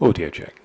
Audio check.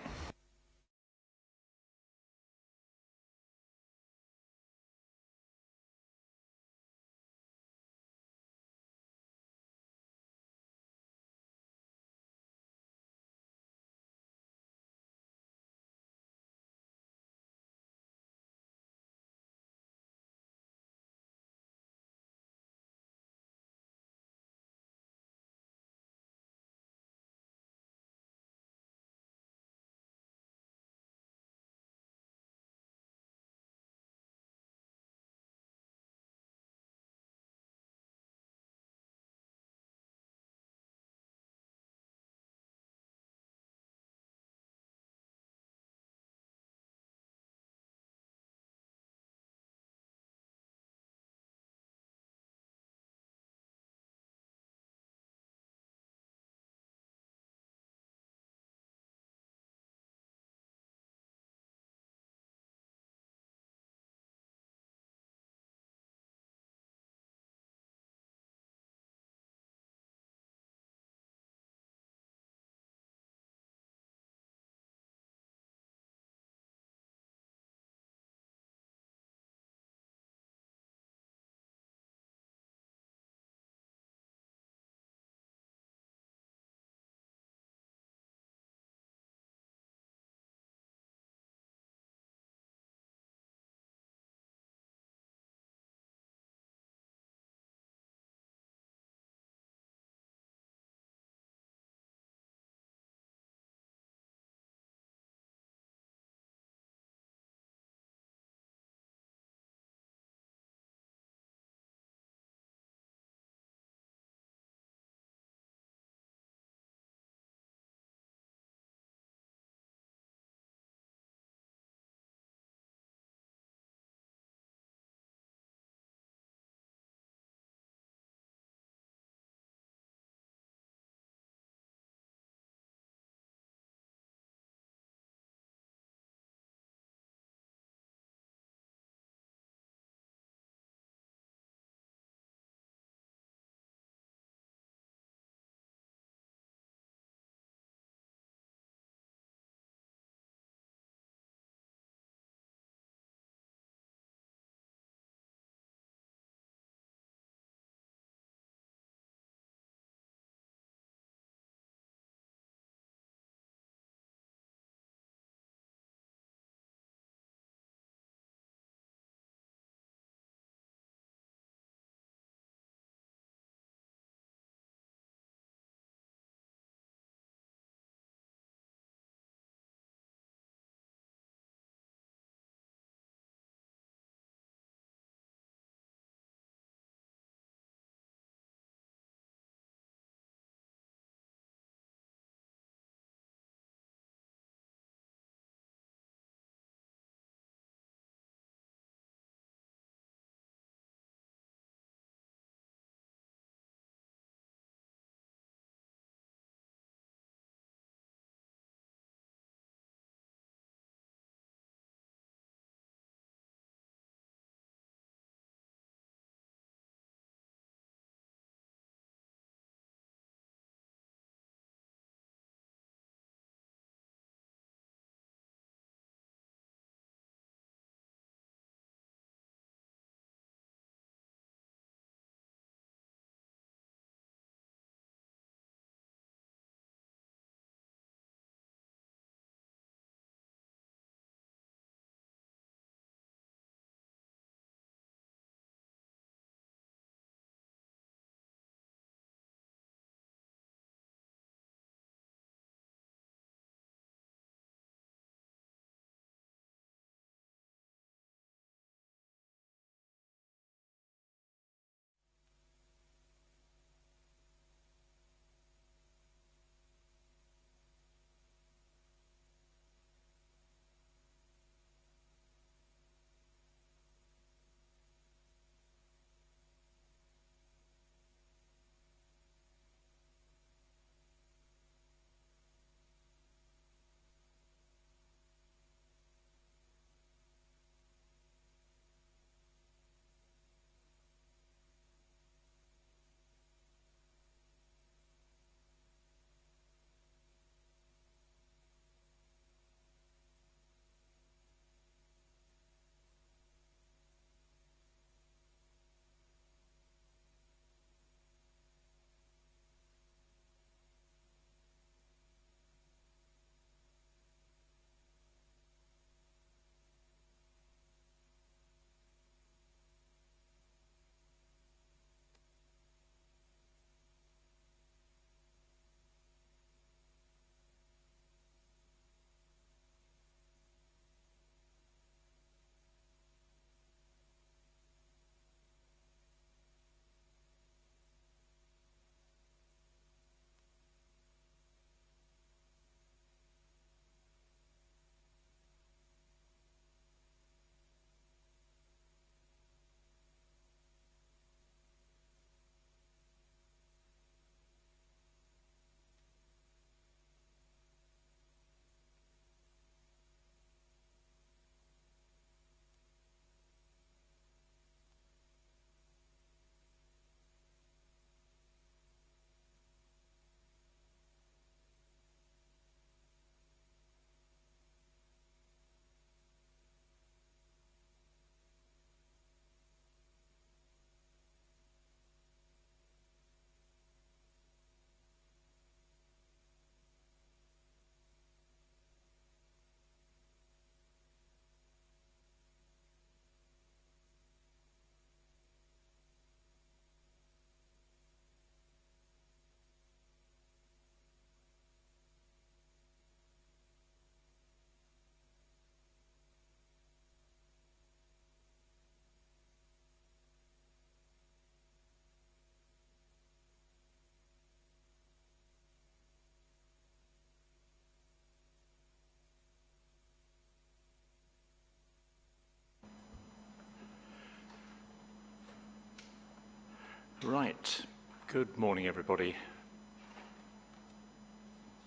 Right. Good morning, everybody.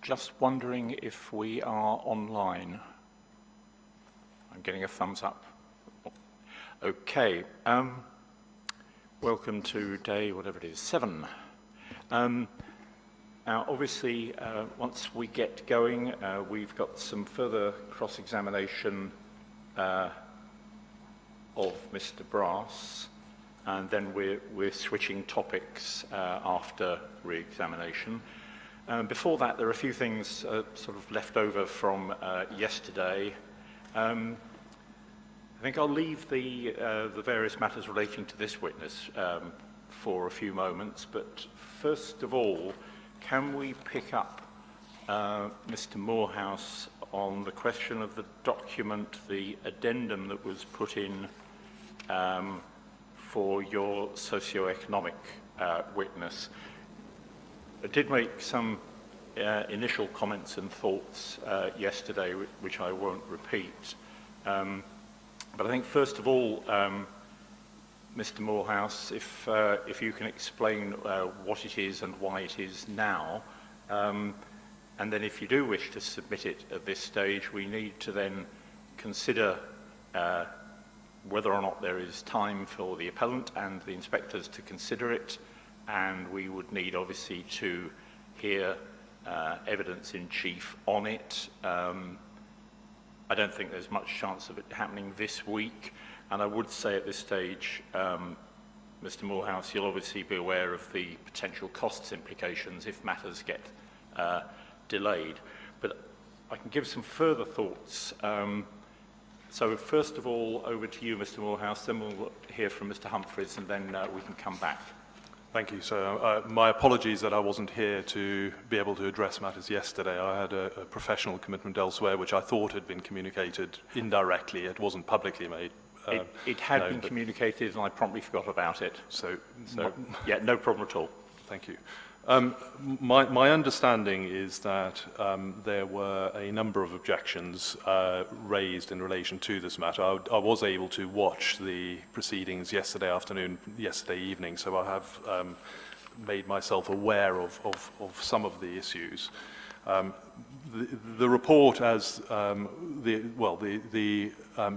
Just wondering if we are online. I'm getting a thumbs up. Okay. Welcome to day, whatever it is, 7. Now, obviously, once we get going, we've got some further cross-examination of Mr. Brass, and then we're switching topics after re-examination. Before that, there are a few things sort of left over from yesterday. I think I'll leave the various matters relating to this witness for a few moments, but first of all, can we pick up Mr. Morehouse on the question of the document, the addendum that was put in for your socioeconomic witness? I did make some initial comments and thoughts yesterday, which I won't repeat. But I think, first of all, Mr. Morehouse, if you can explain what it is and why it is now, and then if you do wish to submit it at this stage, we need to then consider whether or not there is time for the appellant and the inspectors to consider it, and we would need, obviously, to hear evidence in chief on it. I don't think there's much chance of it happening this week, and I would say at this stage, Mr. Morehouse, you'll obviously be aware of the potential costs implications if matters get delayed. But I can give some further thoughts. So first of all, over to you, Mr. Morehouse, then we'll hear from Mr. Humphreys, and then we can come back. Thank you. So my apologies that I wasn't here to be able to address matters yesterday. I had a professional commitment elsewhere, which I thought had been communicated indirectly. It wasn't publicly made. It had been communicated, and I promptly forgot about it. So yeah, no problem at all. Thank you. My understanding is that there were a number of objections raised in relation to this matter. I was able to watch the proceedings yesterday afternoon, yesterday evening, so I have made myself aware of some of the issues. The report, as the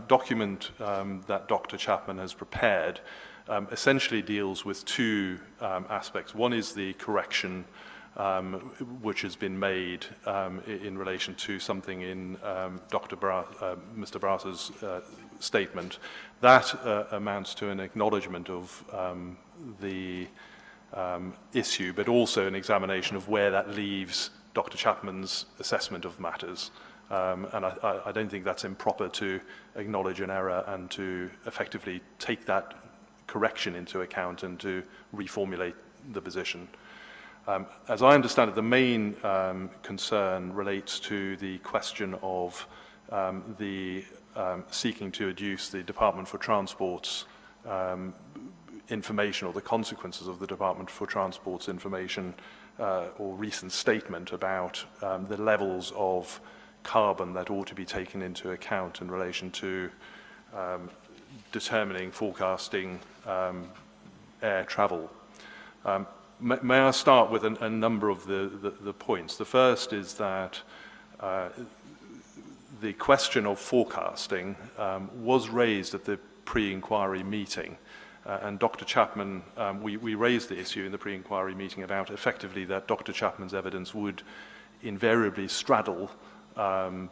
document that Dr. Chapman has prepared, essentially deals with two aspects. One is the correction which has been made in relation to something in Mr. Brass's statement. That amounts to an acknowledgement of the issue, but also an examination of where that leaves Dr. Chapman's assessment of matters. And I don't think that's improper to acknowledge an error and to effectively take that correction into account and to reformulate the position. As I understand it, the main concern relates to the question of the seeking to adduce the Department for Transport's information, or the consequences of the Department for Transport's information or recent statement about the levels of carbon that ought to be taken into account in relation to determining, forecasting air travel. May I start with a number of the points? The first is that the question of forecasting was raised at the pre-inquiry meeting. And Dr. Chapman, we raised the issue in the pre-inquiry meeting about effectively that Dr. Chapman's evidence would invariably straddle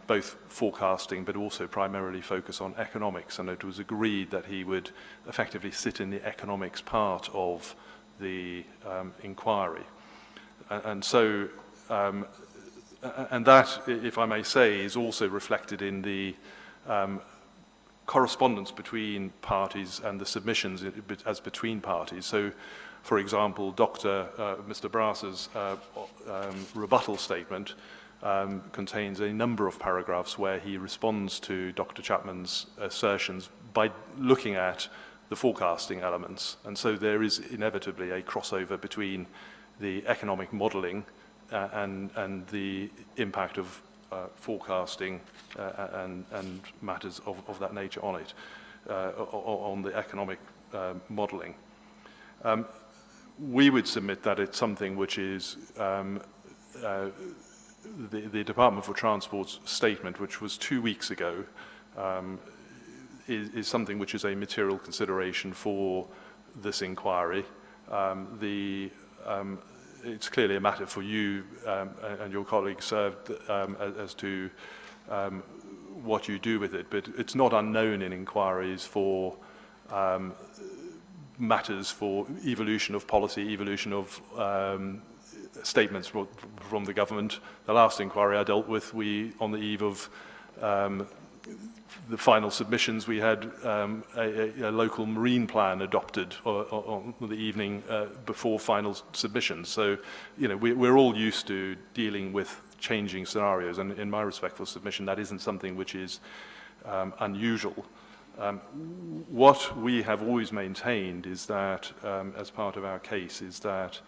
both forecasting but also primarily focus on economics, and it was agreed that he would effectively sit in the economics part of the inquiry. And so, and that, if I may say, is also reflected in the correspondence between parties and the submissions as between parties. So, for example, Mr. Brass's rebuttal statement contains a number of paragraphs where he responds to Dr. Chapman's assertions by looking at the forecasting elements. And so there is inevitably a crossover between the economic modelling and the impact of forecasting and matters of that nature on it, on the economic modelling. we would submit that it's something which is the Department for Transport's statement, which was 2 weeks ago, is something which is a material consideration for this inquiry. It's clearly a matter for you and your colleagues as to what you do with it, but it's not unknown in inquiries for matters for evolution of policy, evolution of statements from the government. The last inquiry I dealt with, on the eve of the final submissions, we had a local marine plan adopted on the evening before final submissions. So, we're all used to dealing with changing scenarios, and in my respectful submission, that isn't something which is unusual. What we have always maintained is that, as part of our case, is that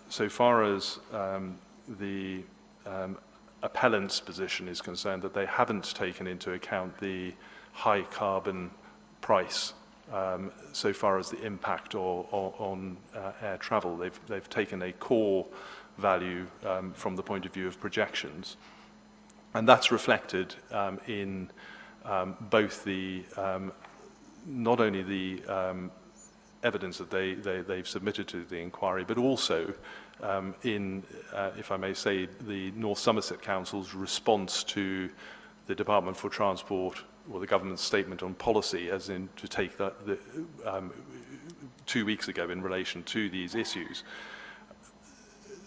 so far as the appellant's position is concerned, that they haven't taken into account the high carbon price so far as the impact on air travel. They've taken a core value from the point of view of projections, and that's reflected in both the not only the evidence that they've submitted to the inquiry, but also in, if I may say, the North Somerset Council's response to the Department for Transport or the government's statement on policy, as in to take that 2 weeks ago in relation to these issues.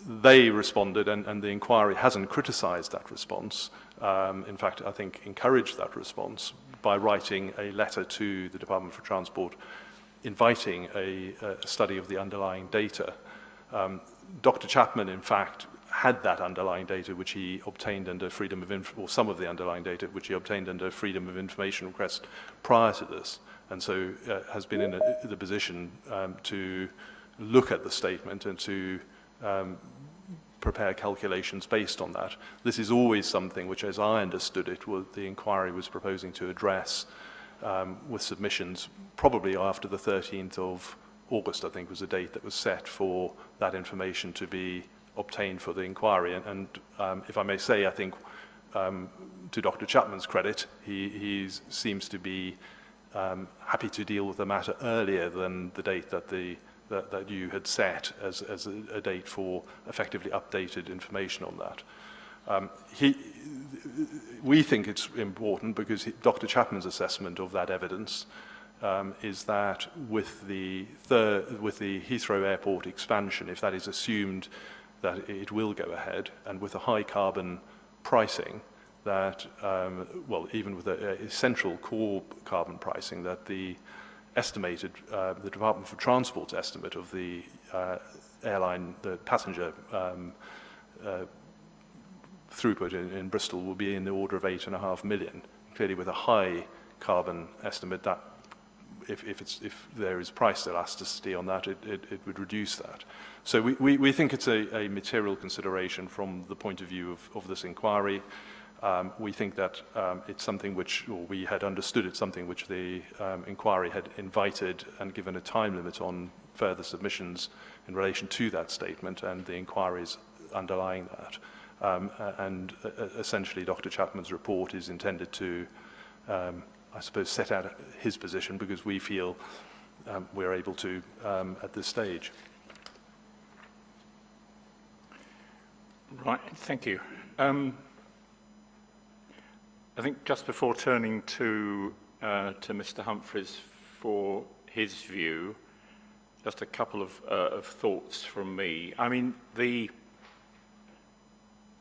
They responded, and the inquiry hasn't criticised that response. In fact, I think encouraged that response by writing a letter to the Department for Transport inviting a study of the underlying data. Dr. Chapman, in fact, had that underlying data which he obtained under freedom of or some of the underlying data which he obtained under freedom of information request prior to this, and so has been in the position to look at the statement and to prepare calculations based on that. This is always something which, as I understood it, the inquiry was proposing to address with submissions probably after the 13th of August, I think, was the date that was set for that information to be obtained for the inquiry. And if I may say, I think to Dr. Chapman's credit, he seems to be happy to deal with the matter earlier than the date that you had set as a date for effectively updated information on that. We think it's important because Dr. Chapman's assessment of that evidence is that with the Heathrow Airport expansion, if that is assumed that it will go ahead, and with a high carbon pricing, that, well, even with a central core carbon pricing, that the estimated, the Department for Transport's estimate of the airline, the passenger throughput in Bristol will be in the order of 8.5 million. Clearly, with a high carbon estimate, that if there is price elasticity on that, it would reduce that. So we think it's a material consideration from the point of view of this inquiry. We think that it's something which, or we had understood it's something which the inquiry had invited and given a time limit on further submissions in relation to that statement, and the inquiries underlying that. And essentially, Dr. Chapman's report is intended to, I suppose, set out his position, because we feel we're able to at this stage. Right, thank you. I think just before turning to Mr. Humphreys for his view, just a couple of thoughts from me. I mean, the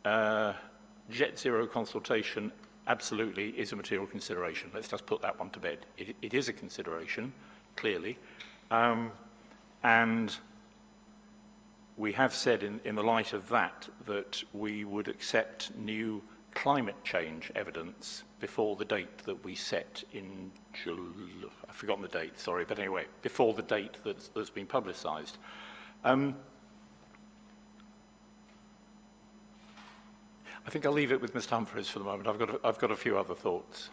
Jet Zero consultation absolutely is a material consideration. Let's just put that one to bed. It is a consideration, clearly. And we have said in the light of that we would accept new climate change evidence before the date that we set in July. I've forgotten the date, sorry, but anyway, before the date that's been publicised. I think I'll leave it with Mr. Humphreys for the moment. I've got a few other thoughts,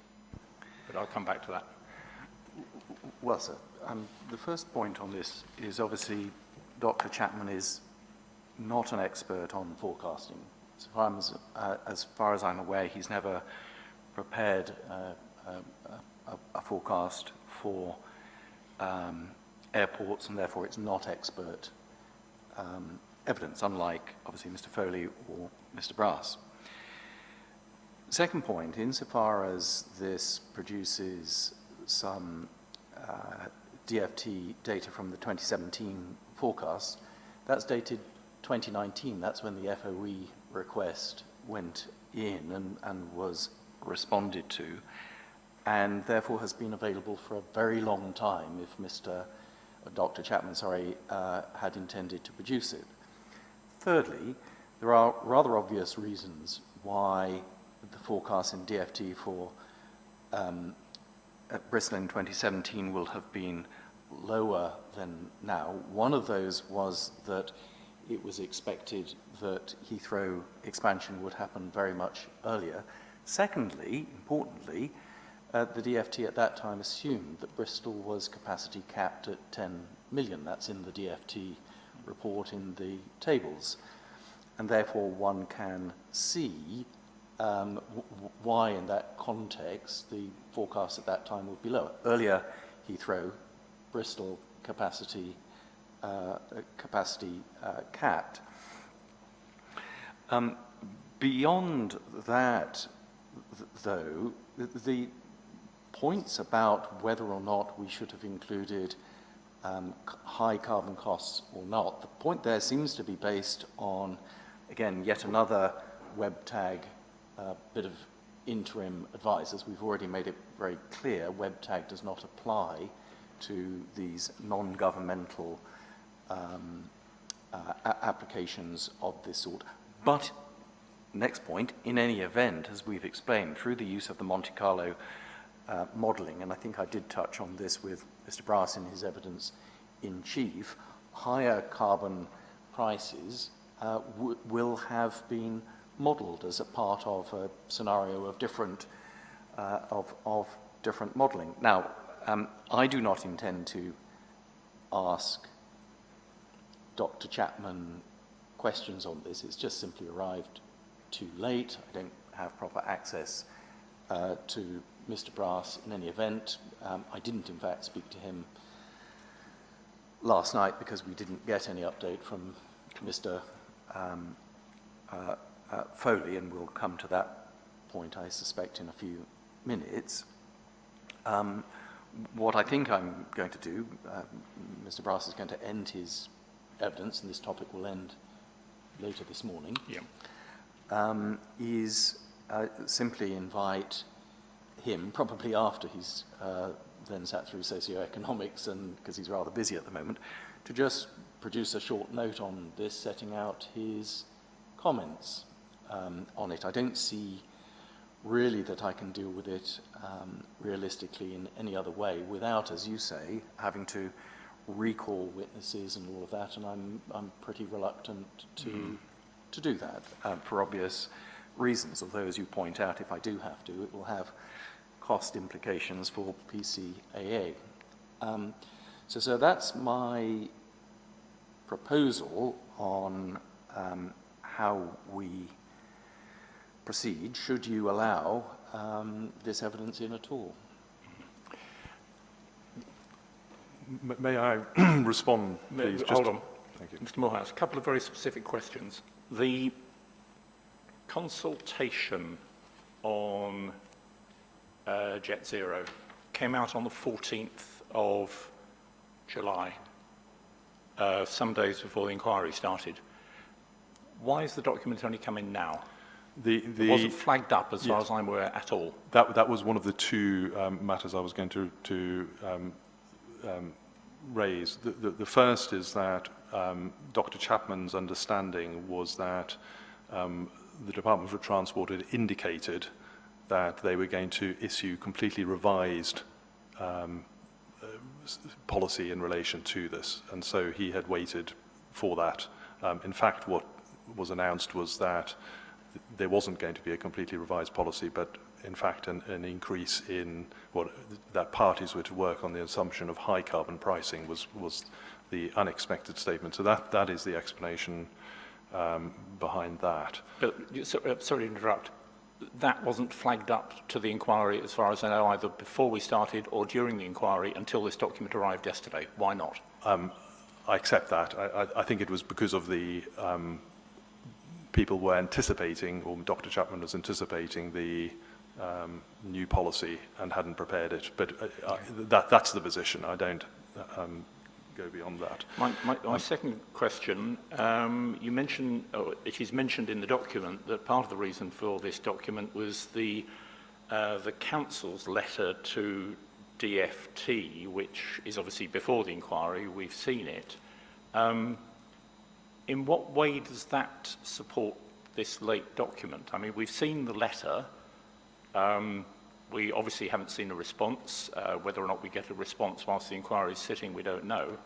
but I'll come back to that. Well, sir, the first point on this is obviously Dr. Chapman is not an expert on forecasting. As far as I'm aware, he's never prepared a forecast for airports, and therefore it's not expert evidence, unlike obviously Mr. Foley or Mr. Brass. Second point, insofar as this produces some DFT data from the 2017 forecast, that's dated 2019. That's when the FOE request went in and was responded to, and therefore has been available for a very long time if Dr. Chapman, had intended to produce it. Thirdly, there are rather obvious reasons why the forecast in DFT for at Bristol in 2017 will have been lower than now. One of those was that it was expected that Heathrow expansion would happen very much earlier. Secondly, importantly, the DFT at that time assumed that Bristol was capacity capped at 10 million. That's in the DFT report in the tables. And therefore one can see why in that context the forecast at that time would be lower. Earlier, Heathrow, Bristol capacity capped. Beyond that, though, the points about whether or not we should have included high carbon costs or not, the point there seems to be based on, again, yet another web tag bit of interim advice. As we've already made it very clear, web tag does not apply to these non-governmental applications of this sort. But, next point, in any event, as we've explained, through the use of the Monte Carlo modelling, and I think I did touch on this with Mr. Brass in his evidence in chief, higher carbon prices will have been modelled as a part of a scenario of different modelling. Now, I do not intend to ask Dr. Chapman questions on this. It's just simply arrived too late. I don't have proper access to Mr. Brass in any event. I didn't, in fact, speak to him last night because we didn't get any update from Mr. Foley, and we'll come to that point, I suspect, in a few minutes. What I think I'm going to do, Mr. Brass is going to end his evidence, and this topic will end later this morning, is simply invite him, probably after he's then sat through socioeconomics, and because he's rather busy at the moment, to just produce a short note on this, setting out his comments on it. I don't see really that I can deal with it realistically in any other way without, as you say, having to recall witnesses and all of that, and I'm pretty reluctant to do that for obvious reasons, although, as you point out, if I do have to, it will have cost implications for PCAA. So that's my proposal on how we proceed, should you allow this evidence in at all. May I respond, please? Hold on. Thank you. Mr. Morehouse, a couple of very specific questions. The consultation on Jet Zero came out on the 14th of July, some days before the inquiry started. Why is the document only coming now? It wasn't flagged up, as far as I'm aware, at all. That was one of the two matters I was going to raise. The first is that Dr. Chapman's understanding was that the Department for Transport had indicated that they were going to issue completely revised policy in relation to this, and so he had waited for that. In fact, what was announced was that there wasn't going to be a completely revised policy, but in fact an increase in that parties were to work on the assumption of high carbon pricing was the unexpected statement. So that is the explanation behind that. Sorry to interrupt. That wasn't flagged up to the inquiry, as far as I know, either before we started or during the inquiry until this document arrived yesterday. Why not? I accept that. I think it was because of the people were anticipating, or Dr. Chapman was anticipating the new policy and hadn't prepared it. But that's the position. I don't go beyond that. My second question, you mentioned, or it is mentioned in the document, that part of the reason for this document was the council's letter to DFT, which is obviously before the inquiry. We've seen it. In what way does that support this late document? I mean, we've seen the letter. We obviously haven't seen a response. Whether or not we get a response whilst the inquiry is sitting, we don't know.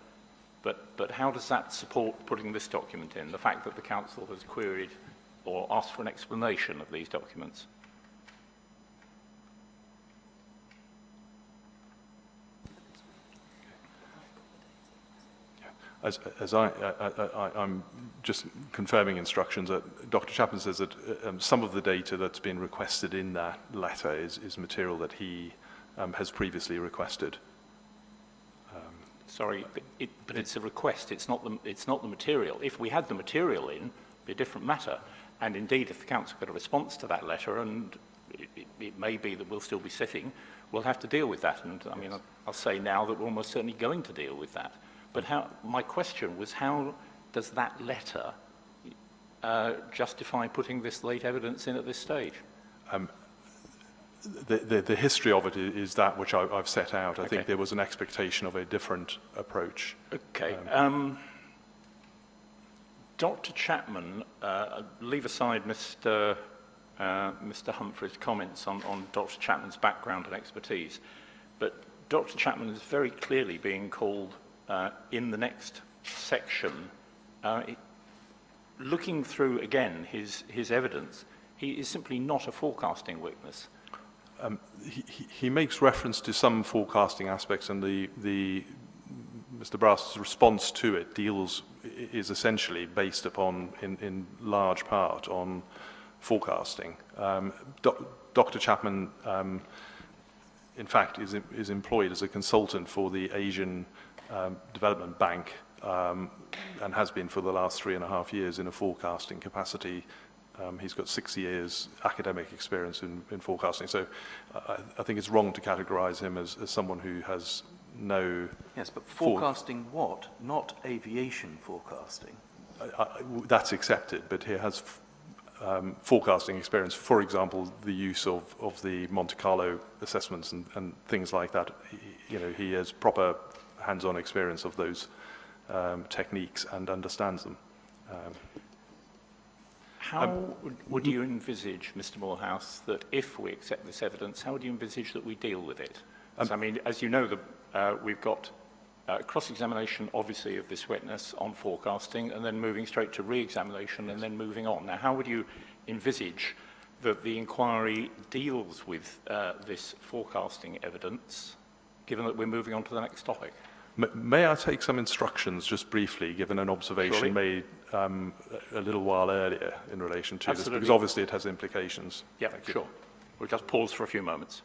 But how does that support putting this document in, the fact that the council has queried or asked for an explanation of these documents? As I'm just confirming instructions, Dr. Chapman says that some of the data that's been requested in that letter is material that he has previously requested. Sorry, but it's a request. It's not the material. If we had the material in, it'd be a different matter. And indeed, if the council got a response to that letter, and it may be that we'll still be sitting, we'll have to deal with that. And I mean, I'll say now that we're almost certainly going to deal with that. But my question was, how does that letter justify putting this late evidence in at this stage? The history of it is that which I've set out. I think there was an expectation of a different approach. Okay. Dr. Chapman, leave aside Mr. Humphrey's comments on Dr. Chapman's background and expertise, but Dr. Chapman is very clearly being called in the next section. Looking through again his evidence, he is simply not a forecasting witness. He makes reference to some forecasting aspects, and the Mr. Brass's response to it is essentially based upon, in large part, on forecasting. Dr. Chapman, in fact, is employed as a consultant for the Asian Development Bank, and has been for the last 3.5 years in a forecasting capacity. He's got 6 years academic experience in forecasting, so I think it's wrong to categorize him as someone who has no... Yes, but forecasting what? Not aviation forecasting. That's accepted, but he has forecasting experience. For example, the use of the Monte Carlo assessments and things like that. He has proper hands-on experience of those techniques and understands them. How would you envisage, Mr. Morehouse, that if we accept this evidence, how would you envisage that we deal with it? I mean, as you know, we've got cross-examination, obviously, of this witness on forecasting, and then moving straight to re-examination, and then moving on. Now, how would you envisage that the inquiry deals with this forecasting evidence, given that we're moving on to the next topic? May I take some instructions, just briefly, given an observation made a little while earlier in relation to this, because obviously it has implications. Yeah, sure. We'll just pause for a few moments.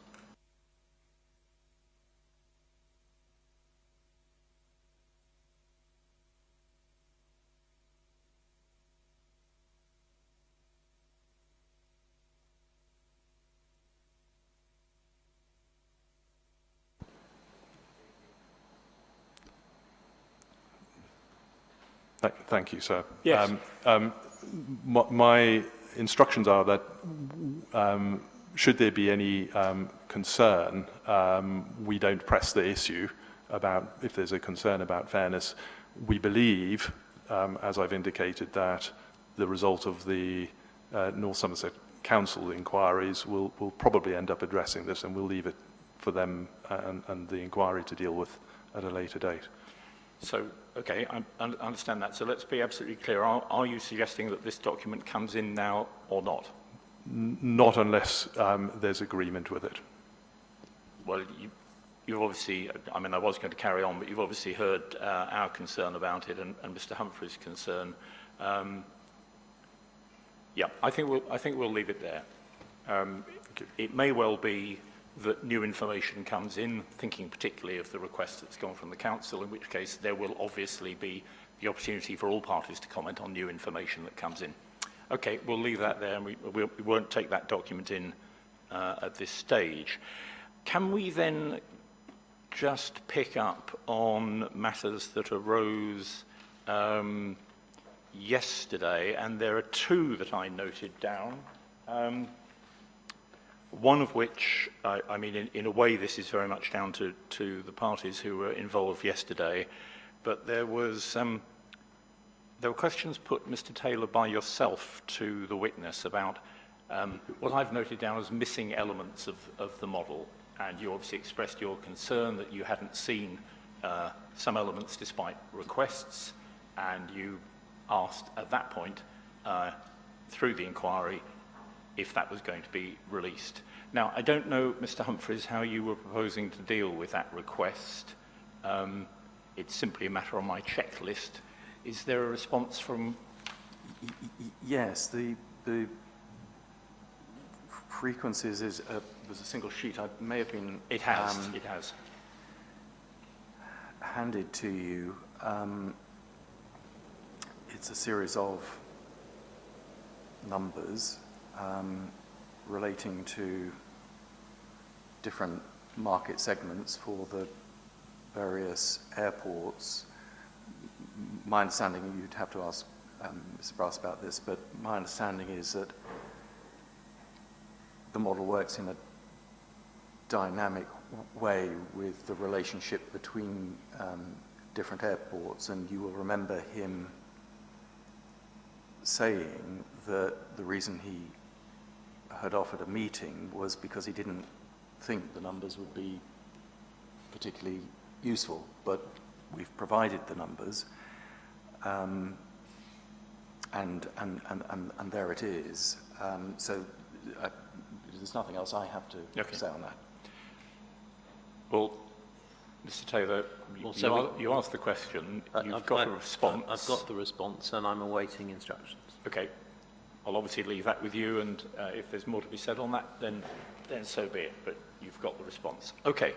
Thank you, sir. Yes. My instructions are that should there be any concern, we don't press the issue about if there's a concern about fairness. We believe, as I've indicated, that the result of the North Somerset Council inquiries will probably end up addressing this, and we'll leave it for them and the inquiry to deal with at a later date. So, okay, I understand that. So let's be absolutely clear. Are you suggesting that this document comes in now or not? Not unless there's agreement with it. Well, you've obviously, I mean, I was going to carry on, but you've obviously heard our concern about it and Mr. Humphrey's concern. Yeah, I think we'll leave it there. It may well be that new information comes in, thinking particularly of the request that's gone from the council, in which case there will obviously be the opportunity for all parties to comment on new information that comes in. Okay, we'll leave that there, and we won't take that document in at this stage. Can we then just pick up on matters that arose yesterday? And there are two that I noted down. One of which, I mean, in a way, this is very much down to the parties who were involved yesterday, but there were questions put, Mr. Taylor, by yourself to the witness about what I've noted down as missing elements of the model, and you obviously expressed your concern that you hadn't seen some elements despite requests, and you asked at that point, through the inquiry, if that was going to be released. Now, I don't know, Mr. Humphreys, how you were proposing to deal with that request. It's simply a matter on my checklist. Is there a response from... Yes, the frequencies was a single sheet. I may have been... It has, it has. Handed to you. It's a series of numbers relating to different market segments for the various airports. My understanding, you'd have to ask Mr. Brass about this, but my understanding is that the model works in a dynamic way with the relationship between different airports, and you will remember him saying that the reason he had offered a meeting was because he didn't think the numbers would be particularly useful, but we've provided the numbers, and there it is. So there's nothing else I have to say on that. Well, Mr. Taylor, you asked the question, you've got a response. I've got the response and I'm awaiting instructions. Okay, I'll obviously leave that with you, and if there's more to be said on that, then so be it, but you've got the response. Okay,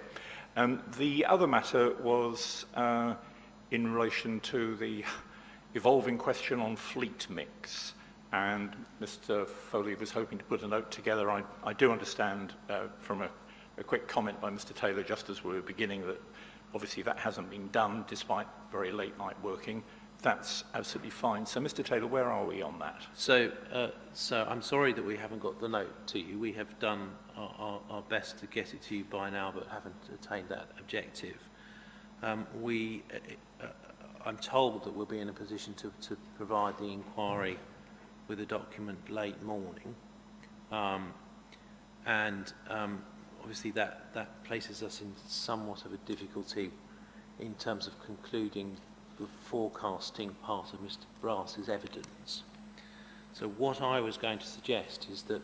the other matter was in relation to the evolving question on fleet mix, and Mr. Foley was hoping to put a note together. I do understand from a quick comment by Mr. Taylor just as we were beginning that obviously that hasn't been done despite very late night working. That's absolutely fine. So, Mr. Taylor, where are we on that? So I'm sorry that we haven't got the note to you. We have done our best to get it to you by now, but haven't attained that objective. I'm told that we'll be in a position to provide the inquiry with a document late morning, obviously that places us in somewhat of a difficulty in terms of concluding the forecasting part of Mr. Brass's evidence. So what I was going to suggest is that,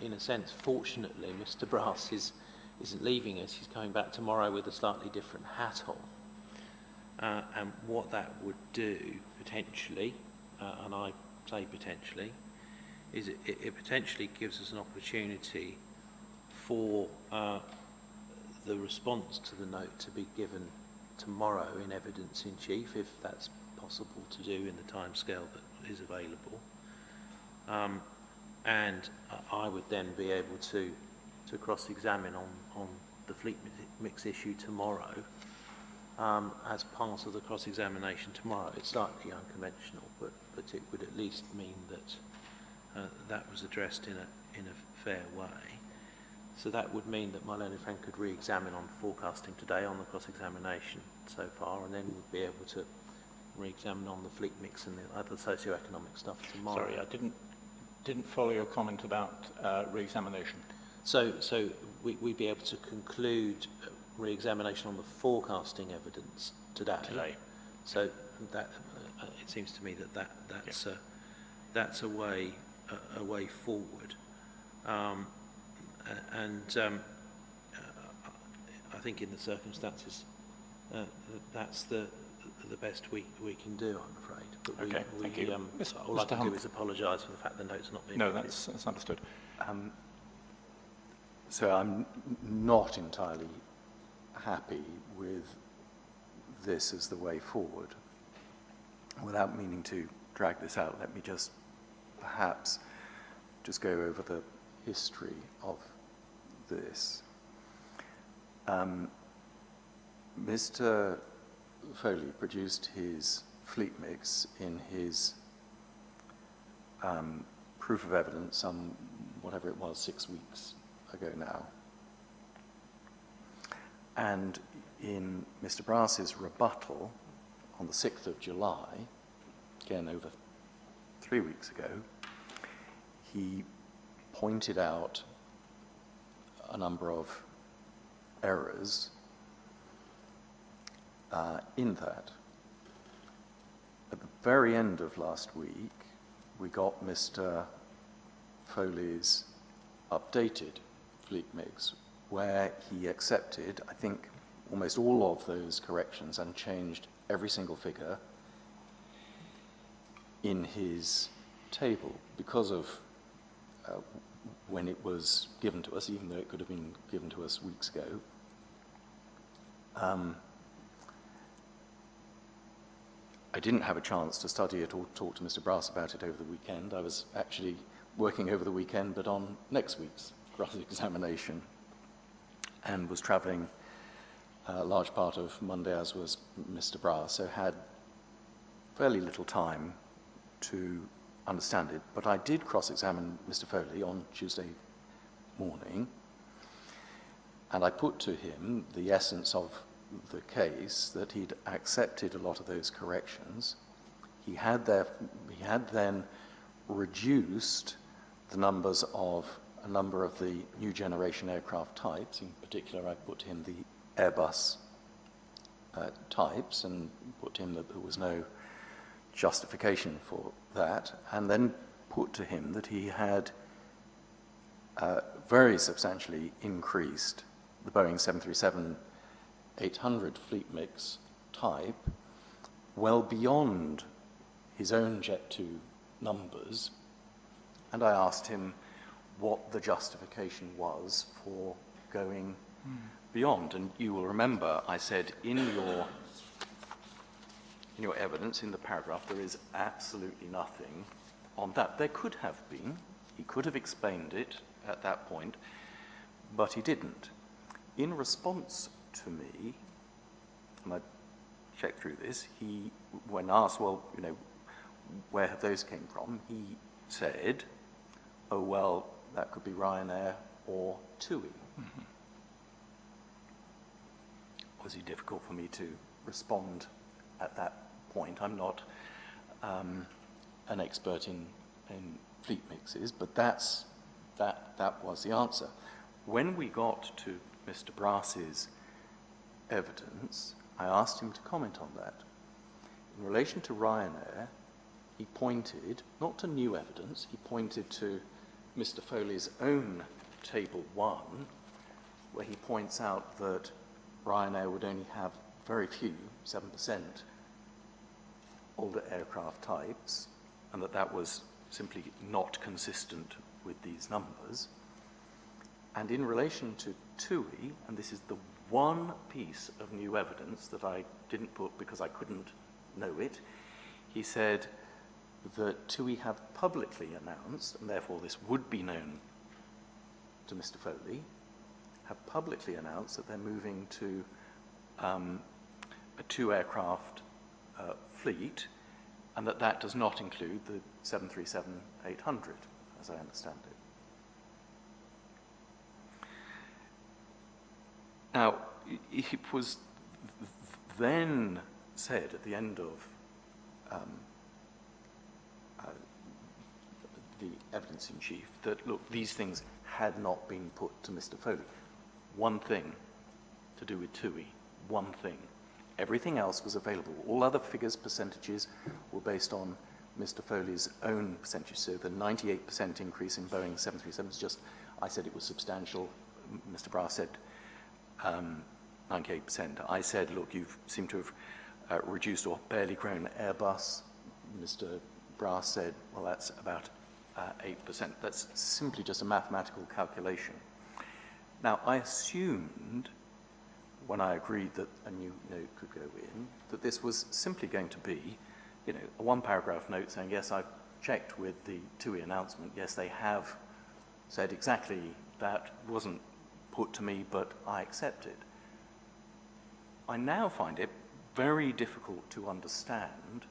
in a sense, fortunately, Mr. Brass isn't leaving us. He's coming back tomorrow with a slightly different hat on. And what that would do, potentially, and I say potentially, is it potentially gives us an opportunity for the response to the note to be given tomorrow in evidence in chief, if that's possible to do in the timescale that is available. And I would then be able to cross-examine on the fleet mix issue tomorrow. As part of the cross-examination tomorrow, it's slightly unconventional, but it would at least mean that that was addressed in a fair way. So that would mean that my learned friend could re-examine on forecasting today on the cross-examination so far, and then would be able to re-examine on the fleet mix and the other socio-economic stuff tomorrow. Sorry, I didn't follow your comment about re-examination. So we'd be able to conclude re-examination on the forecasting evidence today. So that it seems to me that's a way forward. I I think in the circumstances, that's the best we can do, I'm afraid. But Okay, thank you. All I Mr. can Hunt. do is apologise for the fact the note's not being No, produced. that's understood. So I'm not entirely happy with this as the way forward. Without meaning to drag this out, let me just perhaps just go over the history of this. Mr. Foley produced his fleet mix in his proof of evidence whatever it was, 6 weeks ago now. And in Mr. Brass's rebuttal on the 6th of July, again over 3 weeks ago, he pointed out a number of errors in that. At the very end of last week, we got Mr. Foley's updated fleet mix, where he accepted, I think, almost all of those corrections and changed every single figure in his table because of when it was given to us, even though it could have been given to us weeks ago. I didn't have a chance to study it or talk to Mr. Brass about it over the weekend. I was actually working over the weekend, but on next week's cross-examination, and was travelling a large part of Monday, as was Mr. Brass, so had fairly little time to understand it. But I did cross-examine Mr. Foley on Tuesday morning, and I put to him the essence of the case, that he'd accepted a lot of those corrections. He had then reduced the numbers of a number of the new generation aircraft types. In particular, I put to him the Airbus types, and put to him that there was no justification for that, and then put to him that he had very substantially increased the Boeing 737-800 fleet mix type well beyond his own Jet 2 numbers, and I asked him what the justification was for going beyond. And you will remember I said in your evidence, in the paragraph, there is absolutely nothing on that. There could have been. He could have explained it at that point, but he didn't. In response to me, and I checked through this, when asked, well, where have those came from, he said, oh, well, that could be Ryanair or TUI. Mm-hmm. Was it difficult for me to respond at that point? I'm not an expert in fleet mixes, but that was the answer. When we got to Mr. Brass's evidence, I asked him to comment on that. In relation to Ryanair, he pointed, not to new evidence, he pointed to Mr. Foley's own Table 1, where he points out that Ryanair would only have very few, 7%, older aircraft types, and that was simply not consistent with these numbers. And in relation to TUI, and this is the one piece of new evidence that I didn't put because I couldn't know it, he said that TUI have publicly announced, and therefore this would be known to Mr. Foley, have publicly announced that they're moving to a 2-aircraft fleet, and that does not include the 737-800, as I understand it. Now, it was then said at the end of the evidence in chief that, look, these things had not been put to Mr. Foley. One thing to do with TUI, one thing. Everything else was available. All other figures, percentages, were based on Mr. Foley's own percentages. So the 98% increase in Boeing 737s, I said it was substantial. Mr. Brass said 98%. I said, look, you seem to have reduced or barely grown Airbus. Mr. Brass said, well, that's about 8%. That's simply just a mathematical calculation. Now, I assumed, when I agreed that a new note could go in, that this was simply going to be, you know, a one-paragraph note saying, yes, I've checked with the TUI announcement. Yes, they have said exactly that wasn't put to me, but I accept it. I now find it very difficult to understand,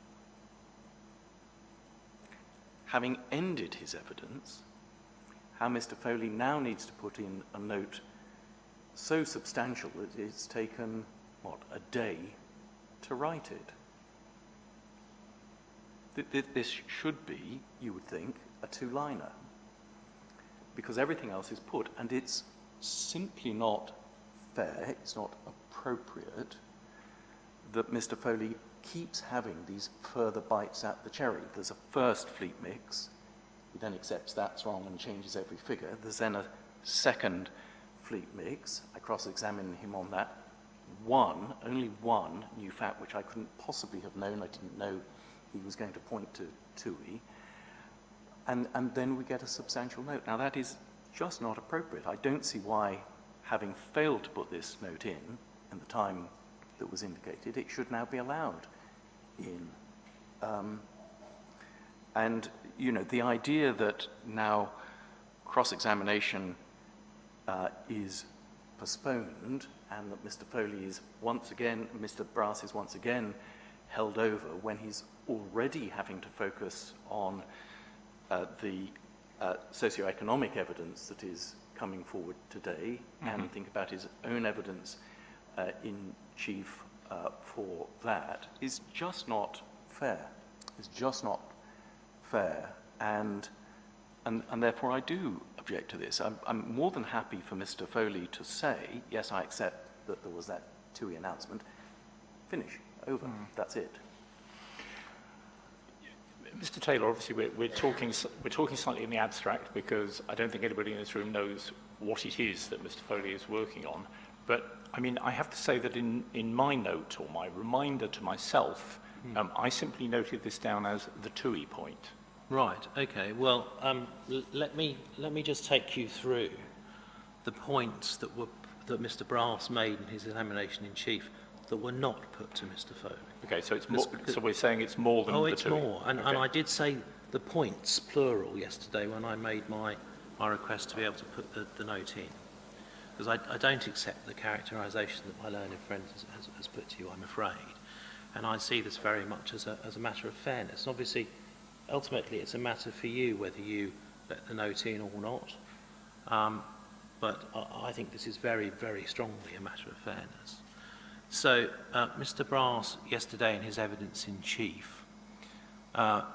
having ended his evidence, how Mr. Foley now needs to put in a note so substantial that it's taken, what, a day to write it. This should be, you would think, a two-liner, because everything else is put, and it's simply not fair, it's not appropriate that Mr. Foley keeps having these further bites at the cherry. There's a first fleet mix, he then accepts that's wrong and changes every figure. There's then a second fleet mix, I cross-examine him on that. Only one new fact which I couldn't possibly have known, I didn't know he was going to point to TUI, and then we get a substantial note. Now that is just not appropriate. I don't see why, having failed to put this note in the time that was indicated, it should now be allowed in. And, you know, the idea that now cross-examination is postponed and that Mr. Foley is once again, Mr. Brass is once again held over when he's already having to focus on the socioeconomic evidence that is coming forward today and think about his own evidence in chief for that is just not fair. It's just not fair, and therefore I do object to this. I'm more than happy for Mr. Foley to say, yes, I accept that there was that TUI announcement. Finish, over, that's it. Mr. Taylor, obviously we're talking slightly in the abstract because I don't think anybody in this room knows what it is that Mr. Foley is working on. But I mean, I have to say that in my note or my reminder to myself, I simply noted this down as the TUI point. Right. Okay. Well, let me just take you through the points that Mr. Brass made in his examination in chief that were not put to Mr. Foley. Okay. So it's more. So we're saying it's more than the TUI. Oh, it's more. And I did say the points plural yesterday when I made my request to be able to put the note in, because I don't accept the characterisation that my learned friend has put to you, I'm afraid. And I see this very much as a matter of fairness. Obviously, ultimately, it's a matter for you whether you let the note in or not. But I think this is very, very strongly a matter of fairness. So, Mr. Brass, yesterday in his evidence in chief,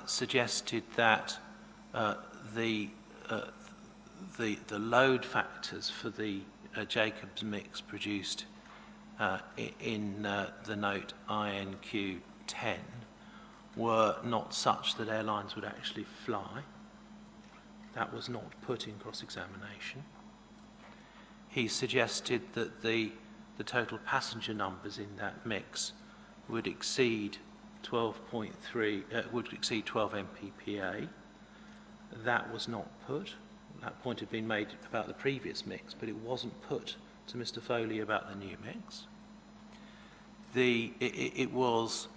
suggested that the load factors for the Jacobs mix produced in the note INQ 10 were not such that airlines would actually fly. That was not put in cross-examination. He suggested that the total passenger numbers in that mix would exceed 12.3, would exceed 12 MPPA. That was not put. That point had been made about the previous mix, but it wasn't put to Mr. Foley about the new mix. It was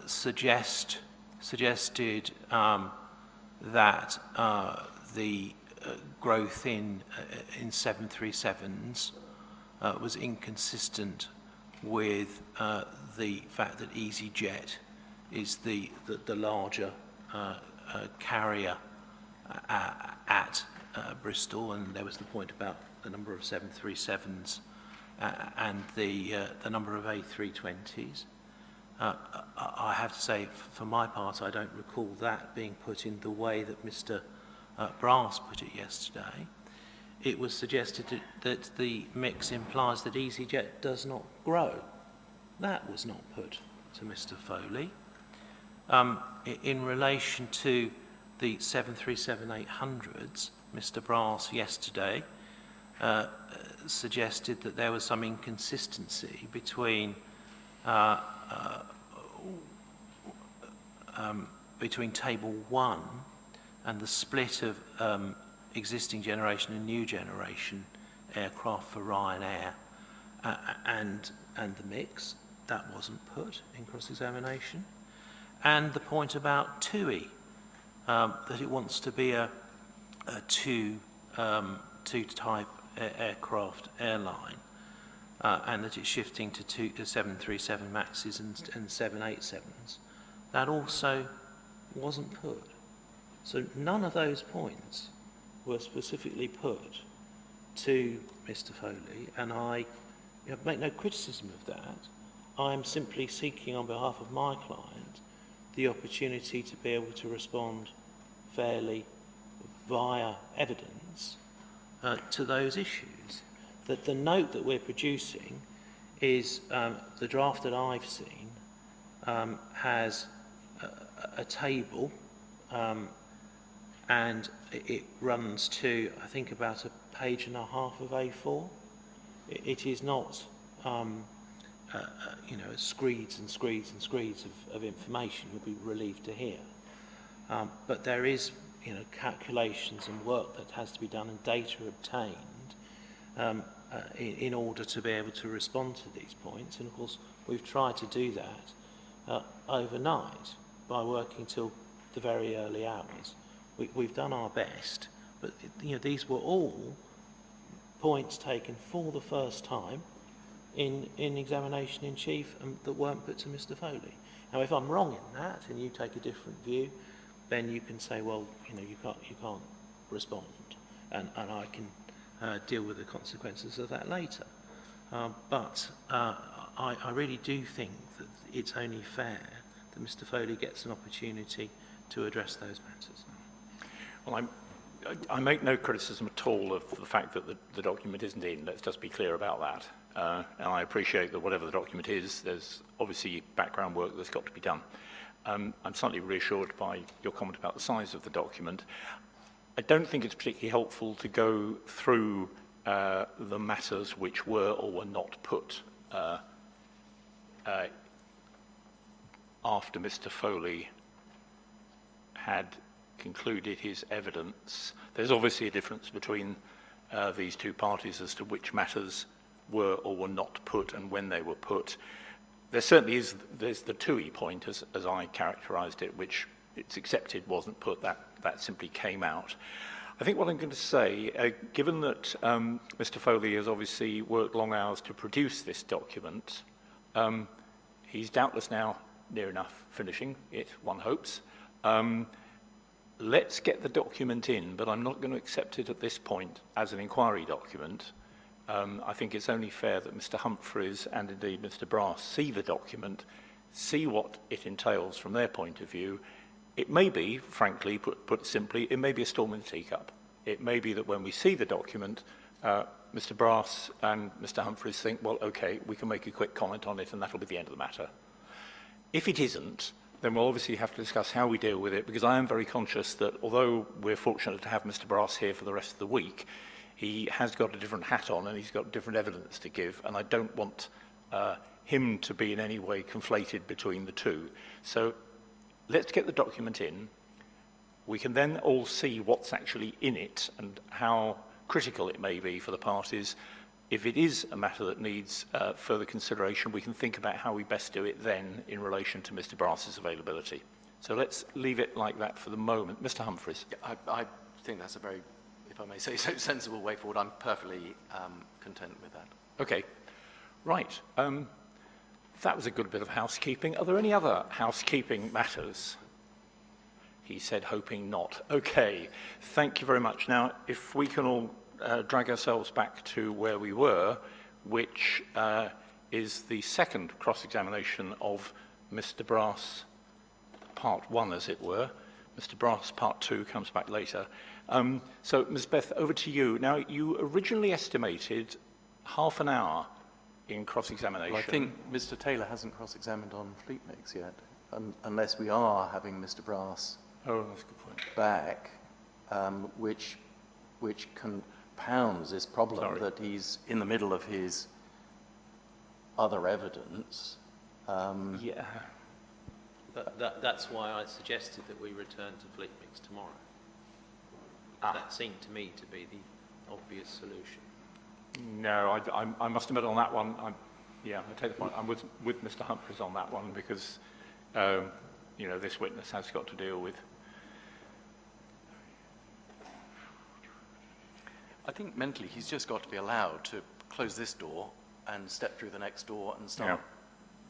suggested that the growth in 737s was inconsistent with the fact that EasyJet is the larger carrier at Bristol, and there was the point about the number of 737s and the number of A320s. I have to say, for my part, I don't recall that being put in the way that Mr. Brass put it yesterday. It was suggested that the mix implies that EasyJet does not grow. That was not put to Mr. Foley. In relation to the 737-800s, Mr. Brass yesterday suggested that there was some inconsistency between Table 1 and the split of existing generation and new generation aircraft for Ryanair and the mix. That wasn't put in cross-examination. And the point about TUI, that it wants to be a two-type aircraft airline, and that it's shifting to 737 Maxes and 787s. That also wasn't put. So none of those points were specifically put to Mr. Foley, and I make no criticism of that. I'm simply seeking on behalf of my client the opportunity to be able to respond fairly via evidence to those issues. That the note that we're producing is the draft that I've seen has a table and it runs to, I think, about a page and a half of A4. It is not screeds and screeds and screeds of information you'll be relieved to hear. But there is, calculations and work that has to be done and data obtained in order to be able to respond to these points. And of course, we've tried to do that overnight by working till the very early hours. We've done our best, but these were all points taken for the first time in examination in chief that weren't put to Mr. Foley. Now, if I'm wrong in that and you take a different view, then you can say, well, you can't respond, and I can deal with the consequences of that later. But I really do think that it's only fair that Mr. Foley gets an opportunity to address those matters. Well, I make no criticism at all of the fact that the document isn't in. Let's just be clear about that. And I appreciate that whatever the document is, there's obviously background work that's got to be done. I'm slightly reassured by your comment about the size of the document. I don't think it's particularly helpful to go through the matters which were or were not put after Mr. Foley had concluded his evidence. There's obviously a difference between these two parties as to which matters were or were not put and when they were put. There certainly is, there's the TUI point, as I characterised it, which it's accepted wasn't put, that simply came out. I think what I'm going to say, given that Mr. Foley has obviously worked long hours to produce this document, he's doubtless now near enough finishing it, one hopes. Let's get the document in, but I'm not going to accept it at this point as an inquiry document. I think it's only fair that Mr. Humphreys and indeed Mr. Brass see the document, see what it entails from their point of view. It may be, frankly, put simply, it may be a storm in a teacup. It may be that when we see the document, Mr. Brass and Mr. Humphreys think, well, okay, we can make a quick comment on it and that'll be the end of the matter. If it isn't, then we'll obviously have to discuss how we deal with it, because I am very conscious that although we're fortunate to have Mr. Brass here for the rest of the week, he has got a different hat on and he's got different evidence to give, and I don't want him to be in any way conflated between the two. So let's get the document in. We can then all see what's actually in it and how critical it may be for the parties. If it is a matter that needs further consideration, we can think about how we best do it then in relation to Mr. Brass's availability. So let's leave it like that for the moment. Mr. Humphreys. Yeah, I think that's a very, if I may say so, sensible way forward. I'm perfectly content with that. Okay. Right. That was a good bit of housekeeping. Are there any other housekeeping matters? He said, hoping not. Okay. Thank you very much. Now, if we can all drag ourselves back to where we were, which is the second cross-examination of Mr. Brass, part one, as it were. Mr. Brass, part two, comes back later. So, Ms. Beth, over to you. Now, you originally estimated half an hour in cross-examination. Well, I think Mr. Taylor hasn't cross-examined on fleet mix yet, unless we are having Mr. Brass that's a good point. back, which can compounds this problem Sorry. that he's in the middle of his other evidence. Yeah. That's why I suggested that we return to Fleet Mix tomorrow. That seemed to me to be the obvious solution. No, I must admit on that one, I take the point. I'm with Mr. Humphreys on that one because, you know, this witness has got to deal with. I think mentally he's just got to be allowed to close this door and step through the next door and start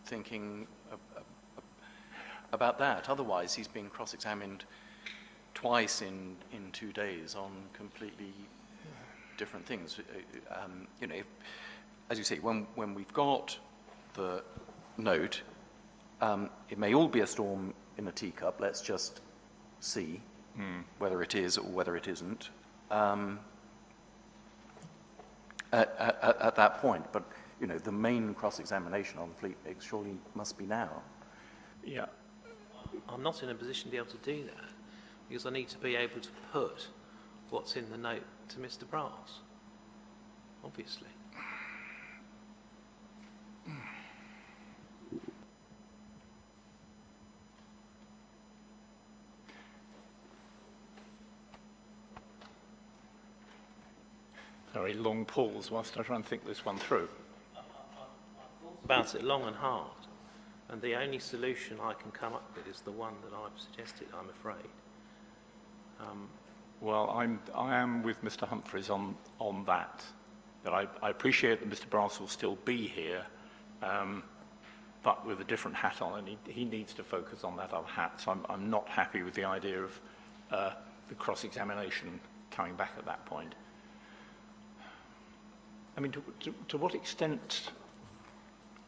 thinking about that. Otherwise, he's being cross-examined twice in 2 days on completely different things. You know, as you say, when we've got the note, it may all be a storm in a teacup. Let's just see whether it is or whether it isn't at that point. But you know, the main cross-examination on Fleet Mix surely must be now. Yeah. I'm not in a position to be able to do that because I need to be able to put what's in the note to Mr. Brass, obviously. Sorry, long pause whilst I try and think this one through. About it long and hard, and the only solution I can come up with is the one that I've suggested, I'm afraid. Well, I am with Mr. Humphreys on that. That I appreciate that Mr. Brass will still be here, but with a different hat on, and he needs to focus on that other hat. So I'm not happy with the idea of the cross-examination coming back at that point. I mean, to what extent,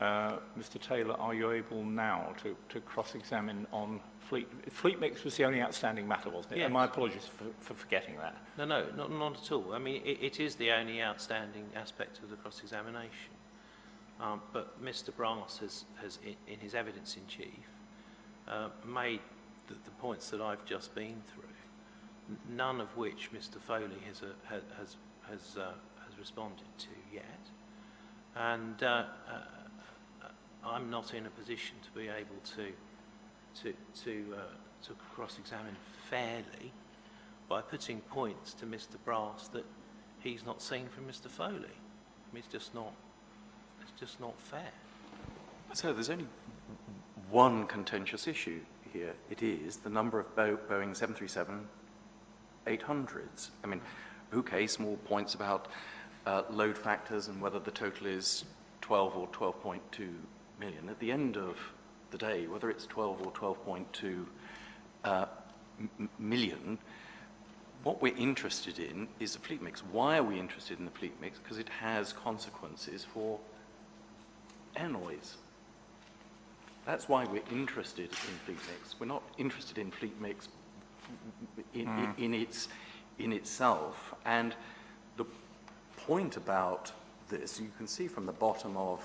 Mr. Taylor, are you able now to cross-examine on Fleet Mix was the only outstanding matter, wasn't it? Yes. And my apologies for forgetting that. No, not at all. I mean, it is the only outstanding aspect of the cross-examination. But Mr. Brass has in his evidence in chief, made the points that I've just been through, none of which Mr. Foley has responded to yet, and I'm not in a position to be able to cross-examine fairly by putting points to Mr. Brass that he's not seen from Mr. Foley. I mean, it's just not fair. So there's only one contentious issue here. It is the number of Boeing 737-800s. I mean, okay, small points about load factors and whether the total is 12 or 12.2 million. At the end of the day, whether it's 12 or 12.2 million, what we're interested in is the fleet mix. Why are we interested in the fleet mix? Because it has consequences for air noise. That's why we're interested in fleet mix. We're not interested in fleet mix in itself. And the point about this, you can see from the bottom of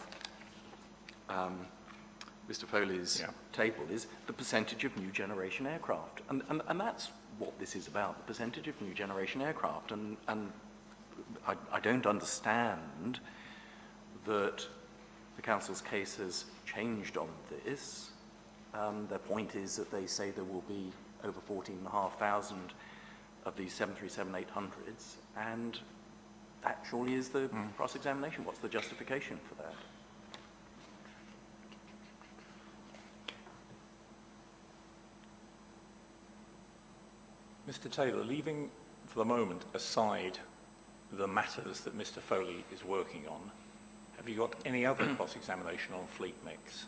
Mr. Foley's table, is the percentage of new generation aircraft. And that's what this is about, the percentage of new generation aircraft. And I don't understand that the Council's case has changed on this. Their point is that they say there will be over 14,500 of these 737-800s, and that surely is the cross-examination. What's the justification for that? Mr. Taylor, leaving for the moment aside the matters that Mr. Foley is working on, have you got any other cross-examination on fleet mix?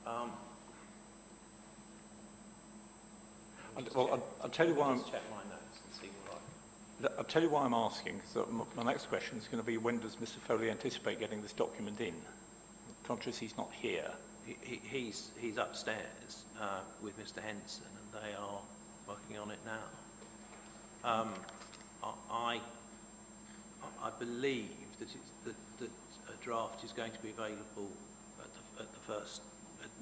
I'll tell you why I'm... Check my notes and see what I'll tell you why I'm asking. So my next question is going to be, when does Mr. Foley anticipate getting this document in? I'm conscious he's not here. He's upstairs with Mr. Henson, and they are working on it now. I believe that a draft is going to be available at the first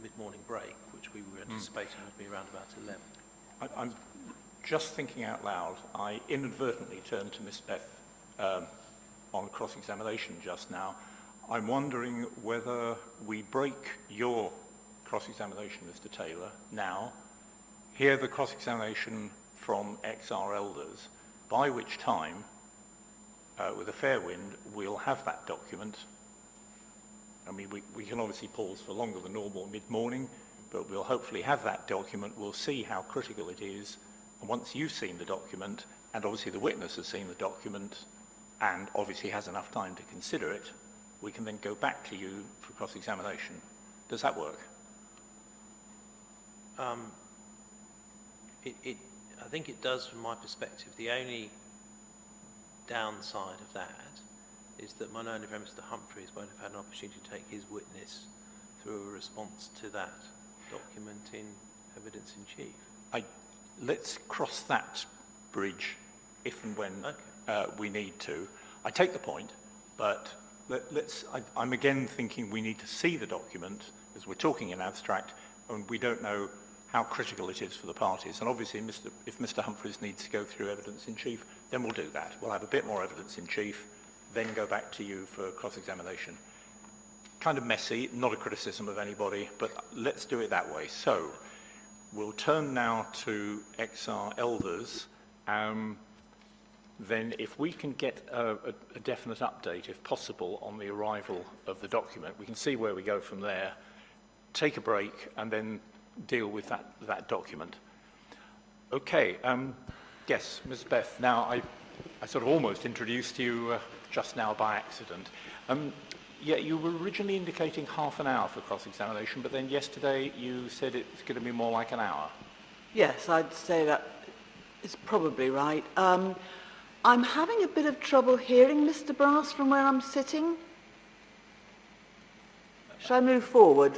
mid-morning break, which we were anticipating would be around about 11. I'm just thinking out loud, I inadvertently turned to Miss Beth on cross-examination just now. I'm wondering whether we break your cross-examination, Mr. Taylor, now, hear the cross-examination from XR elders, by which time, with a fair wind, we'll have that document. I mean, we can obviously pause for longer than normal mid-morning, but we'll hopefully have that document. We'll see how critical it is. And once you've seen the document, and obviously the witness has seen the document, and obviously has enough time to consider it, we can then go back to you for cross-examination. Does that work? I think it does from my perspective. The only downside of that is that my learned friend Mr. Humphreys won't have had an opportunity to take his witness through a response to that document in evidence in chief. Let's cross that bridge if and when we need to. I take the point, but I'm again thinking we need to see the document, as we're talking in abstract, and we don't know how critical it is for the parties. And obviously, if Mr. Humphreys needs to go through evidence in chief, then we'll do that. We'll have a bit more evidence in chief, then go back to you for cross-examination. Kind of messy, not a criticism of anybody, but let's do it that way. So we'll turn now to XR elders. Then if we can get a definite update, if possible, on the arrival of the document, we can see where we go from there, take a break, and then deal with that document. Okay, yes, Ms. Beth, now I sort of almost introduced you just now by accident. Yeah, you were originally indicating half an hour for cross-examination, but then yesterday you said it's going to be more like an hour. Yes, I'd say that is probably right. I'm having a bit of trouble hearing Mr. Brass from where I'm sitting. Shall I move forward?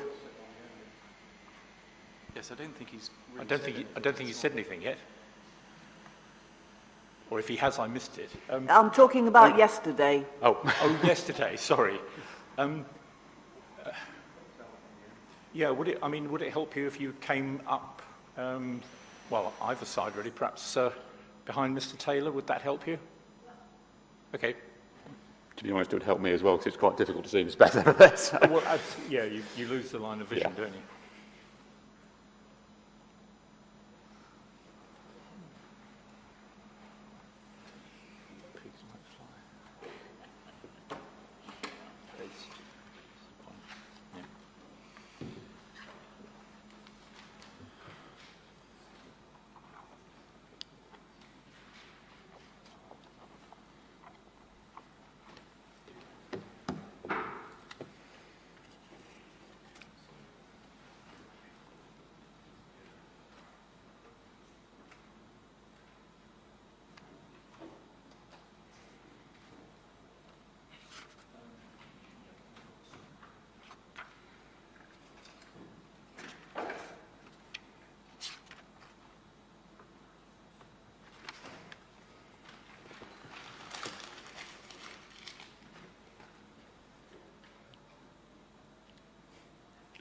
Yes, I don't think he's. I don't think he said anything yet. Or if he has, I missed it. I'm talking about yesterday. Oh, yesterday. Sorry. Yeah. Would it help you if you came up? Well, either side really. Perhaps behind Mr. Taylor. Would that help you? Okay. To be honest, it would help me as well, because it's quite difficult to see Miss Beth over there. So. Well, yeah. You lose the line of vision, don't you?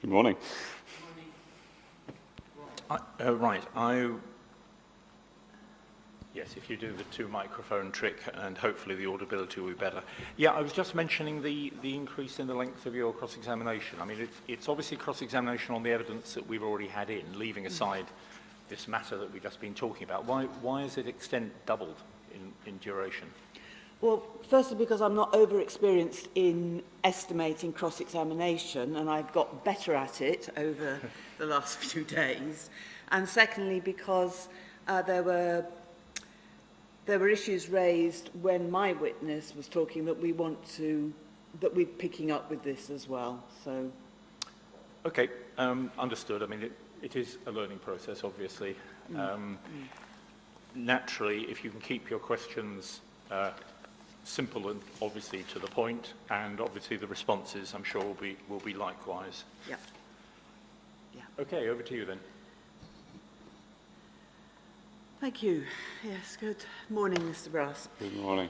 Good morning. Right. Yes, if you do the two microphone trick, and hopefully the audibility will be better. Yeah, I was just mentioning the increase in the length of your cross-examination. I mean, it's obviously cross-examination on the evidence that we've already had in, leaving aside this matter that we've just been talking about. Why is it doubled in duration? Well, firstly, because I'm not over-experienced in estimating cross-examination, and I've got better at it over the last few days. And secondly, because there were issues raised when my witness was talking that we're picking up with this as well. So. Okay, understood. I mean, it is a learning process, obviously. Naturally, if you can keep your questions simple and obviously to the point, and obviously the responses, I'm sure, will be likewise. Yeah. Yeah. Okay, over to you then. Thank you. Yes, good morning, Mr. Brass. Good morning.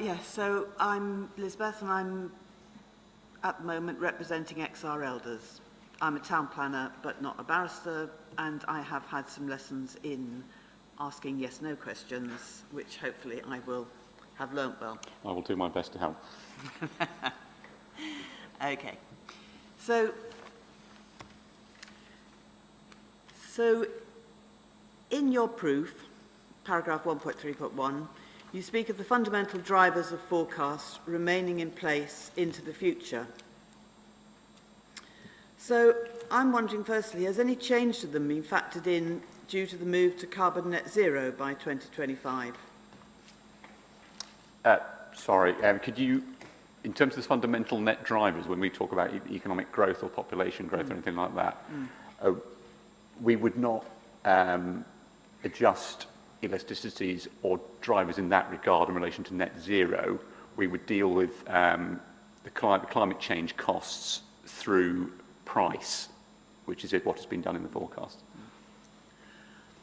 Yes, so I'm Lisbeth, and I'm at the moment representing XR elders. I'm a town planner, but not a barrister, and I have had some lessons in asking yes/no questions, which hopefully I will have learnt well. I will do my best to help. Okay. So in your proof, paragraph 1.3.1, you speak of the fundamental drivers of forecasts remaining in place into the future. So I'm wondering, firstly, has any change to them been factored in due to the move to carbon net zero by 2025? Sorry, could you, in terms of the fundamental net drivers, when we talk about economic growth or population growth or anything like that, we would not adjust elasticities or drivers in that regard in relation to net zero. We would deal with the climate change costs through price, which is what has been done in the forecast.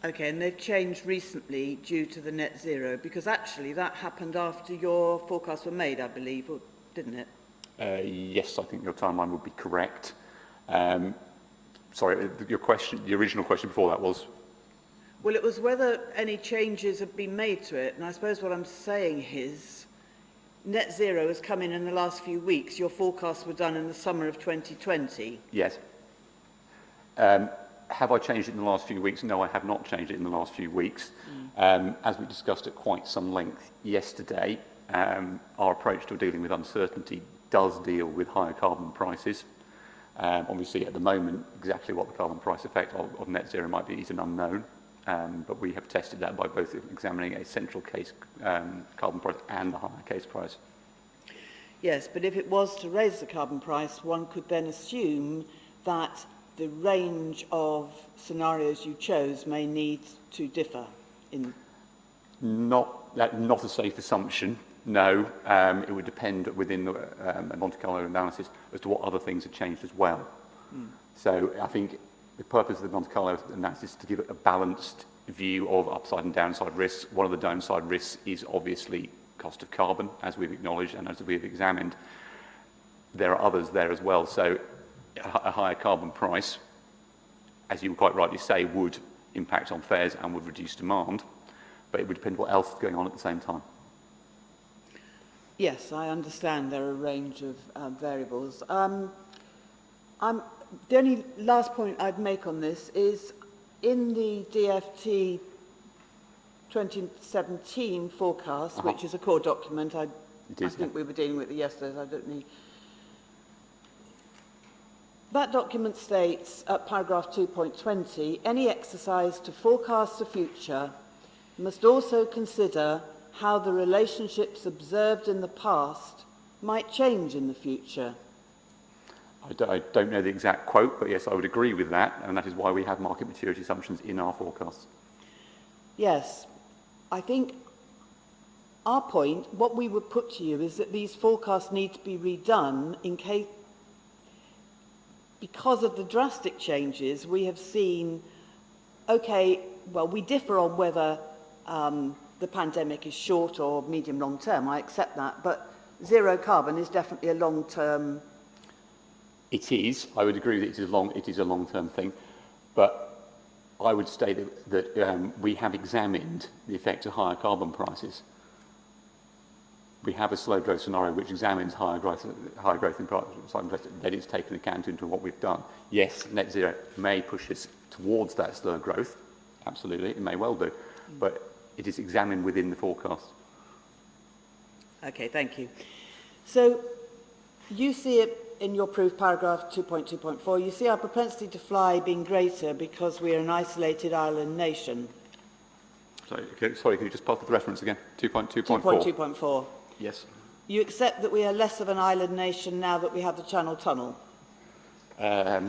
Okay, and they've changed recently due to the net zero, because actually that happened after your forecasts were made, I believe, or didn't it? Yes, I think your timeline would be correct. Sorry, the original question before that was? Well, it was whether any changes have been made to it, and I suppose what I'm saying is net zero has come in the last few weeks. Your forecasts were done in the summer of 2020. Yes. Have I changed it in the last few weeks? No, I have not changed it in the last few weeks. As we discussed at quite some length yesterday, our approach to dealing with uncertainty does deal with higher carbon prices. Obviously, at the moment, exactly what the carbon price effect of net zero might be is an unknown, but we have tested that by both examining a central case carbon price and a higher case price. Yes, but if it was to raise the carbon price, one could then assume that the range of scenarios you chose may need to differ in... Not a safe assumption, no. It would depend within a Monte Carlo analysis as to what other things have changed as well. So I think the purpose of the Monte Carlo analysis is to give a balanced view of upside and downside risks. One of the downside risks is obviously cost of carbon, as we've acknowledged and as we've examined. There are others there as well. So a higher carbon price, as you quite rightly say, would impact on fares and would reduce demand, but it would depend what else is going on at the same time. Yes, I understand there are a range of variables. The only last point I'd make on this is in the DFT 2017 forecast, which is a core document, I think we were dealing with it yesterday, so I don't need... That document states at paragraph 2.20, any exercise to forecast the future must also consider how the relationships observed in the past might change in the future. I don't know the exact quote, but yes, I would agree with that, and that is why we have market maturity assumptions in our forecasts. Yes, I think our point, what we would put to you, is that these forecasts need to be redone in case, because of the drastic changes we have seen. Okay, well, we differ on whether the pandemic is short or medium long term, I accept that, but zero carbon is definitely a long term. It is. I would agree that it is a long-term thing, but I would state that we have examined the effect of higher carbon prices. We have a slow growth scenario which examines higher growth in price, then it's taken account into what we've done. Yes, net zero may push us towards that slow growth, absolutely, it may well do, but it is examined within the forecast. Okay, thank you. So you see it in your proof, paragraph 2.2.4, you see our propensity to fly being greater because we are an isolated island nation. Sorry, can you just pop the reference again? 2.2.4? 2.2.4. Yes. You accept that we are less of an island nation now that we have the Channel Tunnel? I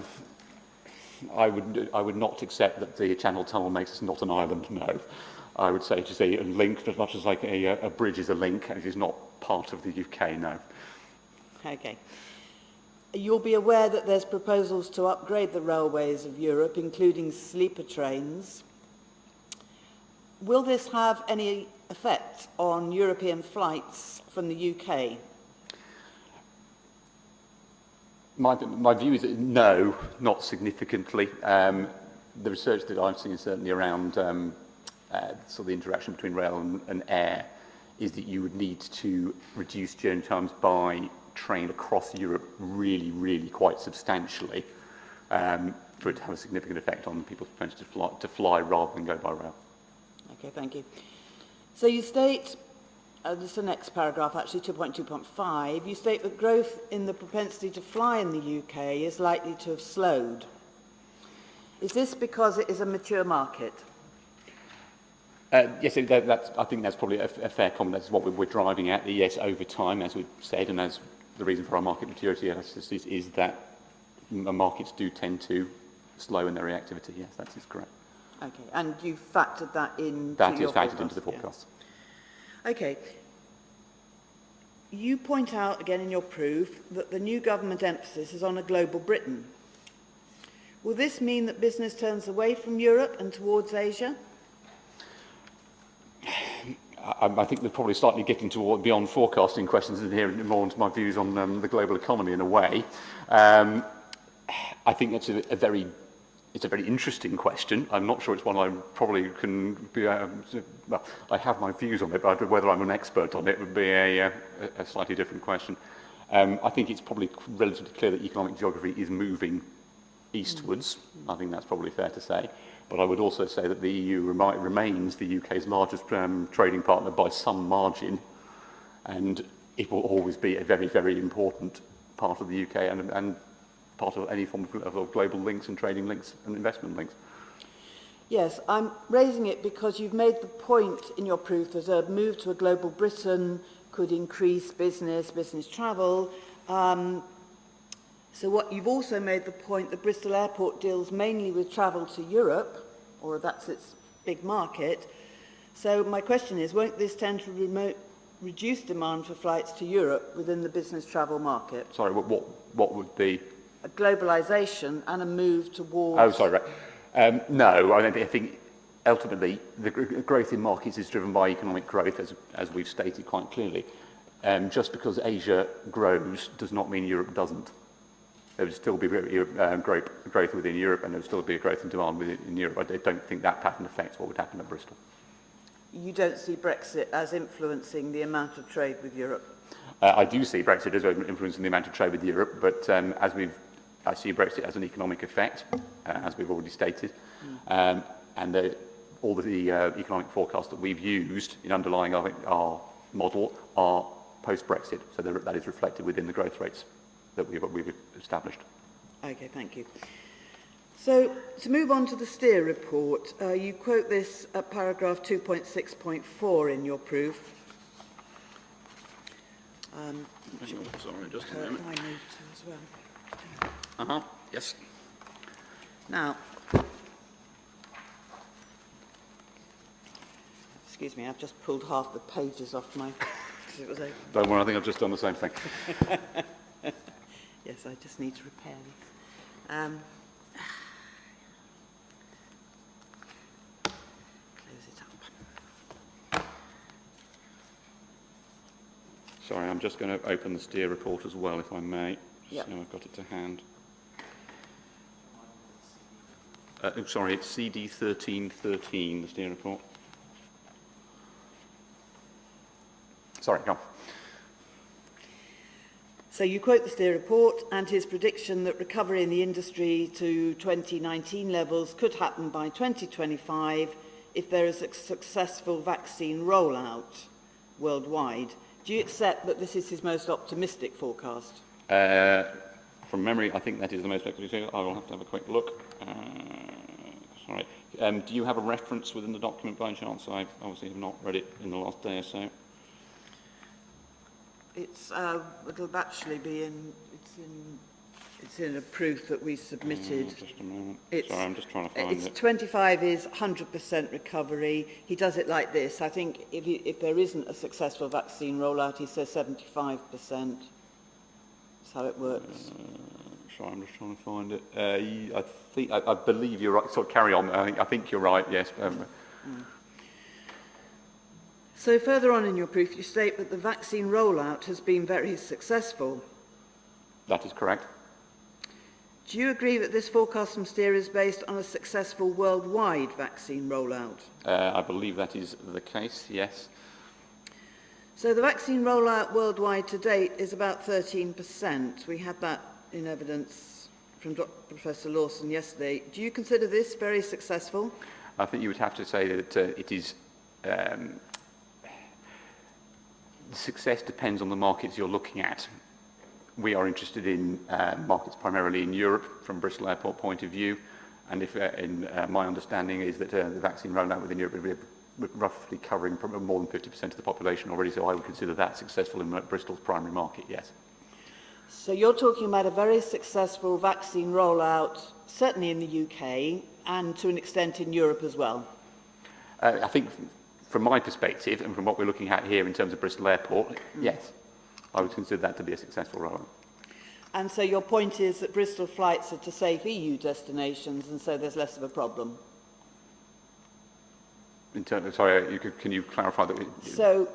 would not accept that the Channel Tunnel makes us not an island, no. I would say just a link, as much as like a bridge is a link, and it is not part of the UK, no. Okay. You'll be aware that there's proposals to upgrade the railways of Europe, including sleeper trains. Will this have any effect on European flights from the UK? My view is that no, not significantly. The research that I've seen certainly around sort of the interaction between rail and air, is that you would need to reduce journey times by train across Europe really, really quite substantially for it to have a significant effect on people's propensity to fly rather than go by rail. Okay, thank you. So you state, this is the next paragraph actually, 2.2.5, you state that growth in the propensity to fly in the UK is likely to have slowed. Is this because it is a mature market? Yes, I think that's probably a fair comment. That's what we're driving at. Yes, over time, as we've said, and as the reason for our market maturity analysis is that markets do tend to slow in their reactivity. Yes, that is correct. Okay, and you factored that in? That is factored into the forecast. Yeah. Okay. You point out again in your proof that the new government emphasis is on a global Britain. Will this mean that business turns away from Europe and towards Asia? I think we're probably slightly getting toward beyond forecasting questions and here more into my views on the global economy in a way. I think that's a very interesting question. I'm not sure it's one I probably can be. Well, I have my views on it, but whether I'm an expert on it would be a slightly different question. I think it's probably relatively clear that economic geography is moving eastwards. I think that's probably fair to say. But I would also say that the EU remains the UK's largest trading partner by some margin, and it will always be a very, very important part of the UK and part of any form of global links and trading links and investment links. Yes, I'm raising it because you've made the point in your proof that a move to a global Britain could increase business travel. So what you've also made the point that Bristol Airport deals mainly with travel to Europe, or that's its big market. So my question is, won't this tend to reduce demand for flights to Europe within the business travel market? Sorry, what would be? A globalisation and a move towards... Oh, sorry, right. No, I think ultimately the growth in markets is driven by economic growth, as we've stated quite clearly. Just because Asia grows does not mean Europe doesn't. There would still be growth within Europe, and there would still be a growth in demand within Europe. I don't think that pattern affects what would happen at Bristol. You don't see Brexit as influencing the amount of trade with Europe? I do see Brexit as influencing the amount of trade with Europe, but I see Brexit as an economic effect, as we've already stated, and all the economic forecasts that we've used in underlying our model are post-Brexit, so that is reflected within the growth rates that we've established. Okay, thank you. So, to move on to the Steer report, you quote this at paragraph 2.6.4 in your proof. Sorry, just a moment. I moved to as well. Yes. Now, excuse me, I've just pulled half the pages off my... because it was open. Don't worry, I think I've just done the same thing. Yes, I just need to repair these. Close it up. Sorry, I'm just going to open the Steer report as well, if I may. Yep. So I've got it to hand. Sorry, it's CD 1313, the Steer report. Sorry, go on. So you quote the Steer report and his prediction that recovery in the industry to 2019 levels could happen by 2025 if there is a successful vaccine rollout worldwide. Do you accept that this is his most optimistic forecast? From memory, I think that is the most optimistic. I will have to have a quick look. Sorry. Do you have a reference within the document by chance? I obviously have not read it in the last day or so. It'll actually be it's in a proof that we submitted. Just a moment. Sorry, I'm just trying to find it. 25 is 100% recovery. He does it like this. I think if there isn't a successful vaccine rollout, he says 75%. That's how it works. Sorry, I'm just trying to find it. I believe you're right. So carry on. I think you're right. Yes. So further on in your proof, you state that the vaccine rollout has been very successful. That is correct. Do you agree that this forecast from Steer is based on a successful worldwide vaccine rollout? I believe that is the case, yes. So the vaccine rollout worldwide to date is about 13%. We had that in evidence from Professor Lawson yesterday. Do you consider this very successful? I think you would have to say that it is... success depends on the markets you're looking at. We are interested in markets primarily in Europe from Bristol Airport point of view, and if my understanding is that the vaccine rollout within Europe would be roughly covering more than 50% of the population already, so I would consider that successful in Bristol's primary market, yes. So you're talking about a very successful vaccine rollout, certainly in the UK, and to an extent in Europe as well? I think from my perspective, and from what we're looking at here in terms of Bristol Airport, yes, I would consider that to be a successful rollout. And so your point is that Bristol flights are to safe EU destinations, and so there's less of a problem? In terms of, sorry, can you clarify that? So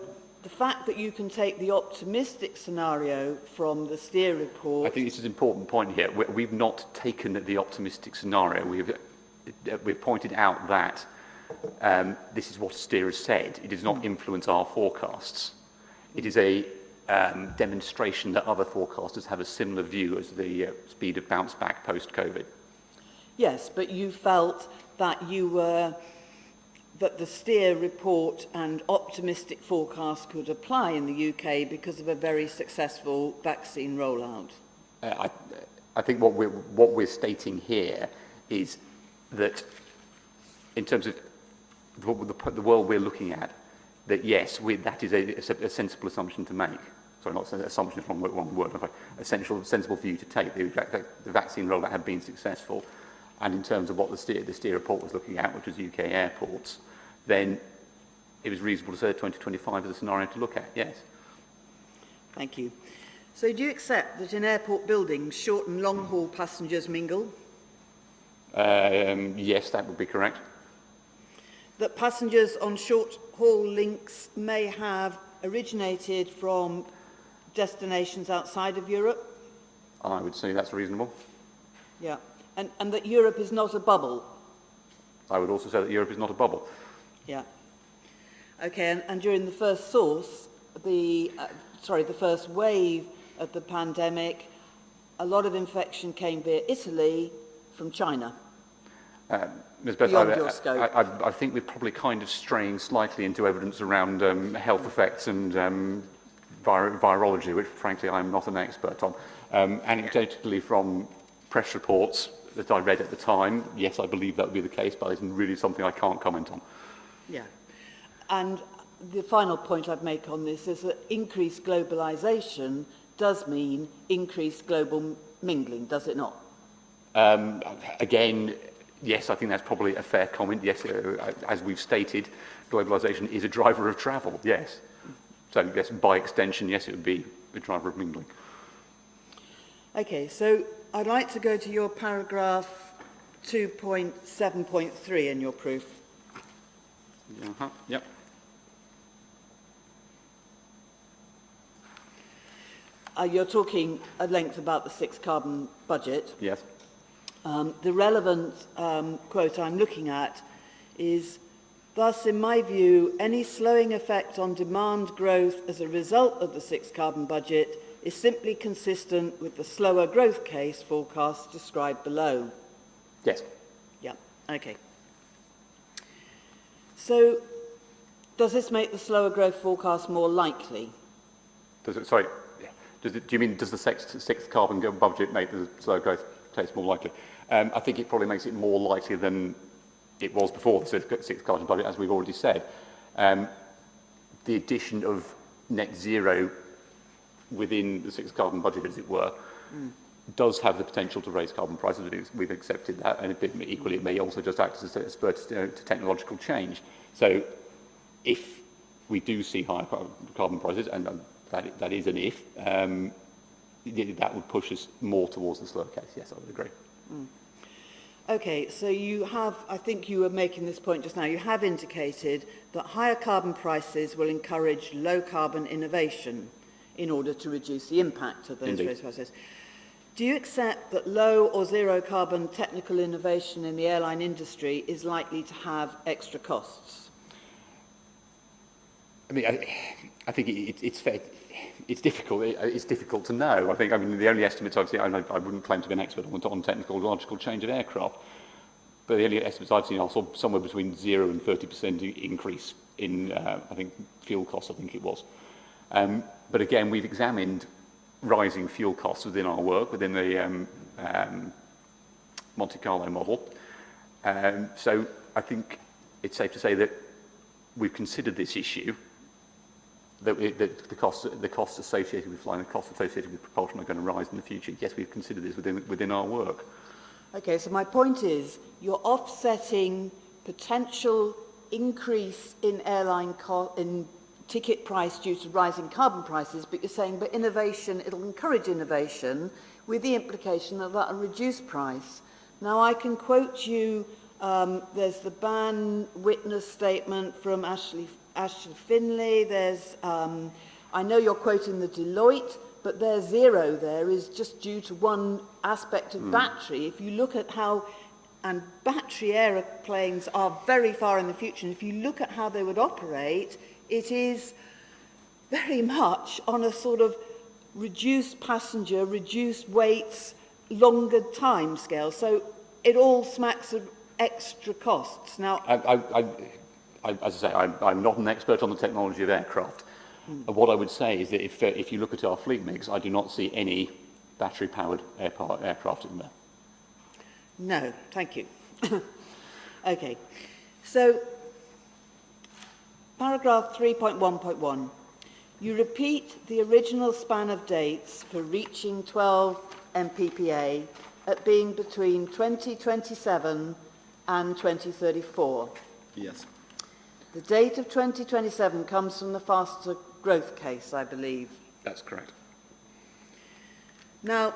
the fact that you can take the optimistic scenario from the Steer report... I think this is an important point here. We've not taken the optimistic scenario. We've pointed out that this is what Steer has said. It does not influence our forecasts. It is a demonstration that other forecasters have a similar view as the speed of bounce back post-COVID. Yes, but you felt that that the Steer report and optimistic forecast could apply in the UK because of a very successful vaccine rollout. I think what we're stating here is that in terms of the world we're looking at, that yes, that is a sensible assumption to make. Sorry, not assumption is one word, a sensible view to take. The vaccine rollout had been successful, and in terms of what the Steer report was looking at, which was UK airports, then it was reasonable to say 2025 as a scenario to look at, yes. Thank you. So do you accept that in airport buildings, short and long-haul passengers mingle? Yes, that would be correct. That passengers on short-haul links may have originated from destinations outside of Europe? I would say that's reasonable. Yeah. And that Europe is not a bubble? I would also say that Europe is not a bubble. Yeah. Okay, and during the first the first wave of the pandemic, a lot of infection came via Italy from China. Ms. Beth, Beyond your scope. I think we're probably kind of straying slightly into evidence around health effects and virology, which frankly I'm not an expert on. Anecdotally from press reports that I read at the time, yes, I believe that would be the case, but it's really something I can't comment on. Yeah. And the final point I'd make on this is that increased globalisation does mean increased global mingling, does it not? Again, yes, I think that's probably a fair comment. Yes, as we've stated, globalisation is a driver of travel, yes. So yes, by extension, yes, it would be a driver of mingling. Okay, so I'd like to go to your paragraph 2.7.3 in your proof. Yep. You're talking at length about the sixth carbon budget. Yes. The relevant quote I'm looking at is, thus, in my view, any slowing effect on demand growth as a result of the sixth carbon budget is simply consistent with the slower growth case forecast described below. Yes. Yeah, okay. So, does this make the slower growth forecast more likely? Do you mean does the sixth carbon budget make the slow growth case more likely? I think it probably makes it more likely than it was before the sixth carbon budget, as we've already said. The addition of net zero within the sixth carbon budget, as it were, does have the potential to raise carbon prices. We've accepted that, and equally it may also just act as a spur to technological change. So if we do see higher carbon prices, and that is an if, that would push us more towards the slower case. Yes, I would agree. Okay, so you have, I think you were making this point just now, you have indicated that higher carbon prices will encourage low carbon innovation in order to reduce the impact of those raised prices. Do you accept that low or zero carbon technical innovation in the airline industry is likely to have extra costs? I mean, I think it's fair. It's difficult. It's difficult to know. I mean, the only estimates I've seen, I wouldn't claim to be an expert on technological change of aircraft, but the only estimates I've seen are somewhere between 0 and 30% increase in, I think, fuel costs, I think it was. But again, we've examined rising fuel costs within our work, within the Monte Carlo model. So I think it's safe to say that we've considered this issue, that the costs associated with flying, the costs associated with propulsion are going to rise in the future. Yes, we've considered this within our work. Okay, so my point is, you're offsetting potential increase in in ticket price due to rising carbon prices, but you're saying, but innovation, it'll encourage innovation, with the implication that that'll reduce price. Now, I can quote you, there's the ban witness statement from Ashley Finlay, there's, I know you're quoting the Deloitte, but their zero there is just due to one aspect of battery. If you look at how, and battery aeroplanes are very far in the future, and if you look at how they would operate, it is very much on a sort of reduced passenger, reduced weights, longer time scale. So it all smacks of extra costs. Now, as I say, I'm not an expert on the technology of aircraft. What I would say is that if you look at our fleet mix, I do not see any battery-powered aircraft in there. no, thank you. Okay, so paragraph 3.1.1. You repeat the original span of dates for reaching 12 MPPA at being between 2027 and 2034. Yes. The date of 2027 comes from the faster growth case, I believe. That's correct. Now,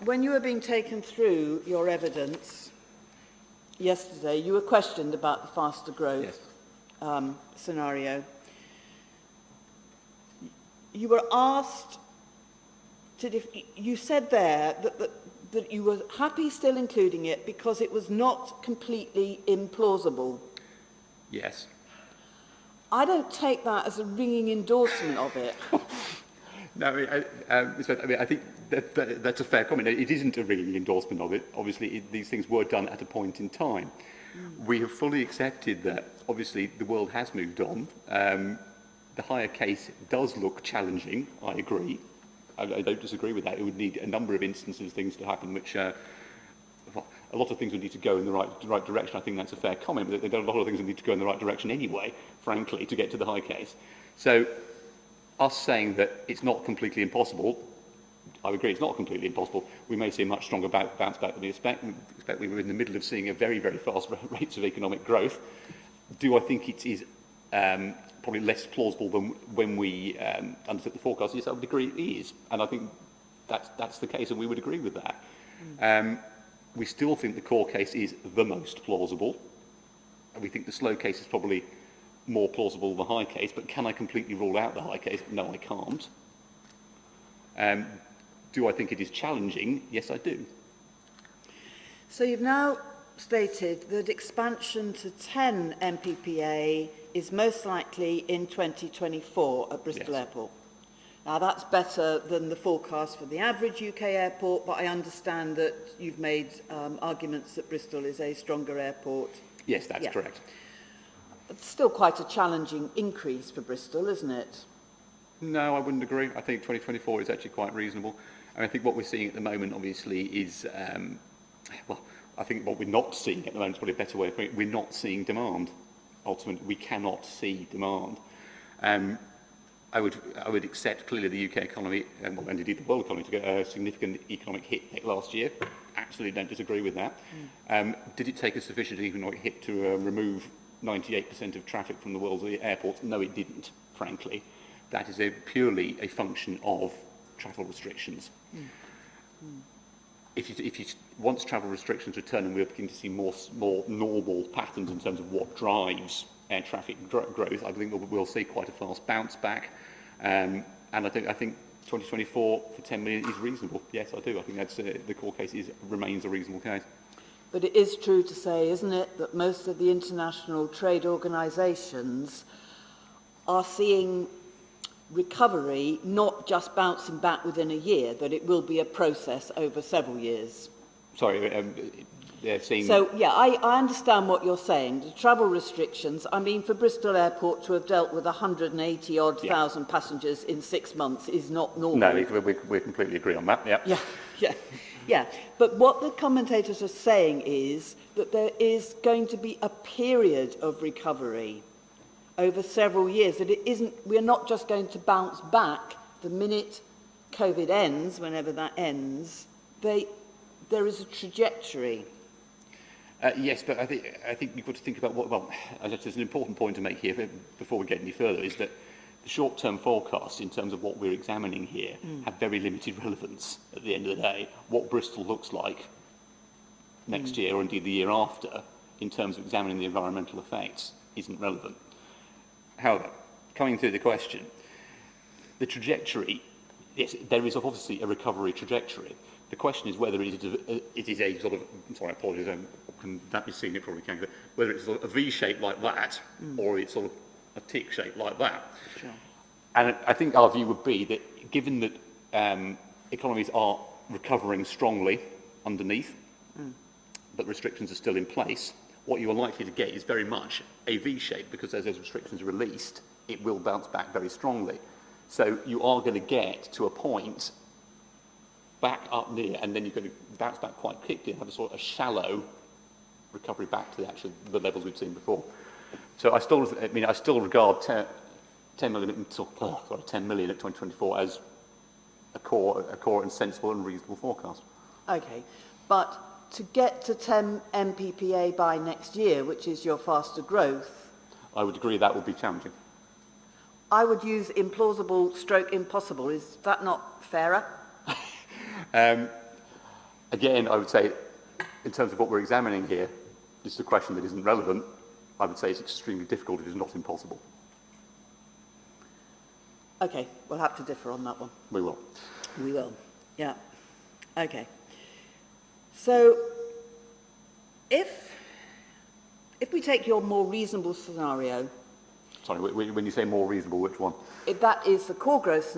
when you were being taken through your evidence yesterday, you were questioned about the faster growth scenario. You were asked to, you said there that you were happy still including it because it was not completely implausible. Yes. I don't take that as a ringing endorsement of it. No, I mean, I think that's a fair comment. It isn't a ringing endorsement of it. Obviously, these things were done at a point in time. We have fully accepted that, obviously, the world has moved on. The higher case does look challenging, I agree. I don't disagree with that. It would need a number of instances, things to happen, which a lot of things would need to go in the right direction. I think that's a fair comment, but there are a lot of things that need to go in the right direction anyway, frankly, to get to the high case. So, us saying that it's not completely impossible, I agree it's not completely impossible. We may see a much stronger bounce back than we expect. We were in the middle of seeing a very, very fast rates of economic growth. Do I think it is probably less plausible than when we undertook the forecast? Yes, I would agree it is. And I think that's the case, and we would agree with that. We still think the core case is the most plausible. And we think the slow case is probably more plausible than the high case, but can I completely rule out the high case? No, I can't. Do I think it is challenging? Yes, I do. So you've now stated that expansion to 10 MPPA is most likely in 2024 at Bristol Airport. Now, that's better than the forecast for the average UK airport, but I understand that you've made arguments that Bristol is a stronger airport. Yes, that's correct. It's still quite a challenging increase for Bristol, isn't it? No, I wouldn't agree. I think 2024 is actually quite reasonable. And I think what we're seeing at the moment, obviously, is, well, I think what we're not seeing at the moment is probably a better way of putting it. We're not seeing demand. Ultimately, we cannot see demand. I would accept clearly the UK economy, and indeed the world economy, to get a significant economic hit last year. Absolutely don't disagree with that. Did it take a sufficient economic hit to remove 98% of traffic from the world's airports? No, it didn't, frankly. That is purely a function of travel restrictions. Once travel restrictions return and we're beginning to see more normal patterns in terms of what drives air traffic growth, I think we'll see quite a fast bounce back. And I think 2024 for 10 million is reasonable. Yes, I do. I think that's the core case remains a reasonable case. But it is true to say, isn't it, that most of the international trade organisations are seeing recovery not just bouncing back within a year, that it will be a process over several years. Sorry, they're seeing... So, yeah, I understand what you're saying. The travel restrictions, I mean, for Bristol Airport to have dealt with 180-odd thousand passengers in 6 months is not normal. No, we completely agree on that, yeah. Yeah. But what the commentators are saying is that there is going to be a period of recovery over several years, that we're not just going to bounce back the minute COVID ends, whenever that ends. There is a trajectory. Yes, but I think you've got to think about there's an important point to make here before we get any further, is that the short-term forecasts in terms of what we're examining here have very limited relevance at the end of the day. What Bristol looks like next year, or indeed the year after, in terms of examining the environmental effects, isn't relevant. However, coming to the question, the trajectory, yes, there is obviously a recovery trajectory. The question is whether it is a sort of, I'm sorry, I apologise, can that be seen? It probably can, but whether it's sort of a V shape like that, or it's sort of a tick shape like that. Sure. And I think our view would be that given that economies are recovering strongly underneath, but restrictions are still in place, what you are likely to get is very much a V shape, because as those restrictions are released, it will bounce back very strongly. So you are going to get to a point back up near, and then you're going to bounce back quite quickly and have a sort of a shallow recovery back to the levels we've seen before. So I still regard 10 million at 2024 as a core and sensible and reasonable forecast. Okay, but to get to 10 MPPA by next year, which is your faster growth, I would agree that would be challenging. I would use implausible stroke impossible. Is that not fairer? Again, I would say, in terms of what we're examining here, this is a question that isn't relevant. I would say it's extremely difficult, if it's not impossible. Okay, we'll have to differ on that one. We will. We will, yeah. Okay. So, if we take your more reasonable scenario... Sorry, when you say more reasonable, which one? If that is the core growth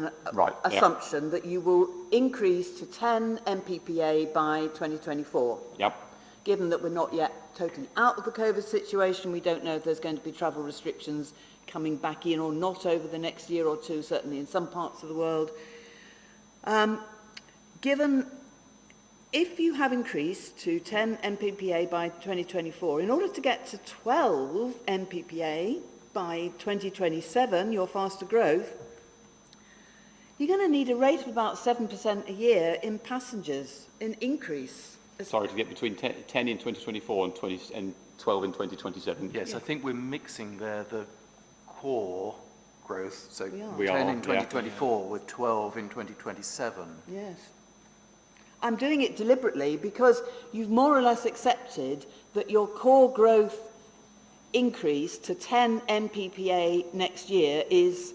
assumption, that you will increase to 10 MPPA by 2024. Yep. Given that we're not yet totally out of the COVID situation, we don't know if there's going to be travel restrictions coming back in or not over the next year or two, certainly in some parts of the world. Given, if you have increased to 10 MPPA by 2024, in order to get to 12 MPPA by 2027, your faster growth, you're going to need a rate of about 7% a year in passengers, in increase. Sorry, to get between 10 in 2024 and 12 in 2027. Yes, I think we're mixing there the core growth, so We 10 are, in 2024 with 12 in 2027. Yes. I'm doing it deliberately because you've more or less accepted that your core growth increase to 10 MPPA next year is,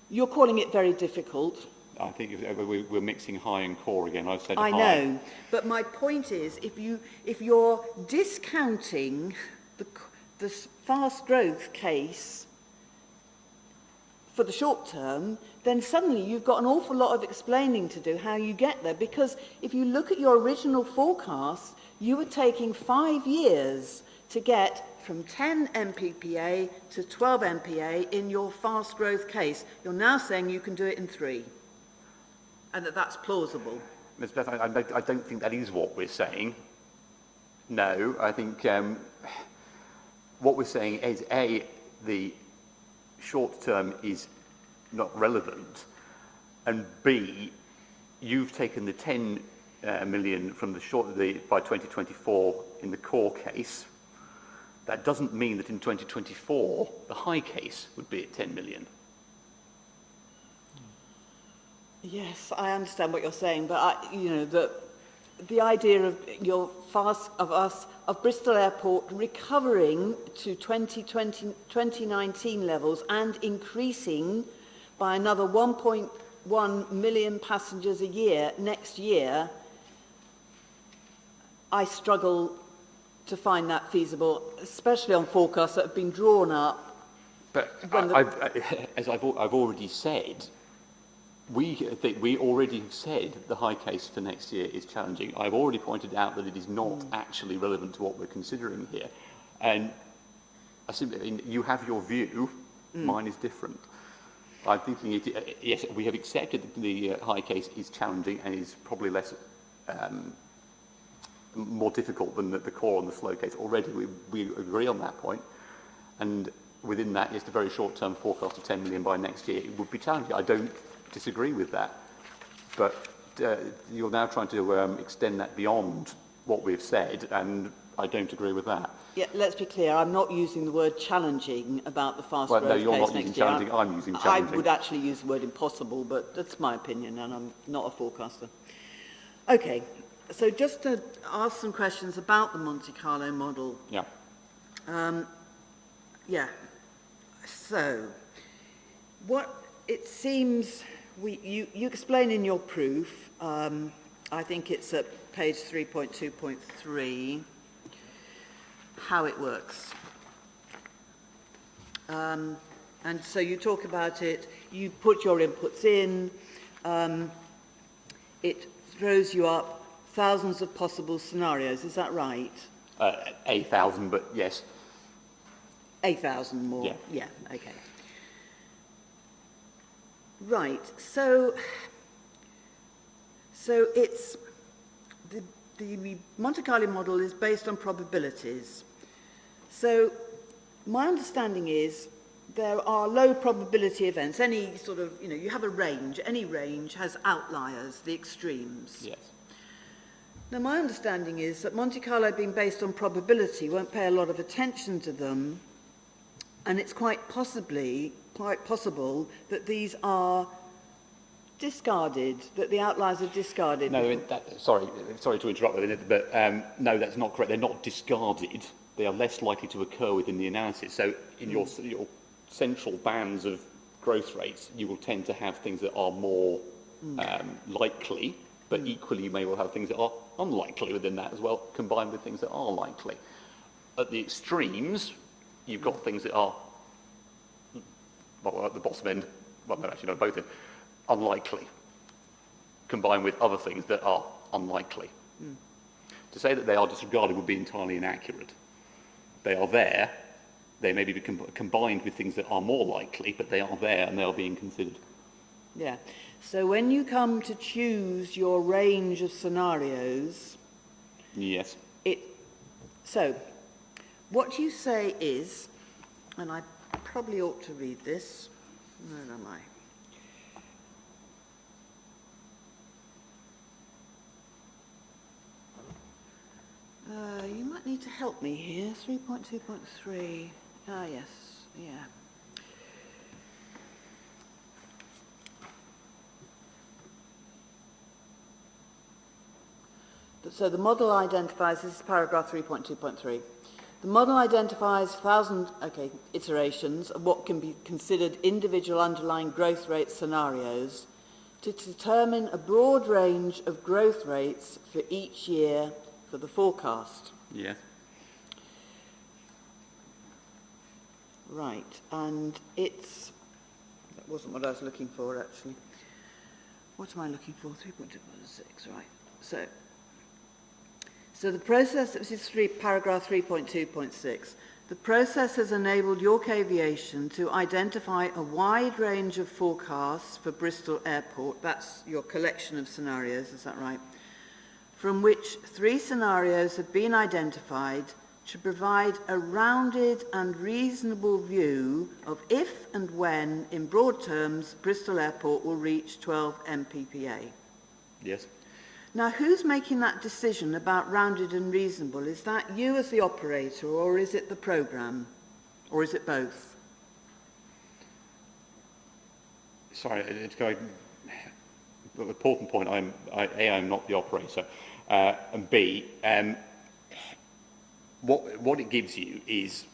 you're calling it very difficult. I think we're mixing high and core again. I've said I high. know, but my point is, if you're discounting the fast growth case for the short term, then suddenly you've got an awful lot of explaining to do how you get there. Because if you look at your original forecast, you were taking 5 years to get from 10 MPPA to 12 MPA in your fast growth case. You're now saying you can do it in 3, and that's plausible. Ms. Beth, I don't think that is what we're saying. No, I think what we're saying is, A, the short term is not relevant, and B, you've taken the 10 million from by 2024 in the core case. That doesn't mean that in 2024 the high case would be at 10 million. Yes, I understand what you're saying, but the idea of of Bristol Airport recovering to 2019 levels and increasing by another 1.2 1 million passengers a year next year, I struggle to find that feasible, especially on forecasts that have been drawn up. But When as I've already said, we already have said the high case for next year is challenging. I've already pointed out that it is not actually relevant to what we're considering here. And I simply, you have your view, mine is different. I'm thinking, yes, we have accepted that the high case is challenging and is probably less, more difficult than the core and the slow case. Already we agree on that point. And within that, yes, the very short-term forecast of 10 million by next year, it would be challenging. I don't disagree with that. But you're now trying to extend that beyond what we've said, and I don't agree with that. Yeah, let's be clear, I'm not using the word challenging about the fast Well, growth no, you're case not next using year. challenging, I'm using challenging. I would actually use the word impossible, but that's my opinion, and I'm not a forecaster. Okay, so just to ask some questions about the Monte Carlo model. Yeah. Yeah, so what it seems, you explain in your proof, I think it's at page 3.2.3, how it works. And so you talk about it, you put your inputs in, it throws you up thousands of possible scenarios, is that right? 1,000, but yes. 1,000 more? Yeah. Yeah, okay. Right, so it's, the Monte Carlo model is based on probabilities. So my understanding is there are low probability events, any sort of, you have a range, any range has outliers, the extremes. Yes. Now my understanding is that Monte Carlo being based on probability won't pay a lot of attention to them, and it's quite possible that these are discarded, that the outliers are discarded. No, sorry to interrupt there, but no, that's not correct. They're not discarded. They are less likely to occur within the analysis. So in your central bands of growth rates, you will tend to have things that are more likely, but equally you may well have things that are unlikely within that as well, combined with things that are likely. At the extremes, you've got things that are, well, at the bottom end, well, no, actually, no, both end, unlikely, combined with other things that are unlikely. To say that they are disregarded would be entirely inaccurate. They are there, they may be combined with things that are more likely, but they are there and they are being considered. Yeah. So when you come to choose your range of scenarios, Yes. So what you say is, and I probably ought to read this, where am I? You might need to help me here, 3.2.3, yes, yeah. So the model identifies, this is paragraph 3.2.3, the model identifies 1,000 iterations of what can be considered individual underlying growth rate scenarios to determine a broad range of growth rates for each year for the forecast. Yes. Right, and that wasn't what I was looking for actually. What am I looking for? 3.2.6, right. So the process, this is paragraph 3.2.6, the process has enabled York Aviation to identify a wide range of forecasts for Bristol Airport, that's your collection of scenarios, is that right? From which 3 scenarios have been identified to provide a rounded and reasonable view of if and when, in broad terms, Bristol Airport will reach 12 MPPA. Yes. Now, who's making that decision about rounded and reasonable? Is that you as the operator, or is it the programme, or is it both? Sorry, it's going. The important point. I'm not the operator, and B, what it gives you is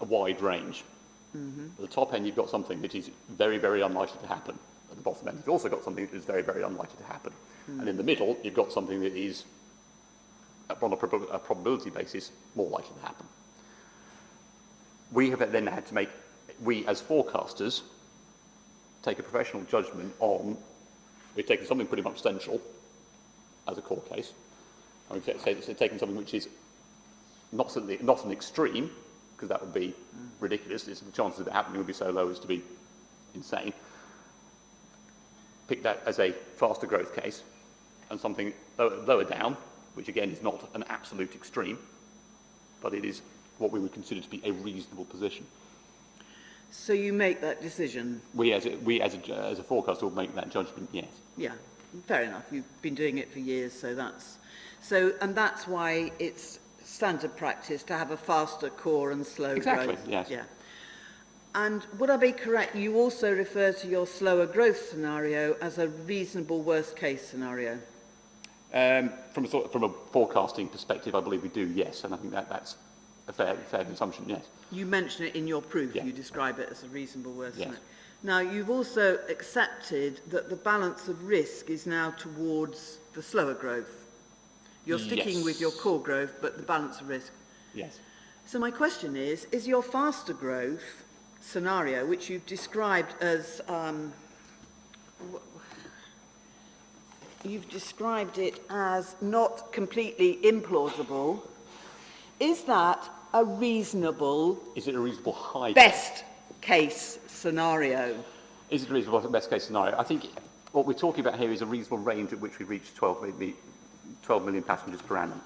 a wide range. At the top end, you've got something that is very, very unlikely to happen. At the bottom end, you've also got something that is very, very unlikely to happen. And in the middle, you've got something that is, on a probability basis, more likely to happen. We have then had to make, we as forecasters, take a professional judgment on, we've taken something pretty much central as a core case, and we've taken something which is not an extreme, because that would be ridiculous. The chances of it happening would be so low as to be insane. Pick that as a faster growth case, and something lower down, which again is not an absolute extreme, but it is what we would consider to be a reasonable position. So you make that decision? We as a forecaster will make that judgment, yes. Yeah, fair enough. You've been doing it for years, so and that's why it's standard practice to have a faster core and slow Exactly, growth. yes. Yeah. And would I be correct, you also refer to your slower growth scenario as a reasonable worst case scenario? From a forecasting perspective, I believe we do, yes, and I think that's a fair assumption, yes. You mention it in your proof, Yeah. you describe it as a reasonable worst Yes. scenario. Now, you've also accepted that the balance of risk is now towards the slower growth. You're sticking Yes. with your core growth, but the balance of risk. Yes. So my question is your faster growth scenario, which you've described as, you've described it as not completely implausible, is that a reasonable Is it a reasonable high best case scenario? Is it a reasonable best case scenario? I think what we're talking about here is a reasonable range at which we reach 12 million passengers per annum.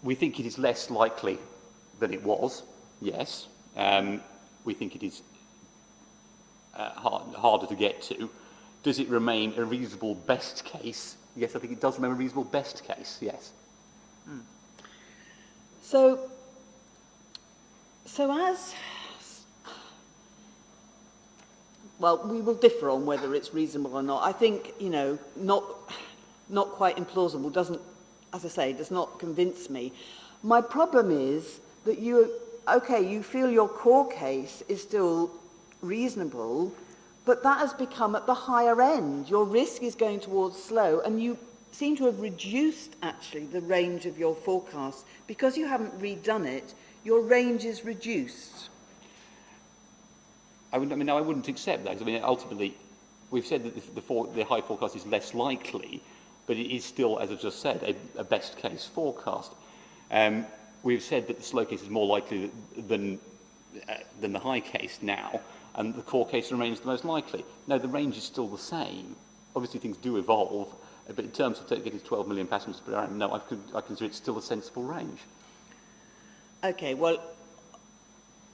We think it is less likely than it was, yes. We think it is harder to get to. Does it remain a reasonable best case? Yes, I think it does remain a reasonable best case, yes. So well, we will differ on whether it's reasonable or not. I think, not quite implausible doesn't, as I say, does not convince me. My problem is that you feel your core case is still reasonable, but that has become at the higher end. Your risk is going towards slow, and you seem to have reduced, actually, the range of your forecast. Because you haven't redone it, your range is reduced. I wouldn't accept that. I mean, ultimately, we've said that the high forecast is less likely, but it is still, as I just said, a best case forecast. We've said that the slow case is more likely than the high case now, and the core case remains the most likely. No, the range is still the same. Obviously, things do evolve, but in terms of getting 12 million passengers per annum, no, I consider it still a sensible range. Okay, well,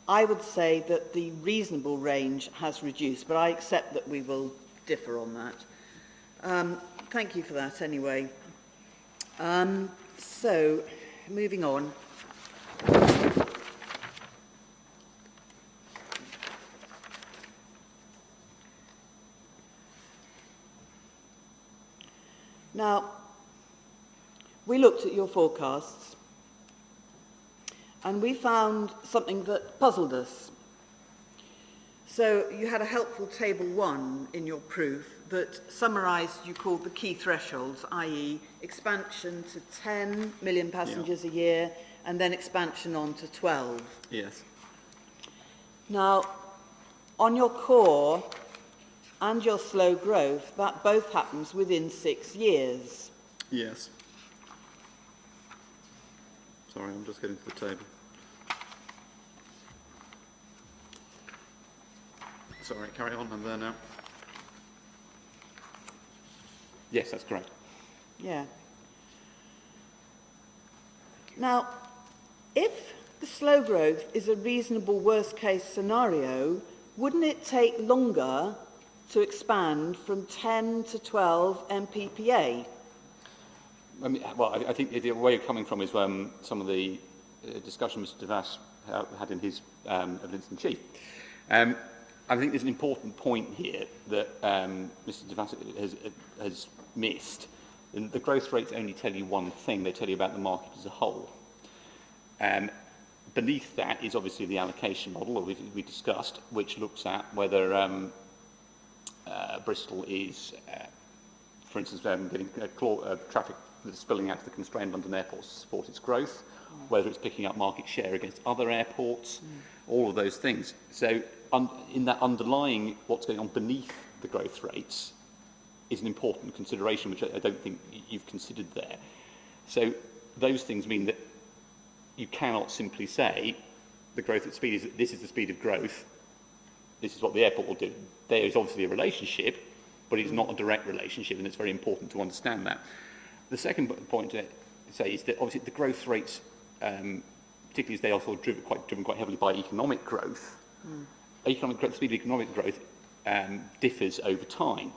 I would say that the reasonable range has reduced, but I accept that we will differ on that. Thank you for that anyway. So, moving on. Now, we looked at your forecasts and we found something that puzzled us. So you had a helpful table 1 in your proof that summarised, you called the key thresholds, i.e. expansion to 10 million passengers a year and then expansion on to 12. Yes. Now, on your core and your slow growth, that both happens within 6 years. Yes. Sorry, I'm just getting to the table. Sorry, carry on, I'm there now. Yes, that's correct. Yeah. Now, if the slow growth is a reasonable worst-case scenario, wouldn't it take longer to expand from 10 to 12 MPPA? I mean, well, I think the way you're coming from is some of the discussion Mr. Devas had in his evidence in chief. I think there's an important point here that Mr. Devas has missed. And the growth rates only tell you one thing. They tell you about the market as a whole. Beneath that is obviously the allocation model that we discussed, which looks at whether Bristol is, for instance, getting traffic that's spilling out of the constrained London airports to support its growth, whether it's picking up market share against other airports, all of those things. So in that underlying what's going on beneath the growth rates is an important consideration, which I don't think you've considered there. So those things mean that you cannot simply say the growth at speed is this is the speed of growth, this is what the airport will do. There is obviously a relationship, but it's not a direct relationship, and it's very important to understand that. The second point to say is that obviously the growth rates, particularly as they are sort of driven quite heavily by economic growth, the speed of economic growth differs over time.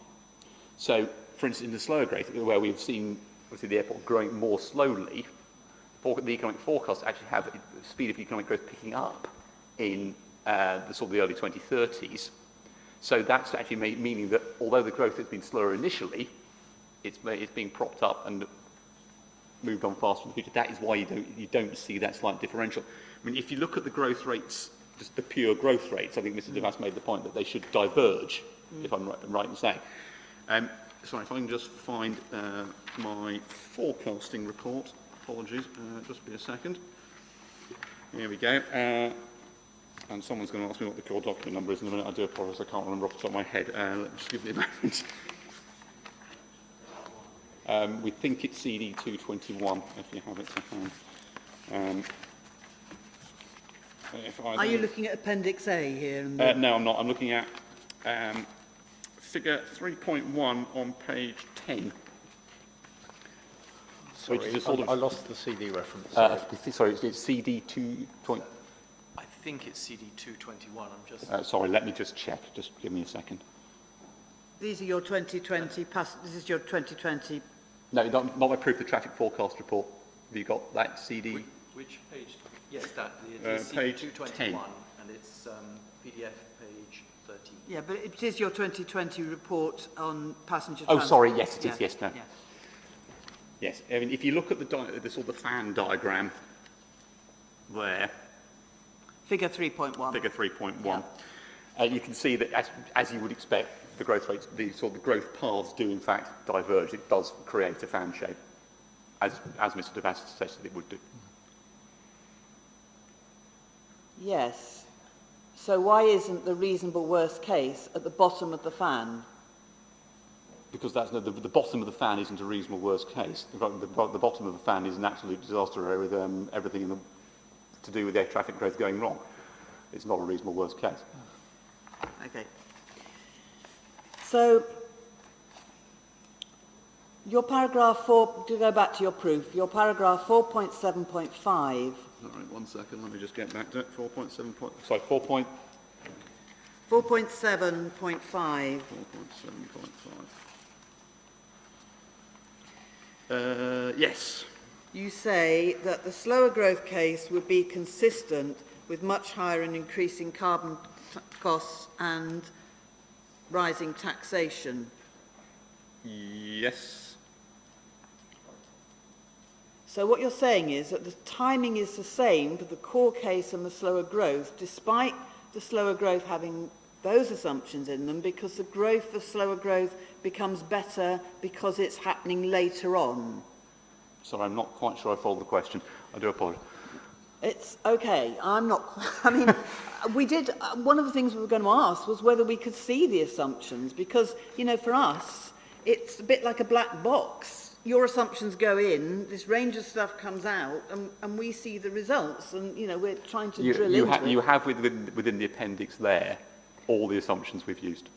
So, for instance, in the slower growth, where we've seen obviously the airport growing more slowly, the economic forecasts actually have the speed of economic growth picking up in the early 2030s. So that's actually meaning that although the growth has been slower initially, it's being propped up and moved on faster in the future. That is why you don't see that slight differential. I mean, if you look at the growth rates, just the pure growth rates, I think Mr. Devas made the point that they should diverge, if I'm right in saying. Sorry, if I can just find my forecasting report. Apologies, just be a second. Here we go. And someone's going to ask me what the core document number is in a minute. I do apologise, I can't remember off the top of my head. Let me just give me a moment. We think it's CD 221, if you have it to hand. Are you looking at Appendix A here? No, I'm not. I'm looking at figure 3.1 on page 10. Sorry, which is a sort of, I lost the CD reference. sorry, it's CD 220. I think it's CD 221. I'm just. Sorry, let me just check. Just give me a second. These are your 2020, this is your 2020. No, not my proof of traffic forecast report. Have you got that CD? Which page? Yes, that. Page 221, 10. and it's PDF page 13. Yeah, but it is your 2020 report on passenger Oh, transport. sorry, yes, it is. Yeah. Yes, no. Yeah. Yes, I mean, if you look at the sort of fan diagram there, Figure 3.1. figure 3.1, you can see that as you would expect, the growth rates, the sort of growth paths do in fact diverge. It does create a fan shape, as Mr. Devas suggested it would do. Yes. So why isn't the reasonable worst case at the bottom of the fan? Because that's the bottom of the fan isn't a reasonable worst case. The bottom of the fan is an absolute disaster area with everything to do with air traffic growth going wrong. It's not a reasonable worst case. Okay. So, your paragraph 4, to go back to your proof, your paragraph 4.7.5. All right, 1 second, let me just get back to it. 4.7. Sorry, 4.7.5. 4.7.5. Yes. You say that the slower growth case would be consistent with much higher and increasing carbon costs and rising taxation. Yes. So what you're saying is that the timing is the same for the core case and the slower growth, despite the slower growth having those assumptions in them, because the growth for slower growth becomes better because it's happening later on. Sorry, I'm not quite sure I followed the question. I do apologise. It's okay. I'm not. I mean, we did. One of the things we were going to ask was whether we could see the assumptions, because for us, it's a bit like a black box. Your assumptions go in, this range of stuff comes out, and we see the results, and we're trying to drill into it. You have within the appendix there all the assumptions we've used.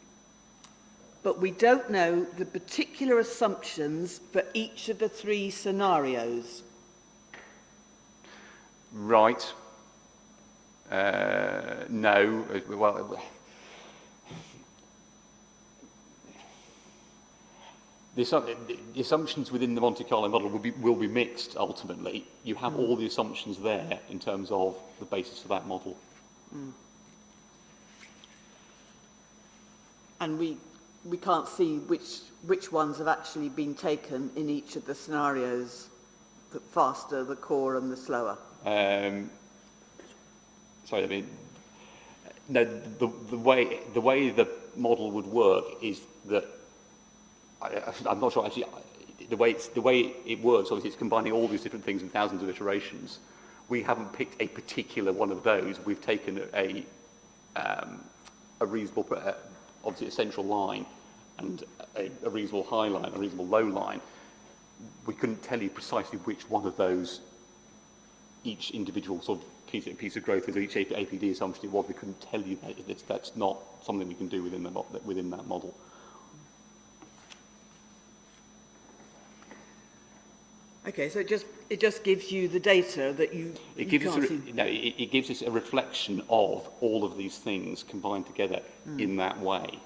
But we don't know the particular assumptions for each of the 3 scenarios. Right. No. Well, the assumptions within the Monte Carlo model will be mixed ultimately. You have all the assumptions there in terms of the basis for that model. And we can't see which ones have actually been taken in each of the scenarios, the faster, the core and the slower. Sorry, I mean, no, the way the model would work is that, I'm not sure actually, the way it works, obviously it's combining all these different things in thousands of iterations. We haven't picked a particular one of those. We've taken a reasonable, obviously a central line and a reasonable high line, a reasonable low line. We couldn't tell you precisely which one of those, each individual sort of piece of growth with each APD assumption it was. We couldn't tell you that. That's not something we can do within that model. Okay, so it just gives you the data that it gives us a reflection of all of these things combined together in that way.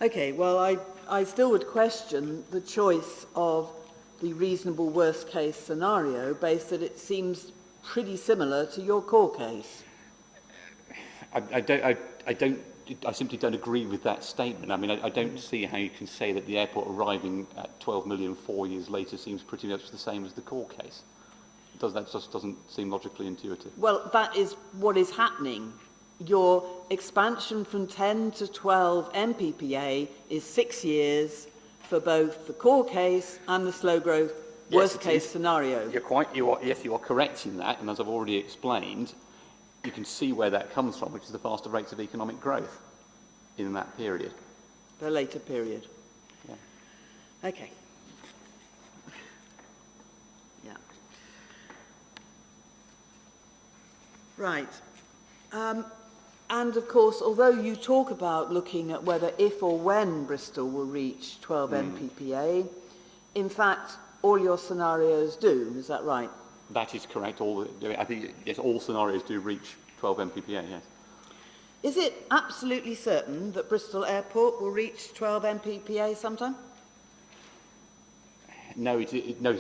Okay, well, I still would question the choice of the reasonable worst case scenario based that it seems pretty similar to your core case. I simply don't agree with that statement. I mean, I don't see how you can say that the airport arriving at 12 million 4 years later seems pretty much the same as the core case. That just doesn't seem logically intuitive. Well, that is what is happening. Your expansion from 10 to 12 MPPA is 6 years for both the core case and the slow growth worst case scenario. Yes, you are correct in that, and as I've already explained, you can see where that comes from, which is the faster rates of economic growth in that period. The later period. Yeah. Okay. Yeah. Right. And of course, although you talk about looking at whether if or when Bristol will reach 12 MPPA, in fact, all your scenarios do. Is that right? That is correct. I think, yes, all scenarios do reach 12 MPPA, yes. Is it absolutely certain that Bristol Airport will reach 12 MPPA sometime? No, it's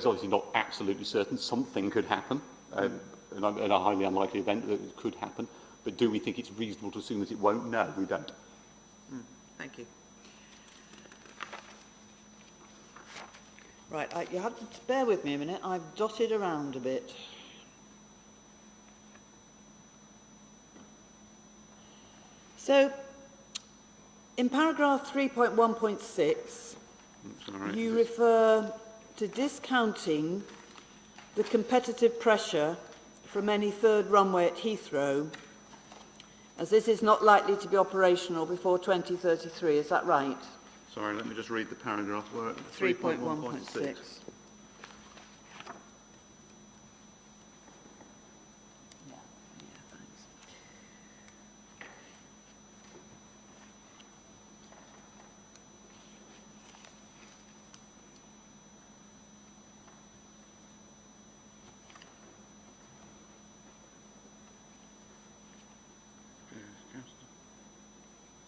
obviously not absolutely certain. Something could happen, and a highly unlikely event that it could happen. But do we think it's reasonable to assume that it won't? No, we don't. Thank you. Right, you have to bear with me a minute. I've dotted around a bit. So, in paragraph 3.1.6, you refer to discounting the competitive pressure from any third runway at Heathrow, as this is not likely to be operational before 2033. Is that right? Sorry, let me just read the paragraph. 3.1.6.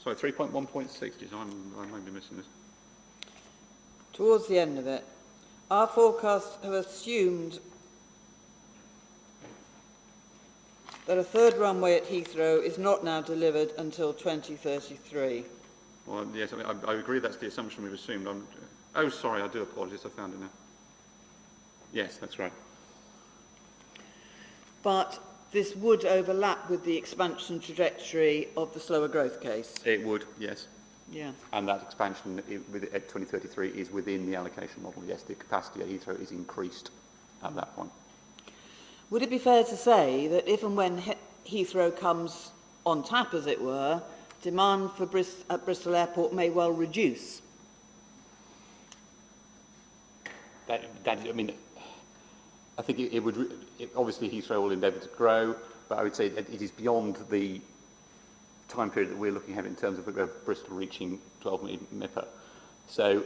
Sorry, 3.1.6, I might be missing this. Towards the end of it, our forecasts have assumed that a third runway at Heathrow is not now delivered until 2033. Well, yes, I agree that's the assumption we've assumed. Oh, sorry, I do apologise, I found it now. Yes, that's right. But this would overlap with the expansion trajectory of the slower growth case. It would, yes. Yeah. And that expansion at 2033 is within the allocation model. Yes, the capacity at Heathrow is increased at that point. Would it be fair to say that if and when Heathrow comes on tap, as it were, demand for at Bristol Airport may well reduce? I mean, I think it would. Obviously, Heathrow will endeavour to grow, but I would say that it is beyond the time period that we're looking at in terms of Bristol reaching 12 MIPA. So,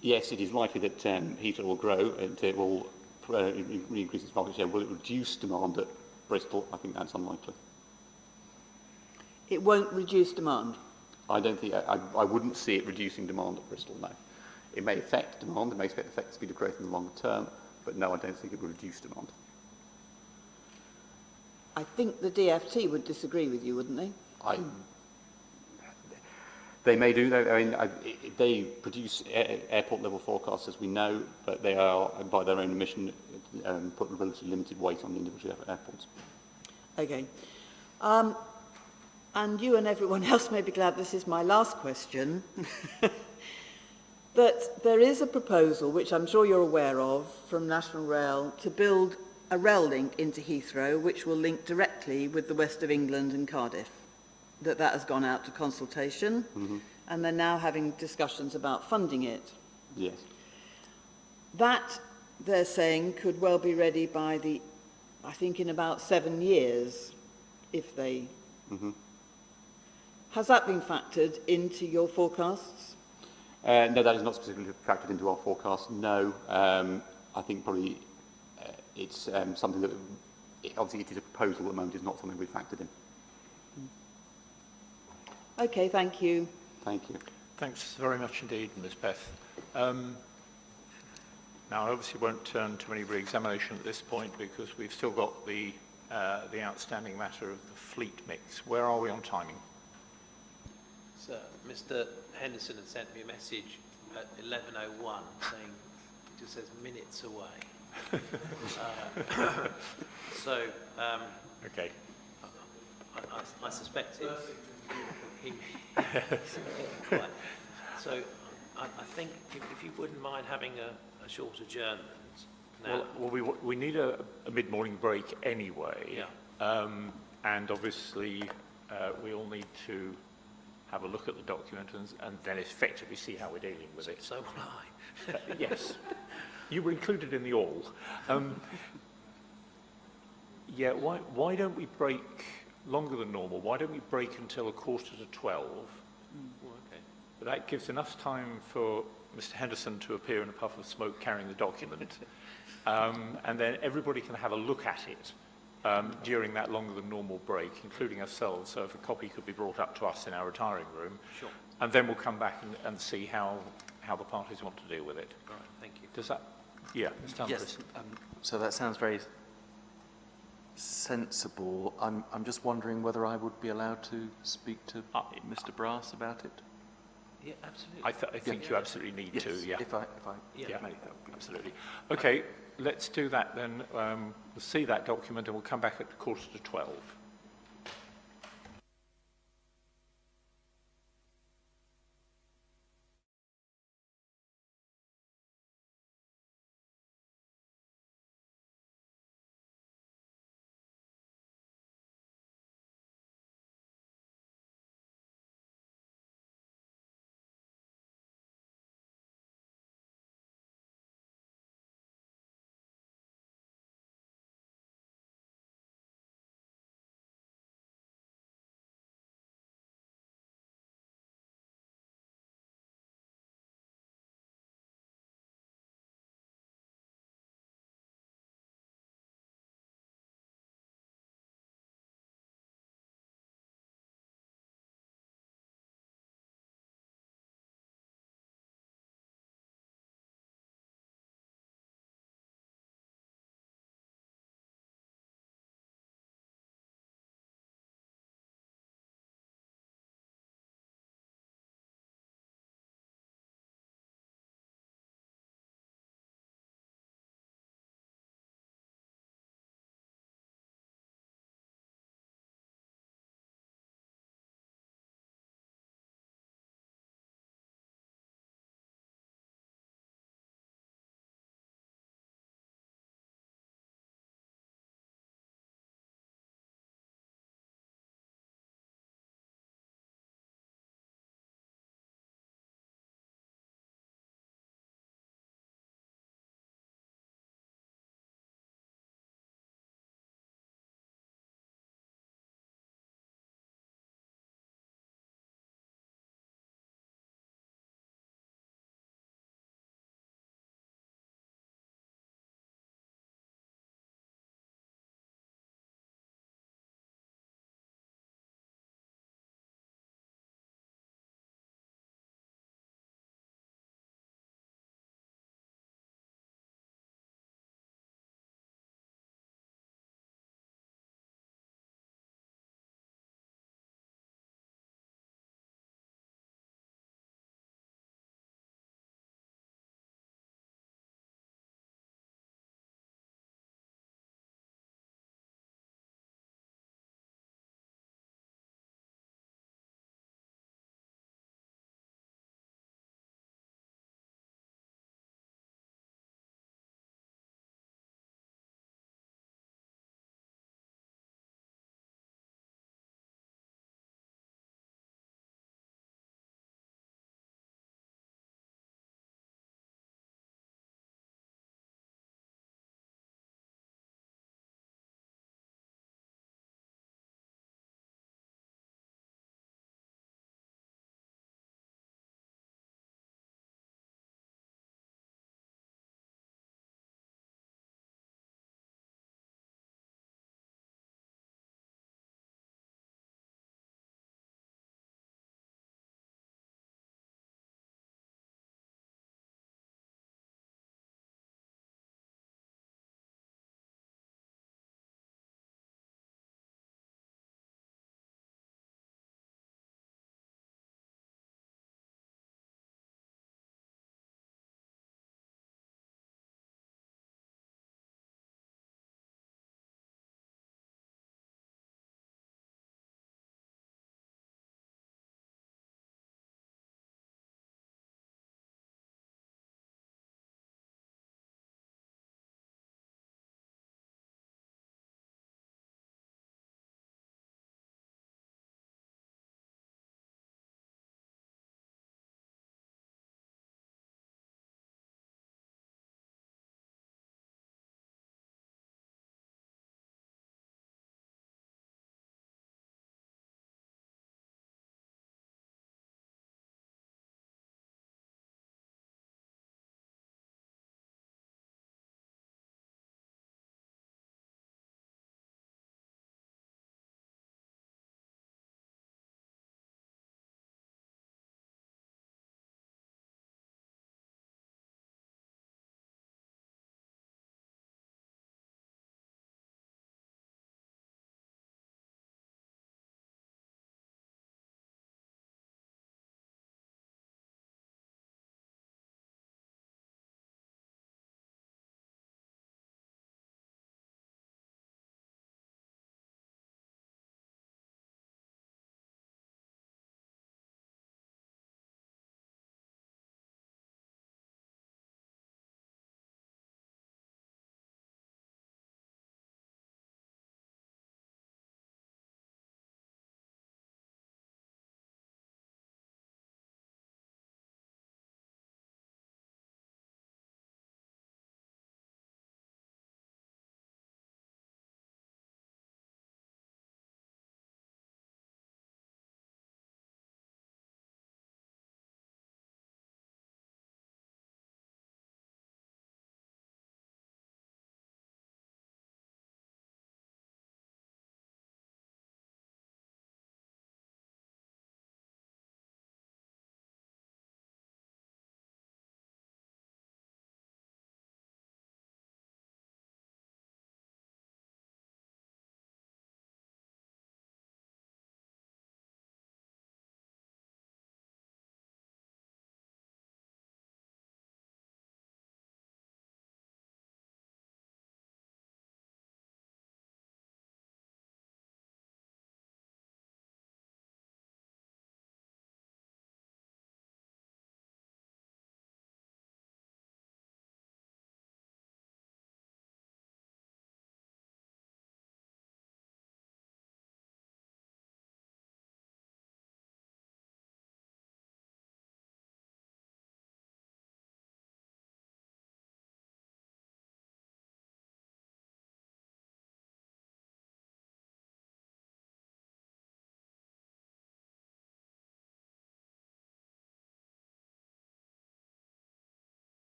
yes, it is likely that Heathrow will grow and it will increase its market share. Will it reduce demand at Bristol? I think that's unlikely. It won't reduce demand? I don't think. I wouldn't see it reducing demand at Bristol, no. It may affect demand, it may affect the speed of growth in the longer term, but no, I don't think it will reduce demand. I think the DFT would disagree with you, wouldn't they? They may do, though. I mean, they produce airport level forecasts, as we know, but they are, by their own admission, put a relatively limited weight on the individual airports. Okay. and you and everyone else may be glad this is my last question, that there is a proposal, which I'm sure you're aware of, from National Rail to build a rail link into Heathrow, which will link directly with the West of England and Cardiff. That has gone out to consultation, and they're now having discussions about funding it. Yes. That, they're saying, could well be ready by I think in about 7 years, if they... Has that been factored into your forecasts? No, that is not specifically factored into our forecast, no. I think probably it's something that, obviously it is a proposal at the moment, it's not something we've factored in. Okay, thank you. Thank you. Thanks very much indeed, Ms. Beth. Now, I obviously won't turn to any re-examination at this point because we've still got the outstanding matter of the fleet mix. Where are we on timing? So, Mr. Henderson had sent me a message at 11:01 saying it just says minutes away. Okay. I suspect it. So, I think if you wouldn't mind having a short adjournment now. Well, we need a mid-morning break anyway. Yeah. And obviously, we all need to have a look at the document and then effectively see how we're dealing with it. So will I. Yes. You were included in the all. Yeah, why don't we break longer than normal? Why don't we break until 11:45? Okay. But that gives enough time for Mr. Henderson to appear in a puff of smoke carrying the document. And then everybody can have a look at it during that longer than normal break, including ourselves. So if a copy could be brought up to us in our retiring room. Sure. And then we'll come back and see how the parties want to deal with it. Right, thank you. Does that? Yeah, Mr. Humphries. Yes, so that sounds very sensible. I'm just wondering whether I would be allowed to speak to Mr. Brass about it. Yeah, absolutely. I think you absolutely need to, yeah. If I Yeah. may, that would be Absolutely. Okay, let's do that then. We'll see that document and we'll come back at 11:45.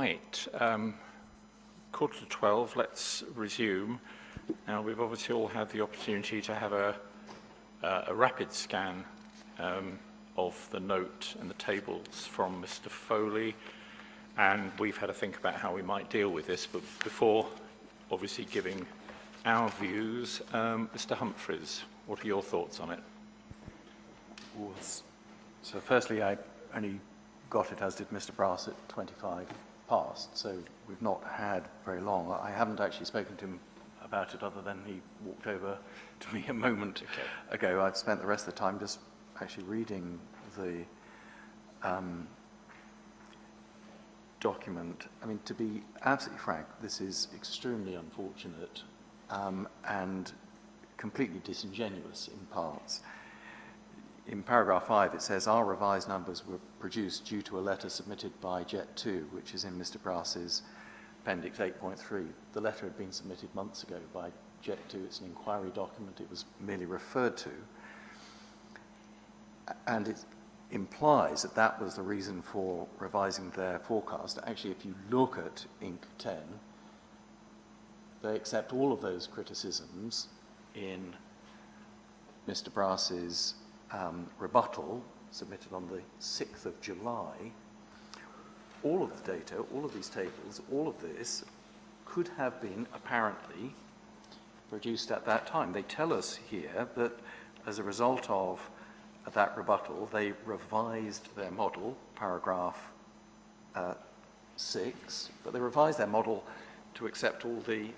Right, 11:45, let's resume. Now, we've obviously all had the opportunity to have a rapid scan of the note and the tables from Mr. Foley, and we've had to think about how we might deal with this, but before obviously giving our views, Mr. Humphreys, what are your thoughts on it? So firstly, I only got it, as did Mr. Brass, at 25 past, so we've not had very long. I haven't actually spoken to him about it other than he walked over to me a moment ago. I've spent the rest of the time just actually reading the document. I mean, to be absolutely frank, this is extremely unfortunate and completely disingenuous in parts. In paragraph 5, it says, our revised numbers were produced due to a letter submitted by Jet 2, which is in Mr. Brass's appendix 8.3. The letter had been submitted months ago by Jet 2. It's an inquiry document. It was merely referred to. And it implies that that was the reason for revising their forecast. Actually, if you look at Inc. 10, they accept all of those criticisms in Mr. Brass's rebuttal submitted on the 6th of July. All of the data, all of these tables, all of this could have been apparently produced at that time. They tell us here that as a result of that rebuttal, they revised their model, paragraph 6, but they revised their model to accept all the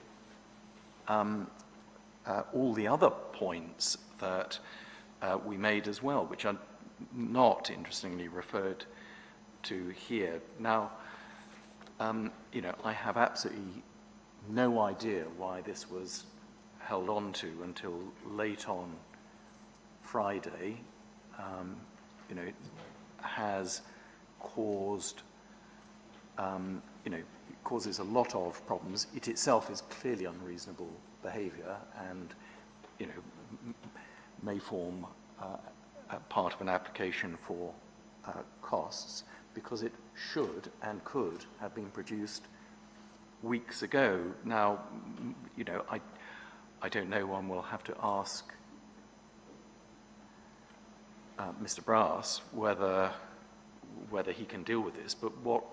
other points that we made as well, which are not, interestingly, referred to here. Now, you know, I have absolutely no idea why this was held on to until late on Friday. You know, it has caused, you know, it causes a lot of problems. It itself is clearly unreasonable behavior and, you know, may form a part of an application for costs, because it should and could have been produced weeks ago. Now, you know, I don't know, one will have to ask Mr. Brass whether he can deal with this, but what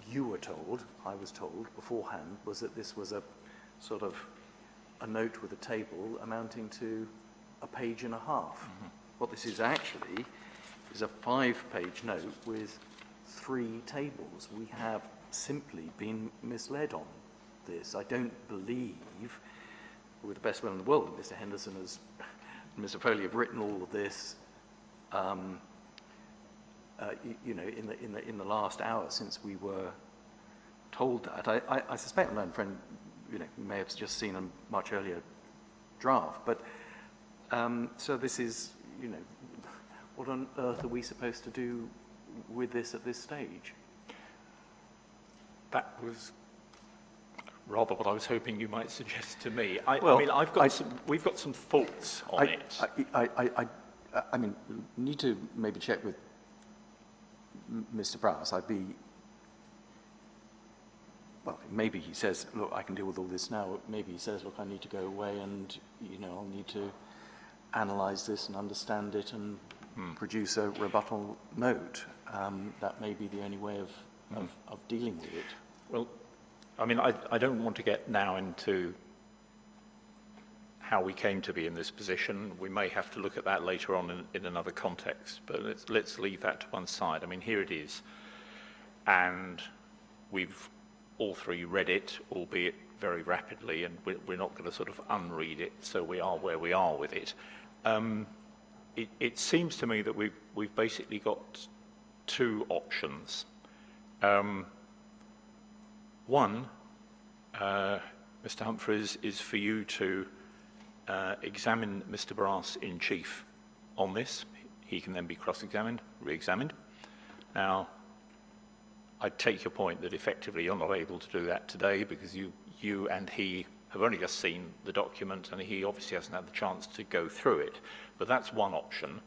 you were told, I was told beforehand, was that this was a sort of a note with a table amounting to a page and a half. Mm-hmm. What this is actually is a 5-page note with 3 tables. We have simply been misled on this. I don't believe, with the best will in the world, that Mr. Henderson and Mr. Foley have written all of this, you know, in the last hour since we were told that. I suspect my friend, you know, may have just seen a much earlier draft, but so this is, you know, what on earth are we supposed to do with this at this stage? That was rather what I was hoping you might suggest to me. I mean, we've got some thoughts on it. I mean, need to maybe check with Mr. Brass. Well, maybe he says, look, I can deal with all this now. Maybe he says, look, I need to go away and, you know, I'll need to analyze this and understand it and produce a rebuttal note. That may be the only way of dealing with it. Well, I mean, I don't want to get now into how we came to be in this position. We may have to look at that later on in another context, but let's leave that to one side. I mean, here it is, and we've all 3 read it, albeit very rapidly, and we're not going to sort of unread it, so we are where we are with it. It seems to me that we've basically got 2 options. One, Mr. Humphreys, is for you to examine Mr. Brass in chief on this. He can then be cross-examined, re-examined. Now, I take your point that effectively you're not able to do that today because you and he have only just seen the document and he obviously hasn't had the chance to go through it. But that's one option.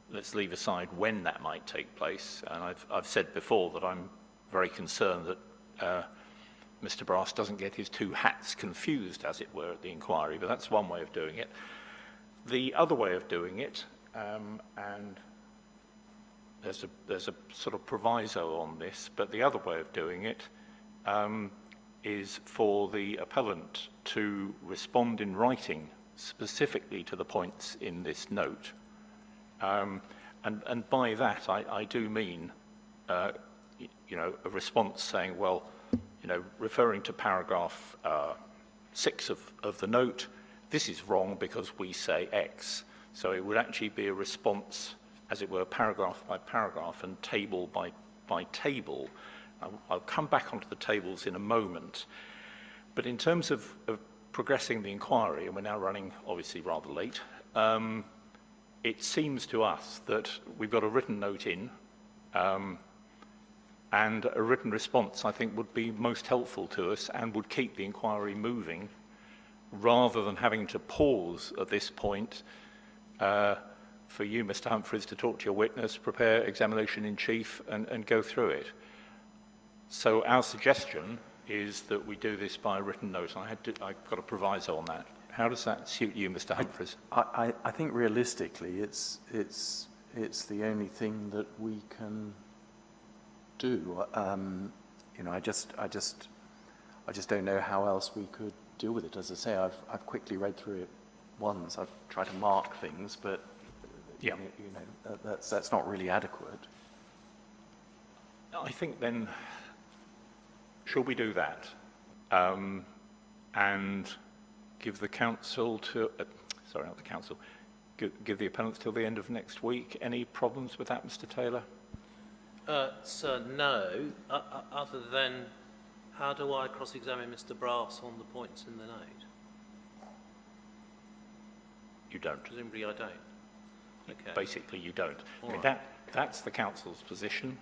Let's leave aside when that might take place. And I've said before that I'm very concerned that Mr. Brass doesn't get his two hats confused, as it were, at the inquiry, but that's one way of doing it. The other way of doing it, and there's a sort of proviso on this, but the other way of doing it is for the appellant to respond in writing specifically to the points in this note. And by that, I do mean, you know, a response saying, well, you know, referring to paragraph 6 of the note, this is wrong because we say X. So it would actually be a response, as it were, paragraph by paragraph and table by table. I'll come back onto the tables in a moment. But in terms of progressing the inquiry, and we're now running obviously rather late, it seems to us that we've got a written note in, and a written response, I think, would be most helpful to us and would keep the inquiry moving, rather than having to pause at this point for you, Mr. Humphreys, to talk to your witness, prepare examination in chief, and go through it. So our suggestion is that we do this by a written note. I've got a proviso on that. How does that suit you, Mr. Humphreys? I think realistically, it's the only thing that we can do. You know, I just don't know how else we could deal with it. As I say, I've quickly read through it once. I've tried to mark things, but yeah, you know, that's not really adequate. I think then, shall we do that and give the counsel to, sorry, not the counsel, give the appellants till the end of next week? Any problems with that, Mr. Taylor? Sir, no, other than how do I cross-examine Mr. Brass on the points in the note? You don't. Presumably I don't. Okay. Basically, you don't. All I mean, right. that's the council's position.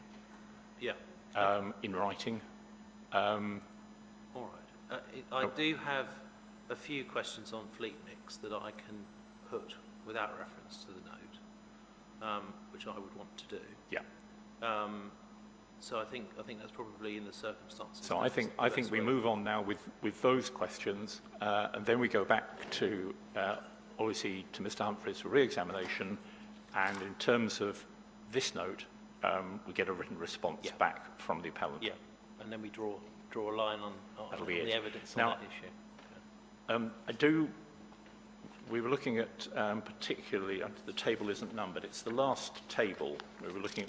Yeah. In writing. All right. I do have a few questions on fleet mix that I can put without reference to the note, which I would want to do. Yeah. So I think that's probably in the circumstances. So I think we move on now with those questions, and then we go back to obviously to Mr. Humphreys for re-examination, and in terms of this note, we get a written response back from the appellant. Yeah, and then we draw a line on the evidence on that issue. We were looking at particularly, the table isn't numbered, it's the last table. We were looking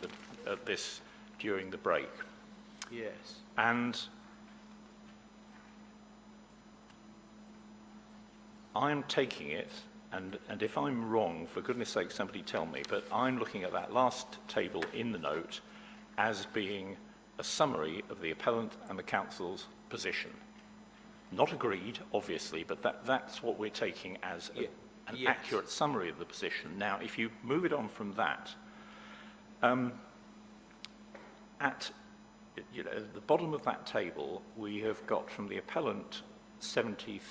at this during the break. Yes. And I'm taking it, and if I'm wrong, for goodness sake, somebody tell me, but I'm looking at that last table in the note as being a summary of the appellant and the council's position. Not agreed, obviously, but that's what we're taking as an accurate summary of the position. Now, if you move it on from that, at the bottom of that table, we have got from the appellant 73%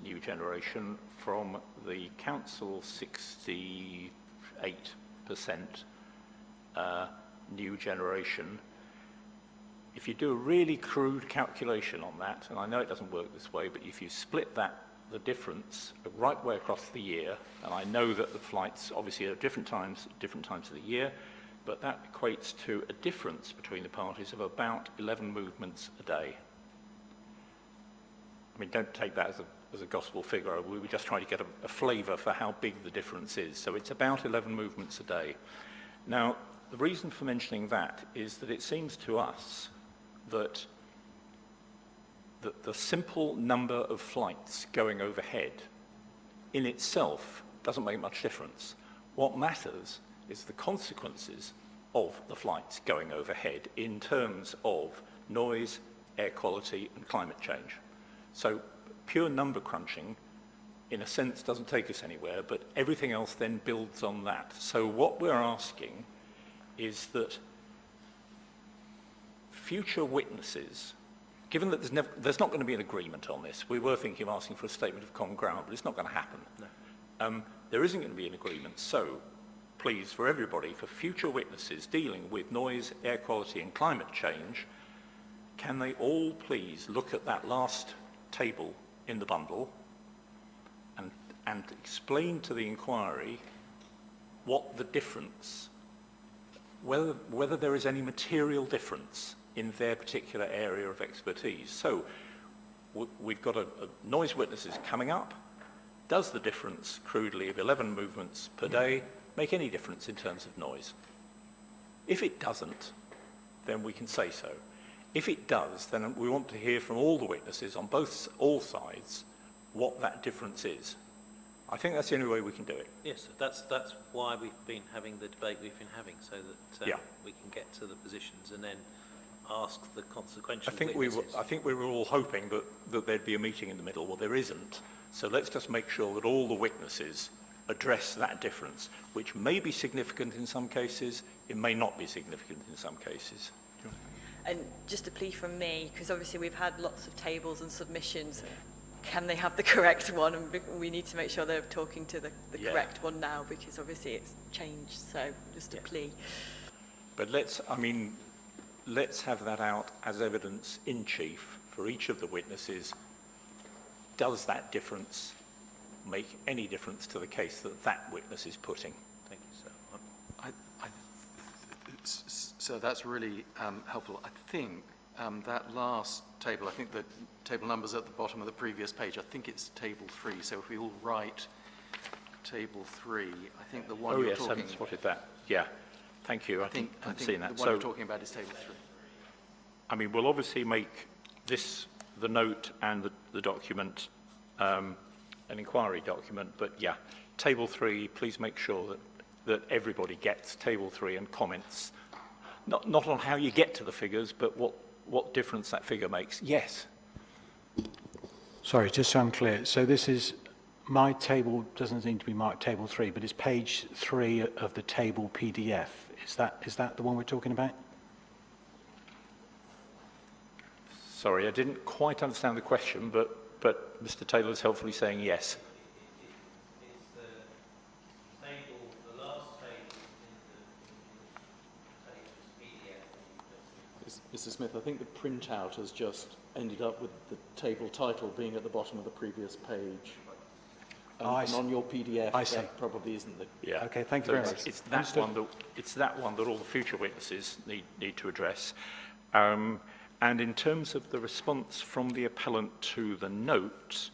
new generation, from the council 68% new generation. If you do a really crude calculation on that, and I know it doesn't work this way, but if you split the difference right way across the year, and I know that the flights obviously are different times of the year, but that equates to a difference between the parties of about 11 movements a day. I mean, don't take that as a gospel figure. We were just trying to get a flavour for how big the difference is. So it's about 11 movements a day. Now, the reason for mentioning that is that it seems to us that the simple number of flights going overhead in itself doesn't make much difference. What matters is the consequences of the flights going overhead in terms of noise, air quality, and climate change. So pure number crunching, in a sense, doesn't take us anywhere, but everything else then builds on that. So what we're asking is that future witnesses, given that there's not going to be an agreement on this, we were thinking of asking for a statement of common ground, but it's not going to happen. No. There isn't going to be an agreement, so please, for everybody, for future witnesses dealing with noise, air quality and climate change, can they all please look at that last table in the bundle and explain to the inquiry what the difference, whether there is any material difference in their particular area of expertise. So we've got a noise witnesses coming up. Does the difference, crudely, of 11 movements per day make any difference in terms of noise? If it doesn't, then we can say so. If it does, then we want to hear from all the witnesses on all sides what that difference is. I think that's the only way we can do it. Yes, that's why we've been having the debate we've been having, so that we can get to the positions and then ask the consequential witnesses. I think we were all hoping that there'd be a meeting in the middle. Well, there isn't. So let's just make sure that all the witnesses address that difference, which may be significant in some cases, it may not be significant in some cases. And just a plea from me, because obviously we've had lots of tables and submissions. Can they have the correct one? And we need to make sure they're talking to the correct one now, because obviously it's changed. So just a plea. But let's have that out as evidence in chief for each of the witnesses. Does that difference make any difference to the case that witness is putting? Thank you, sir. So that's really helpful. I think that last table, I think the table number's at the bottom of the previous page. I think it's table 3. So if we all write table 3, I think the one you're talking... I haven't spotted that. Yeah, thank you. I think seen that. The one you're talking about is table 3. I mean, we'll obviously make this, the note and the document, an inquiry document, but yeah, table 3, please make sure that everybody gets table 3 and comments, not on how you get to the figures, but what difference that figure makes. Yes. Sorry, just so I'm clear. So this is, my table doesn't seem to be marked table 3, but it's page 3 of the table PDF. Is that the one we're talking about? Sorry, I didn't quite understand the question, but Mr. Taylor's helpfully saying yes. It's the table, the last table in the table's PDF. Mr. Smith, I think the printout has just ended up with the table title being at the bottom of the previous page. And on your PDF, that probably isn't the... Yeah. Okay, thank you very much. It's that one that all the future witnesses need to address. And in terms of the response from the appellant to the note,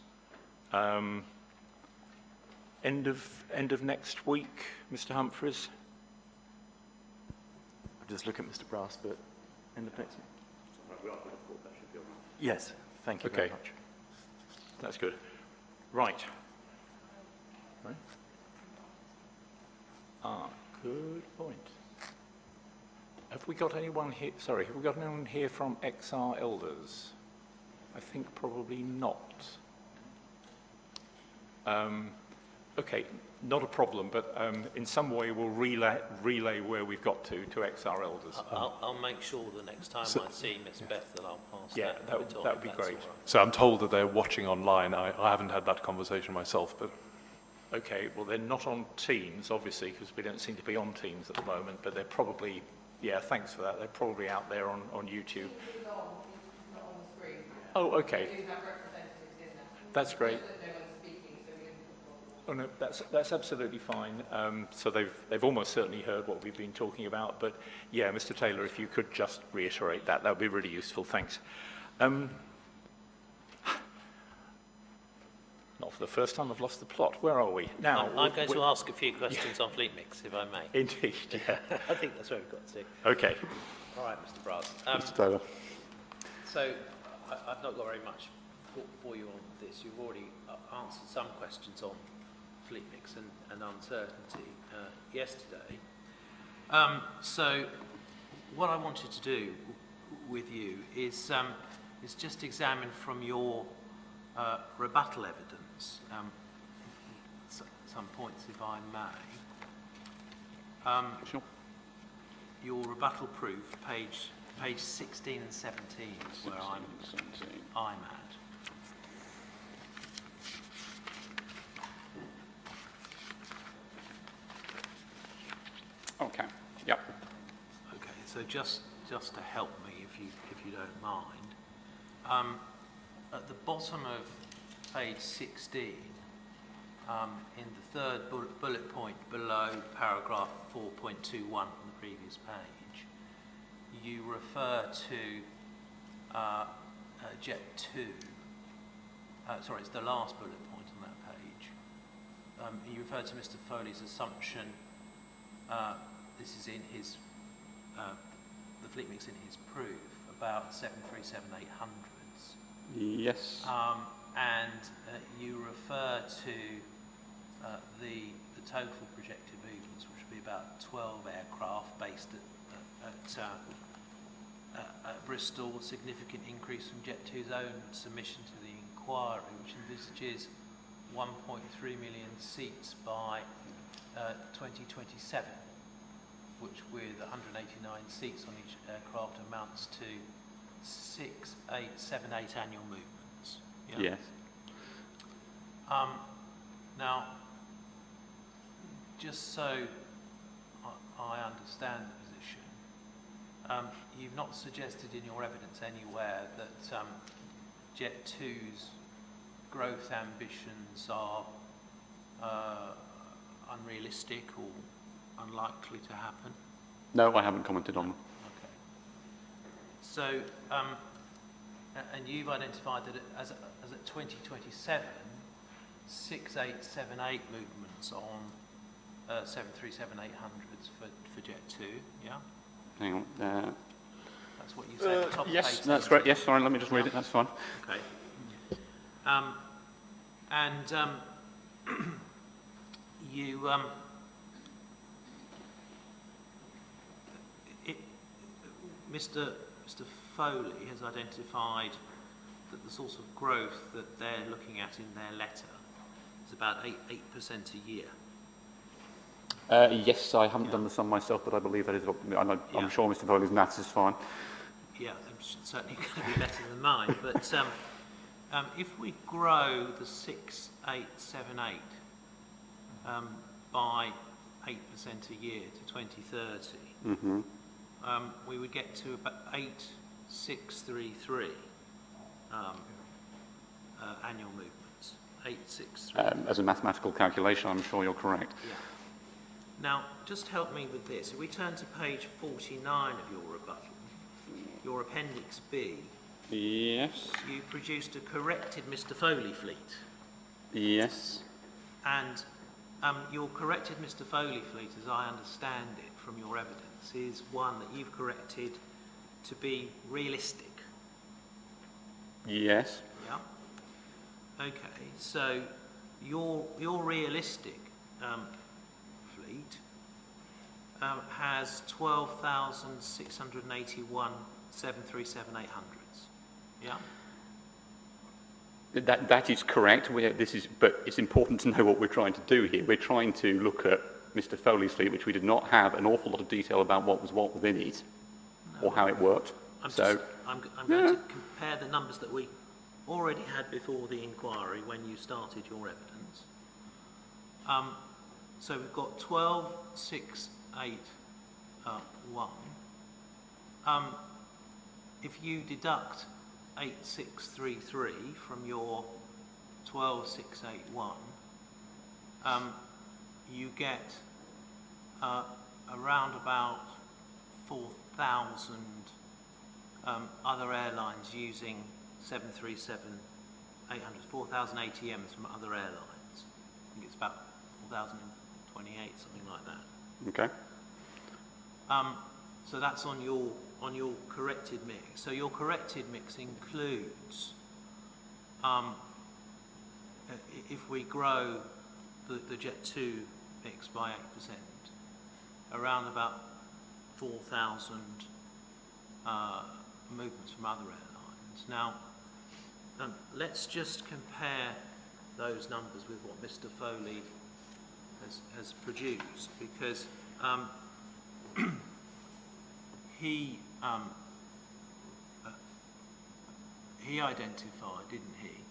end of next week, Mr. Humphreys? I'll just look at Mr. Brass, but end of next week. Yes, thank you very much. That's good. Right. Good point. Have we got anyone here? Sorry, have we got anyone here from XR Elders? I think probably not. Okay, not a problem, but in some way we'll relay where we've got to XR Elders. I'll make sure the next time I see Miss Beth that I'll pass that would be great. So I'm told that they're watching online. I haven't had that conversation myself, but... Okay, well, they're not on Teams, obviously, because we don't seem to be on Teams at the moment, but they're probably, yeah, thanks for that. They're probably out there on YouTube. Oh, okay. That's great. Oh, no, that's absolutely fine. So they've almost certainly heard what we've been talking about, but yeah, Mr. Taylor, if you could just reiterate that would be really useful. Thanks. Not for the first time I've lost the plot. Where are we? Now, I'm going to ask a few questions on Fleet Mix, if I may. Indeed, yeah. I think that's where we've got to. Okay. All right, Mr. Brass. Mr. Taylor. So I've not got very much for you on this. You've already answered some questions on Fleet Mix and uncertainty yesterday. So what I wanted to do with you is just examine from your rebuttal evidence some points, if I may. Sure. Your rebuttal proof, page 16 and 17 is where I'm at. Okay. Yep. Okay, so just to help me, if you don't mind. At the bottom of page 16, in the third bullet point below paragraph 4.21 on the previous page, you refer to Jet 2. Sorry, it's the last bullet point on that page. You refer to Mr. Foley's assumption. This is in his, the fleet mix in his proof, about 737-800s. Yes. And you refer to the total projected movements, which would be about 12 aircraft based at Bristol, a significant increase from Jet 2's own submission to the inquiry, which envisages 1.3 million seats by 2027, which with 189 seats on each aircraft amounts to 6,878 annual movements. Yeah? Yes. Now, just so I understand the position, you've not suggested in your evidence anywhere that Jet 2's growth ambitions are unrealistic or unlikely to happen? No, I haven't commented on them. Okay. So, and you've identified that as at 2027, 6,878 movements on 737-800s for Jet 2, yeah? Hang on. That's what you said at the top of Yes, page that's 17. correct. Yes, sorry, let me just read it. That's fine. Okay. You Mr. Foley has identified that the sort of growth that they're looking at in their letter is about 8% a year. Yes, I haven't done the sum myself, but I believe that is. I'm sure Mr. Foley's maths is fine. Yeah, it's certainly going to be better than mine. But if we grow the 6,878 by 8% a year to 2030, we would get to about 8,633 annual movements. 8,633. As a mathematical calculation, I'm sure you're correct. Yeah. Now, just help me with this. If we turn to page 49 of your rebuttal, your Appendix B, Yes. you produced a corrected Mr. Foley fleet. Yes. And your corrected Mr. Foley fleet, as I understand it from your evidence, is one that you've corrected to be realistic. Yes. Yeah? Okay, so your realistic fleet has 12,681 737-800s. Yeah? That is correct. But it's important to know what we're trying to do here. We're trying to look at Mr. Foley's fleet, which we did not have an awful lot of detail about what was what within it, or how it worked. I'm going to compare the numbers that we already had before the inquiry when you started your evidence. So we've got 12,681. If you deduct 8,633 from your 12,681, you get around about 4,000 other airlines using 737-800, 4,000 ATMs from other airlines. I think it's about 4,028, something like that. Okay. So that's on your corrected mix. So your corrected mix includes, if we grow the Jet 2 mix by 8%, around about 4,000 movements from other airlines. Now, let's just compare those numbers with what Mr. Foley has produced, because he identified, didn't he,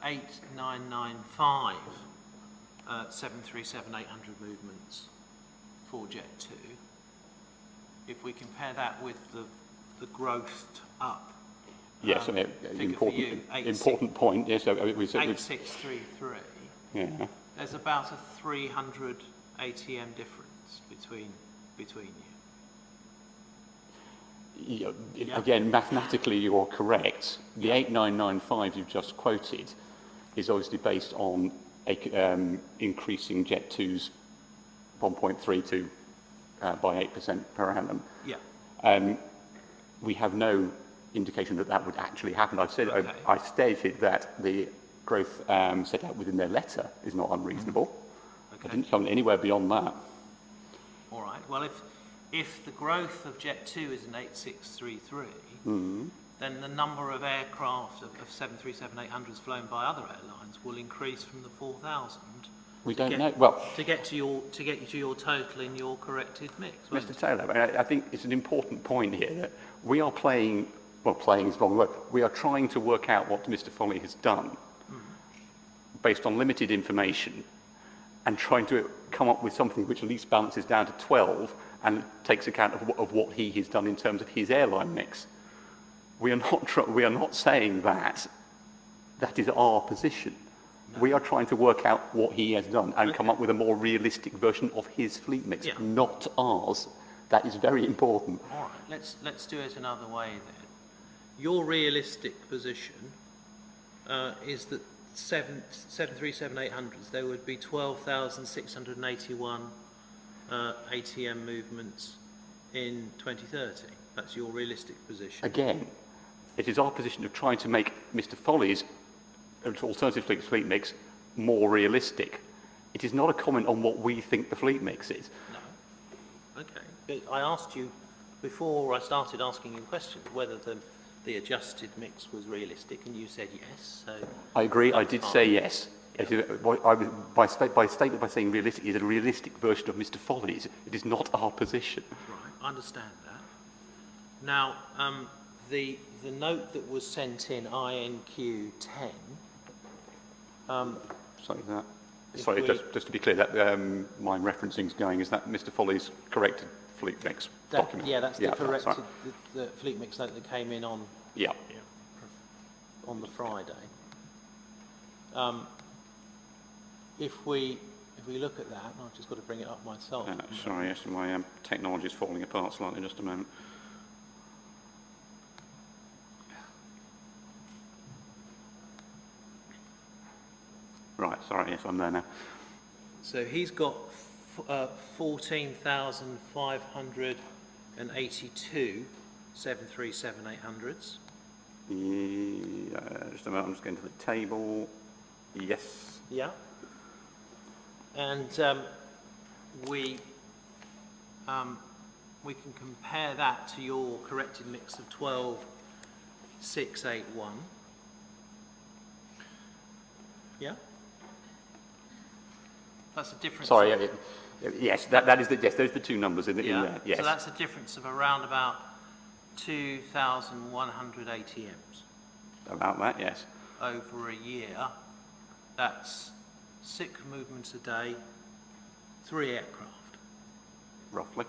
8,995 737-800 movements for Jet 2. If we compare that with the the growth up. Yes, I mean, figure for you, important point. Yes, so we said 8633. yeah. There's about a 300 ATM difference between you. Yeah. Again, mathematically, you're correct. The 8995 you've just quoted is obviously based on increasing Jet 2's 1.32 by 8% per annum. Yeah. We have no indication that that would actually happen. I stated that the growth set out within their letter is not unreasonable. Okay. I didn't come anywhere beyond that. All right. Well, if the growth of Jet 2 is an 8633, then the number of aircraft of 737-800s flown by other airlines will increase from the 4,000. We don't know. Well, to get to your total in your corrected mix. Mr. Taylor, I think it's an important point here that we are playing. Well, playing is the wrong word. We are trying to work out what Mr. Foley has done based on limited information and trying to come up with something which at least balances down to 12 and takes account of what he has done in terms of his airline mix. We are not saying that is our position. No. We are trying to work out what he has done and come up with a more realistic version of his fleet mix, not ours. That is very important. All right, let's do it another way then. Your realistic position is that 737-800s, there would be 12,681 ATM movements in 2030. That's your realistic position. Again, it is our position of trying to make Mr. Foley's alternative fleet mix more realistic. It is not a comment on what we think the fleet mix is. No. Okay. I asked you before I started asking you questions whether the adjusted mix was realistic, and you said yes. So I agree. I did say yes. Yeah. By statement by saying realistic is a realistic version of Mr. Foley's. It is not our position. Right. I understand that. Now, the note that was sent in INQ 10. Sorry, just to be clear, that my referencing is going. Is that Mr. Foley's corrected fleet mix document? Yeah, that's the corrected the fleet mix note that came in on on the Friday. If we look at that, I've just got to bring it up myself. Sorry, yes, my technology is falling apart slightly. Just a moment. Right, sorry, yes, I'm there now. So he's got 14,582 737-800s. Just a moment, I'm just going to the table. Yes. Yeah. And we can compare that to your corrected mix of 12,681. Yeah. That's a difference. Sorry. Yes, that is yes. Those are the two numbers in there. Yes. So that's a difference of around about 2,100 ATMs. About that, yes. Over a year, that's 6 movements a day, 3 aircraft. Roughly.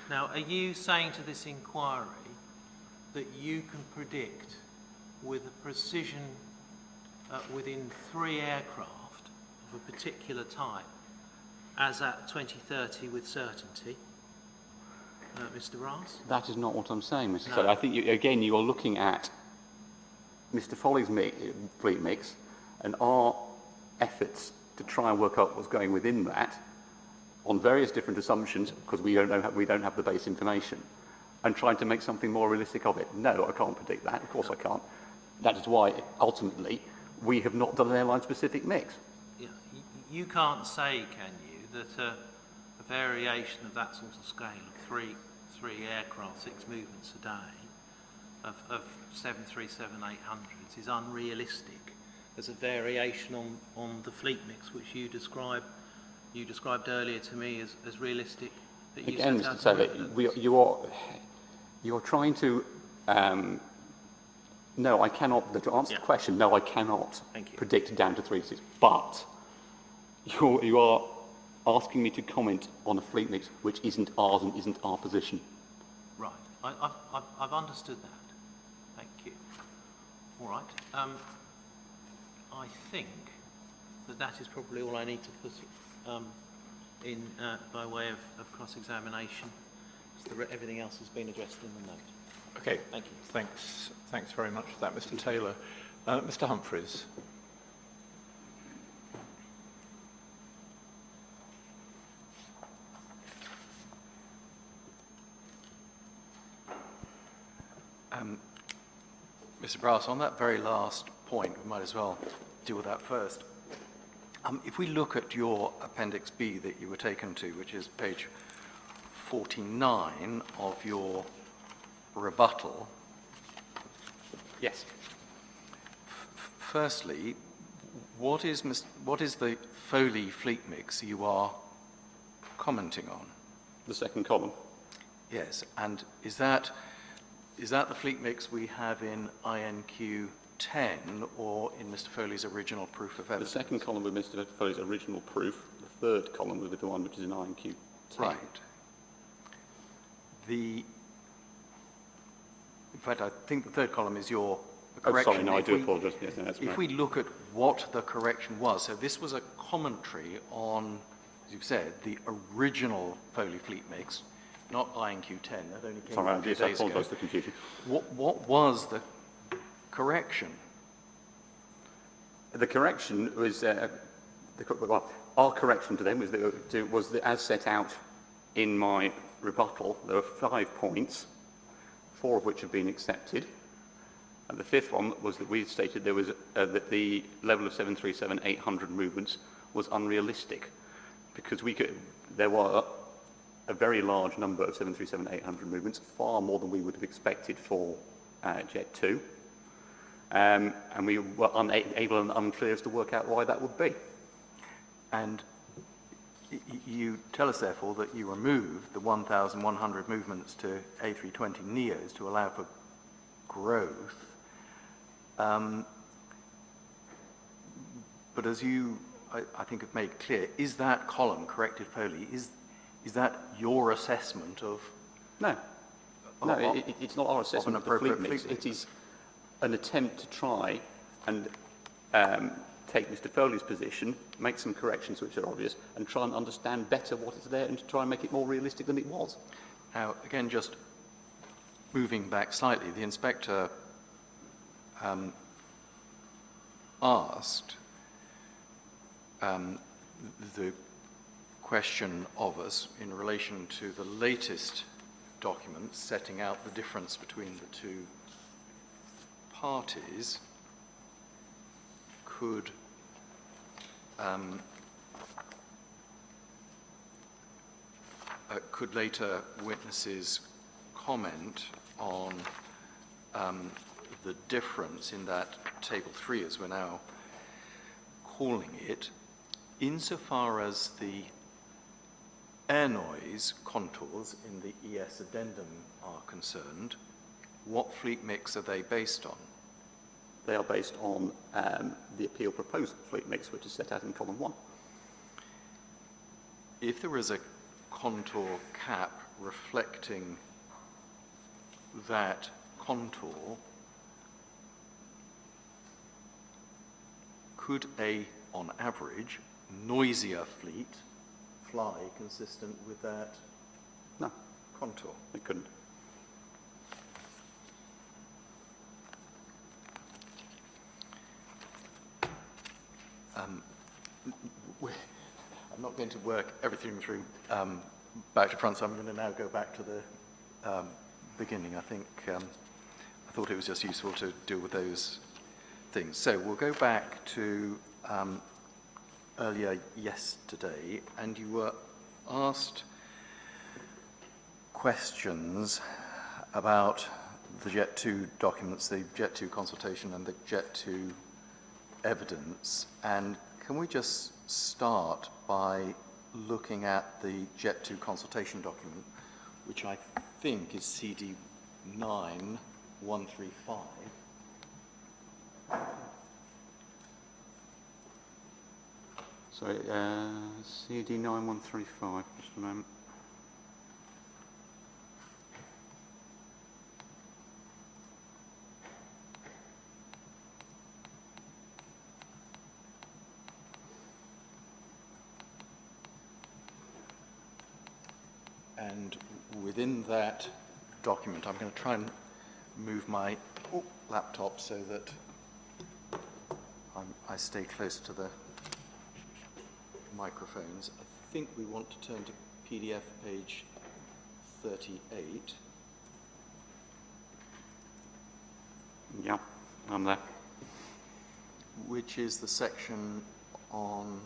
Now, are you saying to this inquiry that you can predict with a precision within 3 aircraft of a particular type as at 2030 with certainty, Mr. Ross? That is not what I'm saying, Mr. Taylor. I think, you are looking at Mr. Foley's fleet mix and our efforts to try and work out what's going within that on various different assumptions, because we don't have the base information, and trying to make something more realistic of it. No, I can't predict that. Of course I can't. That is why, ultimately, we have not done an airline-specific mix. Yeah, you can't say, can you, that a variation of that sort of scale of three aircraft, 6 movements a day of 737-800s is unrealistic as a variation on the fleet mix which you described earlier to me as realistic. That you Again, Mr. Taylor, you are trying to. No, I cannot. To answer the question, no, I cannot predict down to 3 6. But you are asking me to comment on a fleet mix which isn't ours and isn't our position. Right. I've understood that. Thank you. All right. I think that is probably all I need to put in by way of cross-examination. Everything else has been addressed in the note. Okay, Thank you. Thanks very much for that, Mr. Taylor. Mr. Humphreys. Mr. Brass, on that very last point, we might as well deal with that first. If we look at your Appendix B that you were taken to, which is page 49 of your rebuttal. Yes. Firstly, what is the Foley fleet mix you are commenting on? The second column. Yes, and is that the fleet mix we have in INQ 10 or in Mr. Foley's original proof of evidence? The second column with Mr. Foley's original proof. The third column with the one which is in INQ 10. Right. In fact, I think the third column is your correction. Oh, sorry, no, I do apologise. Yes, no, that's If right. we look at what the correction was, so this was a commentary on, as you've said, the original Foley fleet mix, not INQ 10. That only came Sorry, out a few yes, I days ago. apologise for the confusion. What was the correction? The correction was, our correction to them was that as set out in my rebuttal, there were 5 points, 4 of which have been accepted. And the 5th one was that we had stated there was that the level of 737-800 movements was unrealistic because there were a very large number of 737-800 movements, far more than we would have expected for Jet 2. And we were unable and unclear as to work out why that would be. And you tell us, therefore, that you removed the 1,100 movements to A320 NEOs to allow for growth. But as you, I think, have made clear, is that column, corrected Foley, is that your assessment of... No. No, it's not our assessment of the fleet mix. fleet mix. It is an attempt to try and take Mr. Foley's position, make some corrections which are obvious, and try and understand better what is there and to try and make it more realistic than it was. Now, again, just moving back slightly, the inspector asked the question of us in relation to the latest documents setting out the difference between the two parties. Could later witnesses comment on the difference in that table 3, as we're now calling it, insofar as the air noise contours in the ES addendum are concerned? What fleet mix are they based on? They are based on the appeal proposed fleet mix, which is set out in column 1. If there is a contour cap reflecting that contour, could on average, noisier fleet fly consistent with that No, contour? it couldn't. I'm not going to work everything through back to front, so I'm going to now go back to the beginning. I thought it was just useful to deal with those things. So we'll go back to earlier yesterday, and you were asked questions about the Jet 2 documents, the Jet 2 consultation and the Jet 2 evidence. And can we just start by looking at the Jet 2 consultation document, which I think is CD 9135. Sorry, CD 9135, just a moment. And within that document, I'm going to try and move my laptop so that I stay close to the microphones. I think we want to turn to PDF page 38. Yeah, I'm there. Which is the section on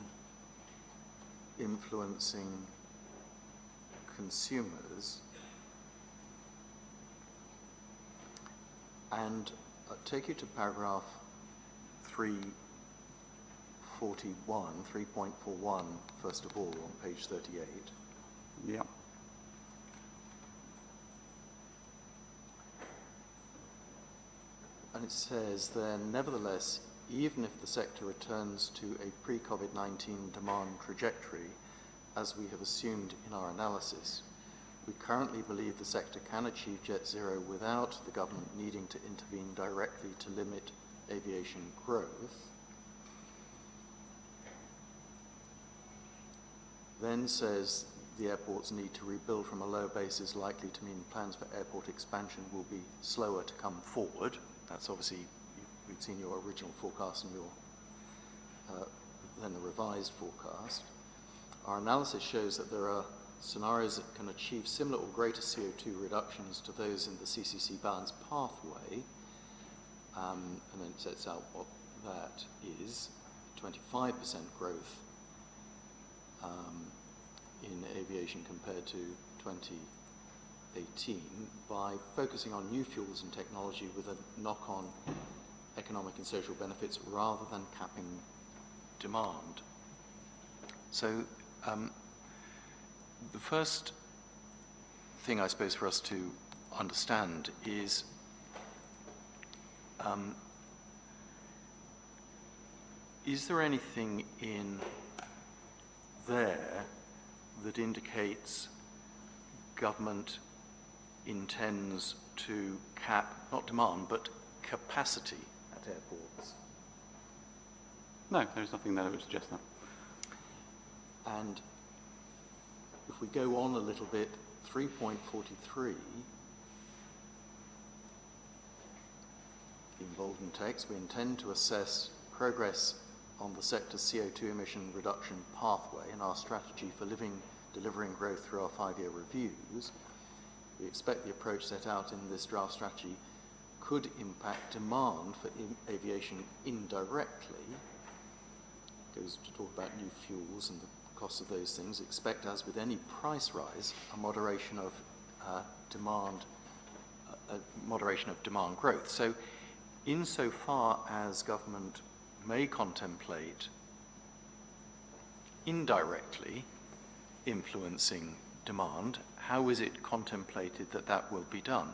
influencing consumers. And I'll take you to paragraph 3.41, first of all, on page 38. Yeah. And it says there, nevertheless, even if the sector returns to a pre-COVID-19 demand trajectory, as we have assumed in our analysis, we currently believe the sector can achieve Jet Zero without the government needing to intervene directly to limit aviation growth. Then says the airports need to rebuild from a low base is likely to mean plans for airport expansion will be slower to come forward. That's obviously, we've seen your original forecast and your then the revised forecast. Our analysis shows that there are scenarios that can achieve similar or greater CO2 reductions to those in the CCC balance pathway, and then it sets out what that is, 25% growth in aviation compared to 2018 by focusing on new fuels and technology with a knock-on economic and social benefits rather than capping demand. So the first thing I suppose for us to understand is there anything in there that indicates government intends to cap, not demand, but capacity at airports? No, there's nothing there that would suggest that. And if we go on a little bit, 3.43, in bolden text, we intend to assess progress on the sector's CO2 emission reduction pathway and our strategy for delivering growth through our 5-year reviews. We expect the approach set out in this draft strategy could impact demand for aviation indirectly. It goes to talk about new fuels and the cost of those things. Expect, as with any price rise, a moderation of demand growth. So, insofar as government may contemplate indirectly influencing demand, how is it contemplated that that will be done?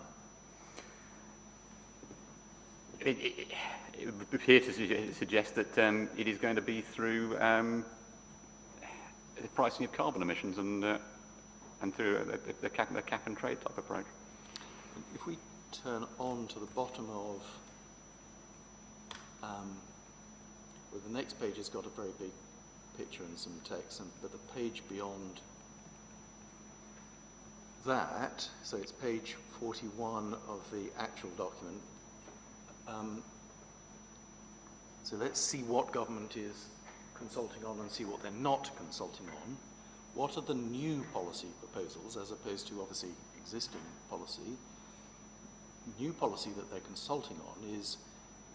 It would appear to suggest that it is going to be through the pricing of carbon emissions and through the cap and trade type approach. If we turn on to the bottom of well, the next page has got a very big picture and some text, but the page beyond that, so it's page 41 of the actual document. So let's see what government is consulting on and see what they're not consulting on. What are the new policy proposals as opposed to obviously existing policy? New policy that they're consulting on is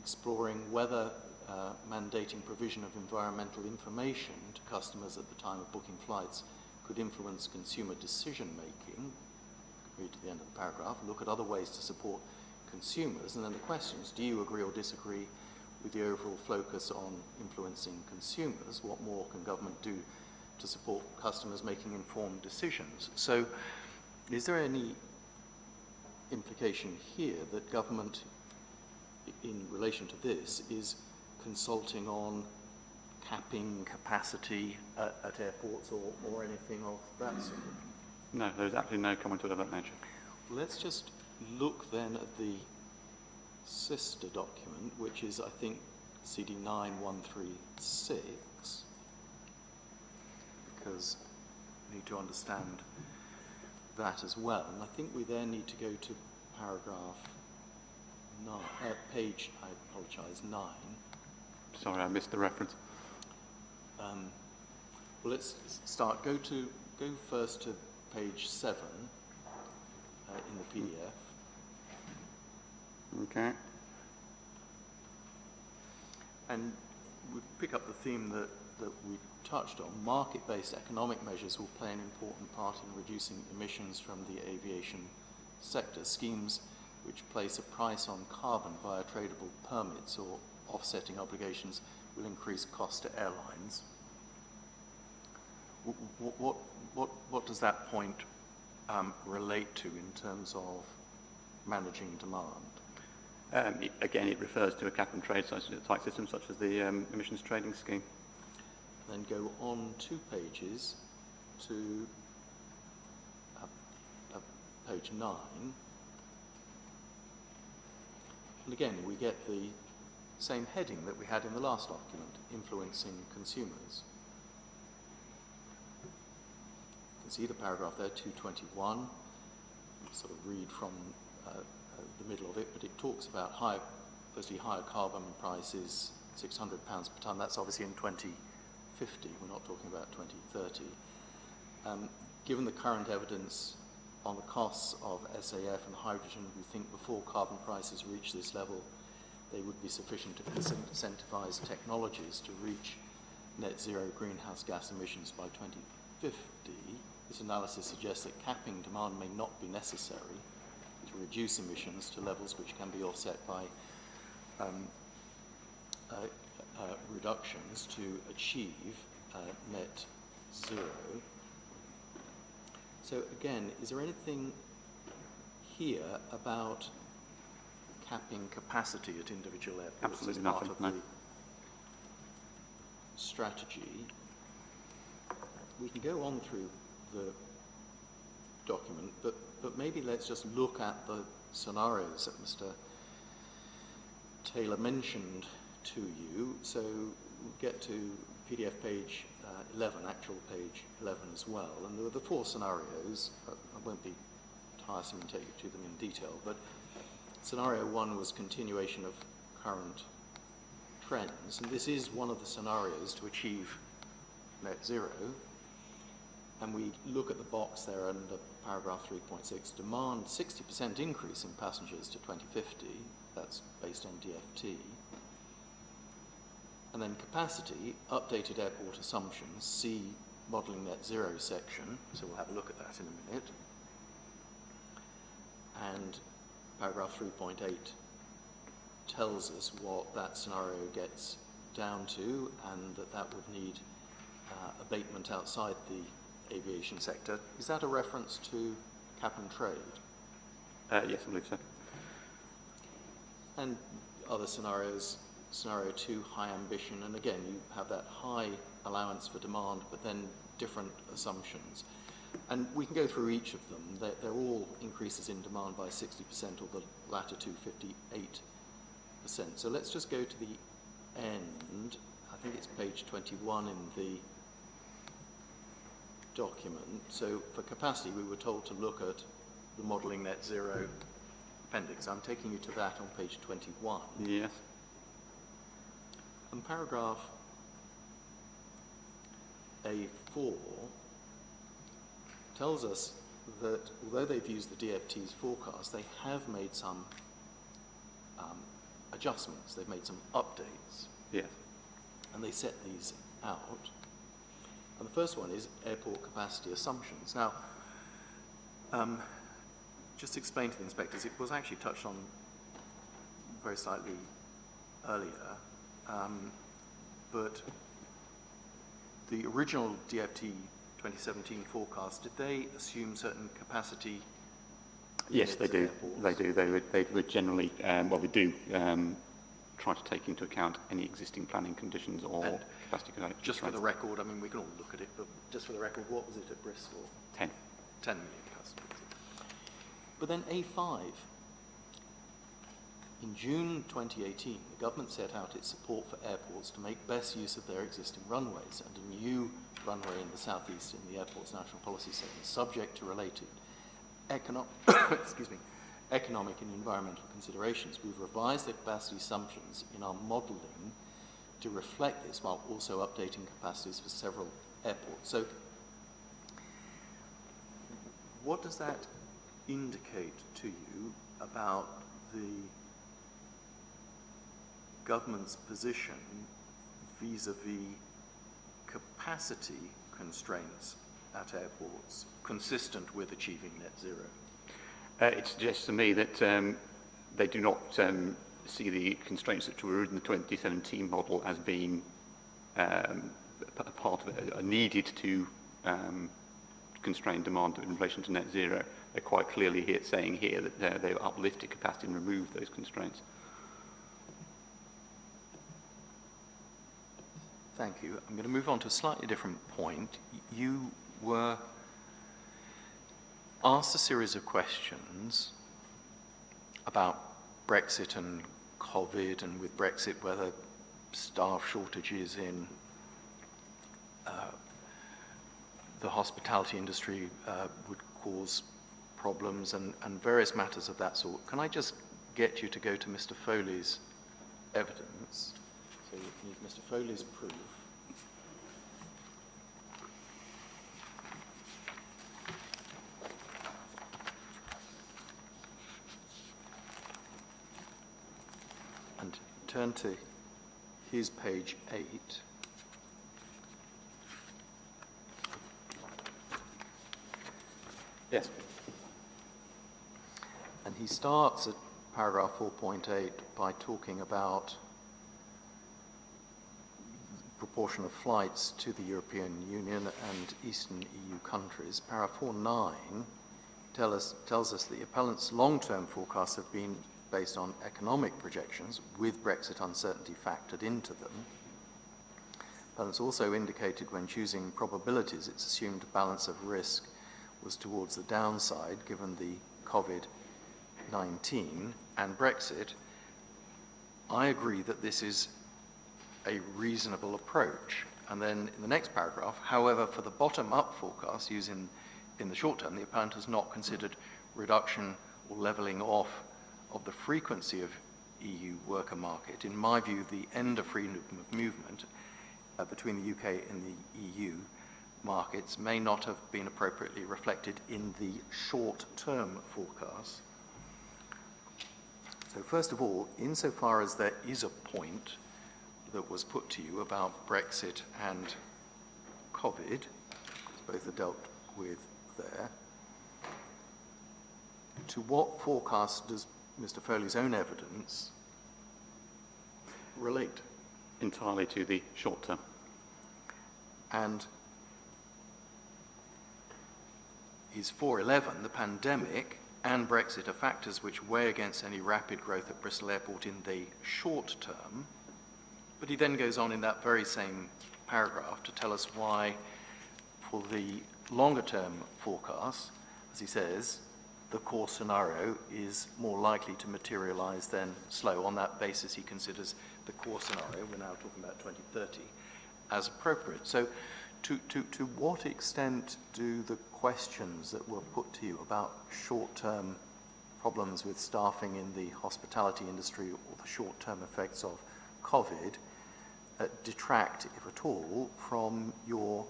exploring whether mandating provision of environmental information to customers at the time of booking flights could influence consumer decision making. Read to the end of the paragraph, look at other ways to support consumers, and then the questions, do you agree or disagree with the overall focus on influencing consumers? What more can government do to support customers making informed decisions? So is there any implication here that government, in relation to this, is consulting on capping capacity at airports or anything of that sort? No, there's absolutely no comment of that nature. Well, let's just look then at the sister document, which is, I think, CD 9136, because we need to understand that as well. And I think we then need to go to paragraph 9, page, I apologise, 9. Sorry, I missed the reference. Well, let's start. Go first to page 7 in the PDF. Okay. And we pick up the theme that we touched on. Market-based economic measures will play an important part in reducing emissions from the aviation sector. Schemes which place a price on carbon via tradable permits or offsetting obligations will increase cost to airlines. What does that point relate to in terms of managing demand? Again, it refers to a cap and trade type system such as the emissions trading scheme. Then go on 2 pages to page 9. And again, we get the same heading that we had in the last document, influencing consumers. You can see the paragraph there, 221. Sort of read from the middle of it, but it talks about firstly higher carbon prices, £600 per tonne. That's obviously in 2050. We're not talking about 2030. Given the current evidence on the costs of SAF and hydrogen, we think before carbon prices reach this level, they would be sufficient to incentivise technologies to reach net zero greenhouse gas emissions by 2050. This analysis suggests that capping demand may not be necessary to reduce emissions to levels which can be offset by reductions to achieve net zero. So again, is there anything here about capping capacity at individual airports? Absolutely as part nothing, of no. the strategy? We can go on through the document, but maybe let's just look at the scenarios that Mr. Taylor mentioned to you. So we'll get to PDF page 11, actual page 11 as well. And there were the 4 scenarios. I won't be tiresome and take you to them in detail, but scenario 1 was continuation of current trends. And this is one of the scenarios to achieve net zero. And we look at the box there under paragraph 3.6, demand 60% increase in passengers to 2050. That's based on DFT. And then capacity, updated airport assumptions, see modelling net zero section. So we'll have a look at that in a minute. And paragraph 3.8 tells us what that scenario gets down to, and that would need abatement outside the aviation sector. Is that a reference to cap and trade? Yes, I believe so. And other scenarios, scenario 2, high ambition, and again you have that high allowance for demand but then different assumptions. And we can go through each of them. They're all increases in demand by 60%, or the latter two 58%. So let's just go to the end. I think it's page 21 in the document. So for capacity, we were told to look at the modelling net zero appendix. I'm taking you to that on page 21. Yes. And paragraph A4 tells us that although they've used the DFT's forecast, they have made some adjustments. They've made some updates. Yes. And they set these out. And the first one is airport capacity assumptions. Now, just to explain to the inspectors, it was actually touched on very slightly earlier, but the original DFT 2017 forecast, did they assume certain capacity? Yes, they do. They do. They would generally, well, they do try to take into account any existing planning conditions or And capacity constraints. just for the record, I mean, we can all look at it, but just for the record, what was it at Bristol? 10. 10 million passengers. But then A5, in June 2018, the government set out its support for airports to make best use of their existing runways, and a new runway in the southeast in the airport's national policy statement, subject to related excuse me, economic and environmental considerations. We've revised the capacity assumptions in our modelling to reflect this while also updating capacities for several airports. So what does that indicate to you about the government's position vis-a-vis capacity constraints at airports consistent with achieving net zero? It suggests to me that they do not see the constraints that were in the 2017 model as being a part of it, are needed to constrain demand in relation to net zero. They're quite clearly saying here that they've uplifted capacity and removed those constraints. Thank you. I'm going to move on to a slightly different point. You were asked a series of questions about Brexit and COVID, and with Brexit whether staff shortages in the hospitality industry would cause problems and various matters of that sort. Can I just get you to go to Mr. Foley's evidence? So you need Mr. Foley's proof. And turn to his page 8. Yes. And he starts at paragraph 4.8 by talking about the proportion of flights to the European Union and Eastern EU countries. Paragraph 4.9 tells us that the appellant's long-term forecasts have been based on economic projections with Brexit uncertainty factored into them. Appellants also indicated when choosing probabilities its assumed balance of risk was towards the downside given the COVID-19 and Brexit. I agree that this is a reasonable approach. And then in the next paragraph, however, for the bottom-up forecast used in the short term, the appellant has not considered reduction or levelling off of the frequency of EU worker market. In my view, the end of freedom of movement between the UK and the EU markets may not have been appropriately reflected in the short-term forecast. So first of all, insofar as there is a point that was put to you about Brexit and COVID, both are dealt with there, to what forecast does Mr. Foley's own evidence relate? Entirely to the short term. And is 4.11, the pandemic and Brexit are factors which weigh against any rapid growth at Bristol Airport in the short term. But he then goes on in that very same paragraph to tell us why, for the longer term forecast, as he says, the core scenario is more likely to materialize than slow. On that basis, he considers the core scenario, we're now talking about 2030, as appropriate. So to what extent do the questions that were put to you about short-term problems with staffing in the hospitality industry or the short-term effects of COVID detract, if at all, from your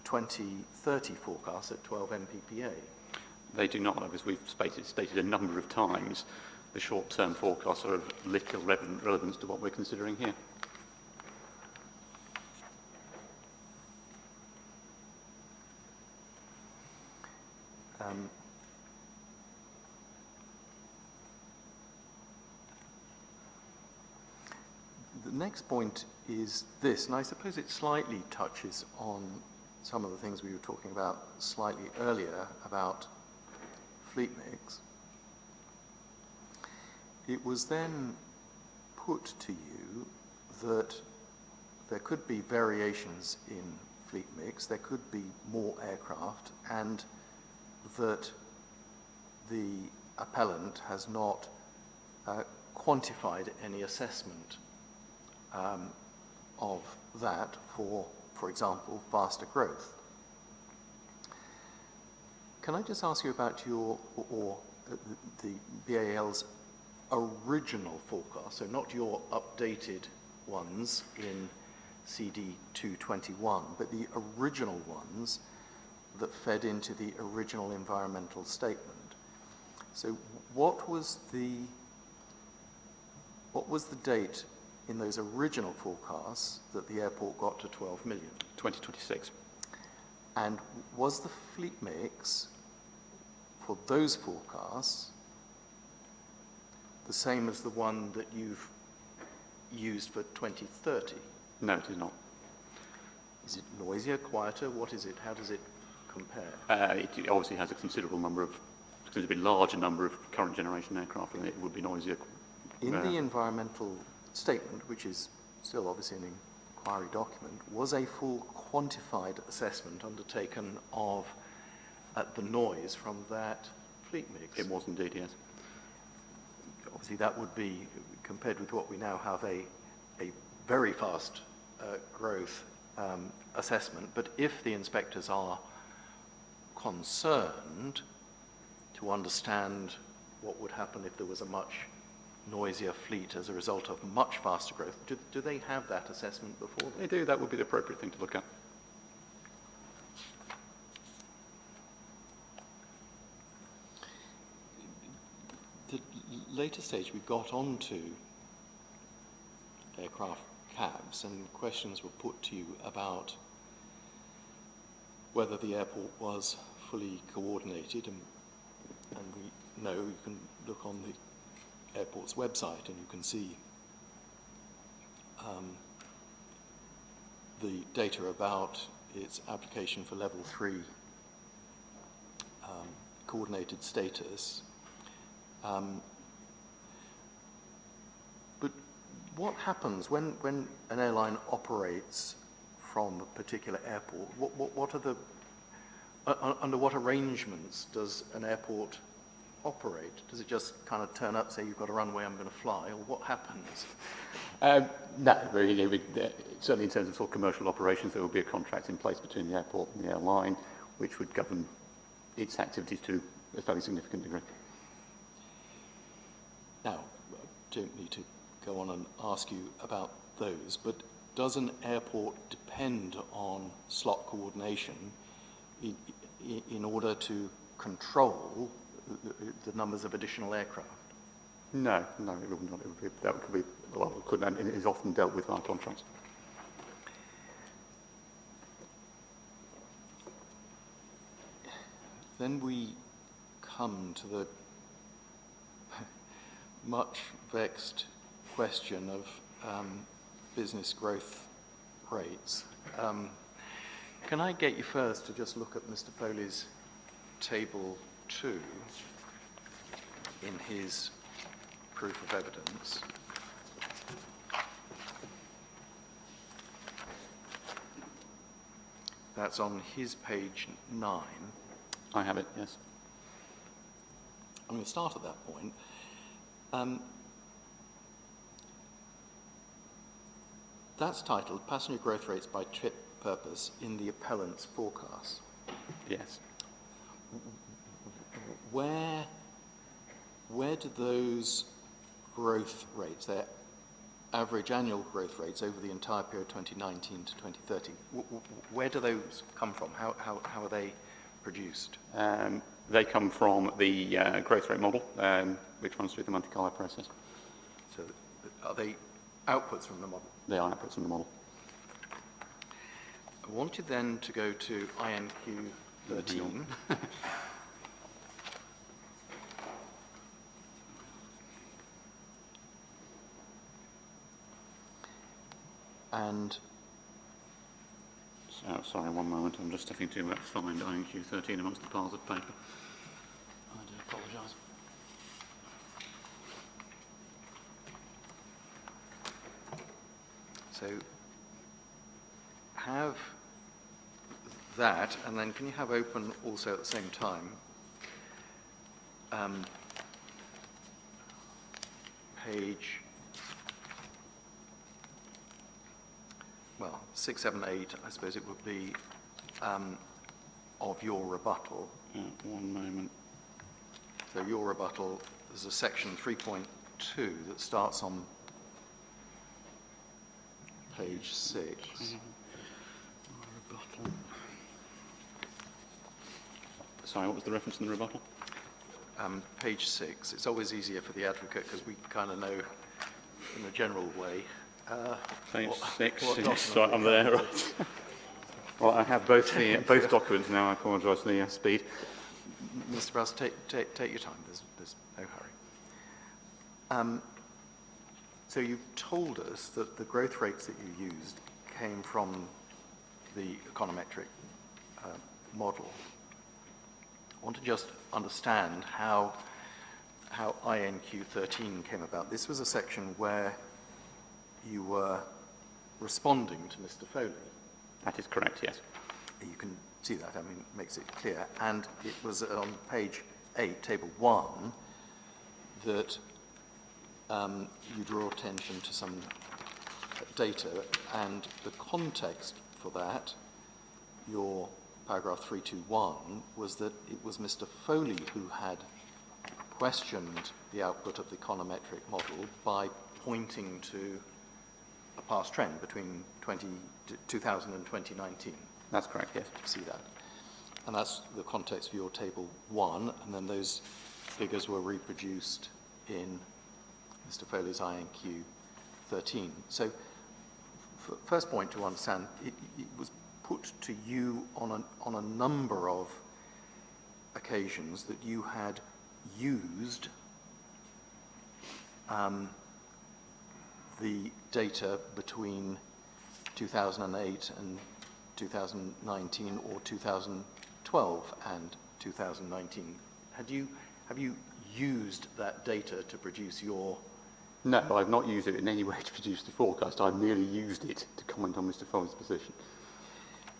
2030 forecast at 12 mppa? They do not, as we've stated a number of times. The short-term forecasts are of little relevance to what we're considering here. The next point is this, and I suppose it slightly touches on some of the things we were talking about slightly earlier about fleet mix. It was then put to you that there could be variations in fleet mix, there could be more aircraft, and that the appellant has not quantified any assessment of that for example, faster growth. Can I just ask you about your, or the BAL's original forecast, so not your updated ones in CD 221, but the original ones that fed into the original environmental statement. So what was the date in those original forecasts that the airport got to 12 million? 2026. And was the fleet mix for those forecasts the same as the one that you've used for 2030? No, it is not. Is it noisier, quieter? What is it? How does it compare? It obviously has a considerably larger number of current generation aircraft, and it would be noisier. In the environmental statement, which is still obviously an inquiry document, was a full quantified assessment undertaken of the noise from that fleet mix? It was indeed, yes. Obviously that would be, compared with what we now have, a very fast growth assessment. But if the inspectors are concerned to understand what would happen if there was a much noisier fleet as a result of much faster growth, do they have that assessment before them? They do. That would be the appropriate thing to look at. The later stage we got onto aircraft cabs, and questions were put to you about whether the airport was fully coordinated, and we know you can look on the airport's website and you can see the data about its application for level 3 coordinated status. But what happens when an airline operates from a particular airport? What are the under what arrangements does an airport operate? Does it just kind of turn up, say you've got a runway, I'm going to fly, or what happens? No, really. Certainly in terms of sort of commercial operations, there will be a contract in place between the airport and the airline, which would govern its activities to a fairly significant degree. Now, I don't need to go on and ask you about those, but does an airport depend on slot coordination in order to control the numbers of additional aircraft? No, it would not. That could be, well, it could, and it is often dealt with via contracts. Then we come to the much vexed question of business growth rates. Can I get you first to just look at Mr. Foley's table 2 in his proof of evidence? That's on his page 9. I have it, yes. I'm going to start at that point. That's titled Passenger Growth Rates by Trip Purpose in the Appellant's Forecast. Yes. Where do those growth rates, their average annual growth rates over the entire period 2019 to 2030, where do those come from? How are they produced? They come from the growth rate model, which runs through the Monte Carlo process. So are they outputs from the model? They are outputs from the model. I want you then to go to INQ 13. And so, sorry, one moment. I'm just having to find INQ 13 amongst the piles of paper. I do apologise. So have that, and then can you have open also at the same time page 6, 7, 8, I suppose it would be, of your rebuttal. One moment. So your rebuttal is a section 3.2 that starts on page 6. Rebuttal. Sorry, what was the reference in the rebuttal? Page 6. It's always easier for the advocate because we kind of know in a general way. Page what 6. document Yes, right, I'm there. Right. Well, I have both documents now. I apologise for the speed. Mr. Browse, take your time. There's no hurry. So you've told us that the growth rates that you used came from the econometric model. I want to just understand how INQ 13 came about. This was a section where you were responding to Mr. Foley. That is correct, yes. You can see that, I mean, it makes it clear. And it was on page 8, table 1, that you draw attention to some data, and the context for that, your paragraph 321, was that it was Mr. Foley who had questioned the output of the econometric model by pointing to a past trend between 2000 and 2019. That's correct, yes. See that. And that's the context for your table 1, and then those figures were reproduced in Mr. Foley's INQ 13. So, first point to understand, it was put to you on a number of occasions that you had used the data between 2008 and 2019 or 2012 and 2019. Have you used that data to produce your... No, I've not used it in any way to produce the forecast. I merely used it to comment on Mr. Foley's position.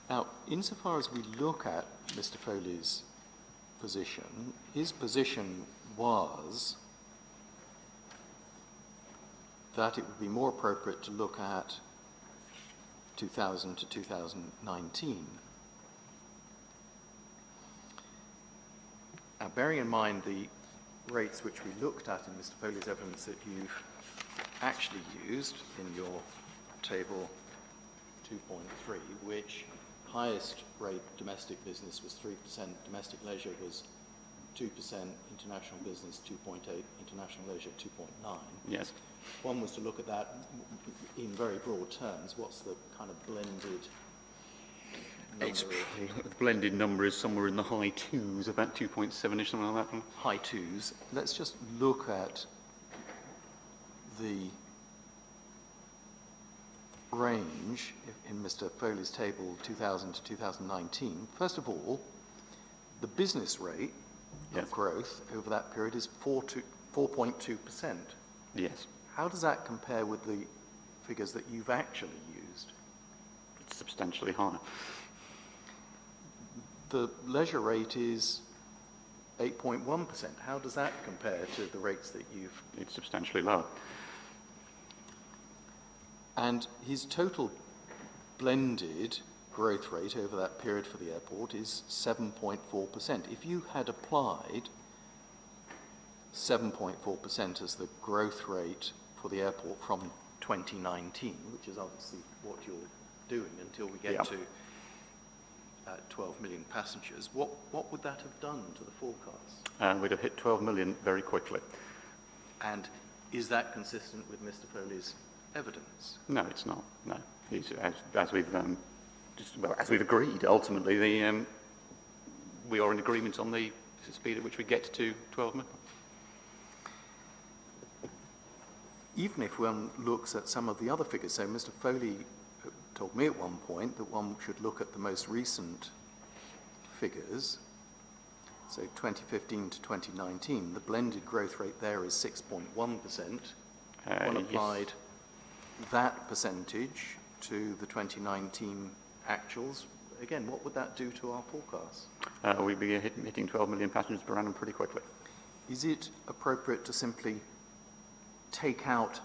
Now, insofar as we look at Mr. Foley's position, his position was that it would be more appropriate to look at 2000 to 2019. Now, bearing in mind the rates which we looked at in Mr. Foley's evidence that you've actually used in your table 2.3, which highest rate domestic business was 3%, domestic leisure was 2%, international business 2.8, international leisure 2.9. Yes. One was to look at that in very broad terms. What's the kind of blended number? The blended number is somewhere in the high twos, about 2.7-ish, something like that. High twos. Let's just look at the range in Mr. Foley's table 2000 to 2019. First of all, the business rate of growth over that period is 4.2%. Yes. How does that compare with the figures that you've actually used? It's substantially higher. The leisure rate is 8.1%. How does that compare to the rates that you've... It's substantially lower. And his total blended growth rate over that period for the airport is 7.4%. If you had applied 7.4% as the growth rate for the airport from 2019, which is obviously what you're doing until we get to 12 million passengers, what would that have done to the forecast? We'd have hit 12 million very quickly. And is that consistent with Mr. Foley's evidence? No, it's not. No, as we've agreed, ultimately, we are in agreement on the speed at which we get to 12 million. Even if one looks at some of the other figures, so Mr. Foley told me at one point that one should look at the most recent figures, so 2015 to 2019, the blended growth rate there is 6.1%. One applied that percentage to the 2019 actuals. Again, what would that do to our forecast? We'd be hitting 12 million passengers per annum pretty quickly. Is it appropriate to simply take out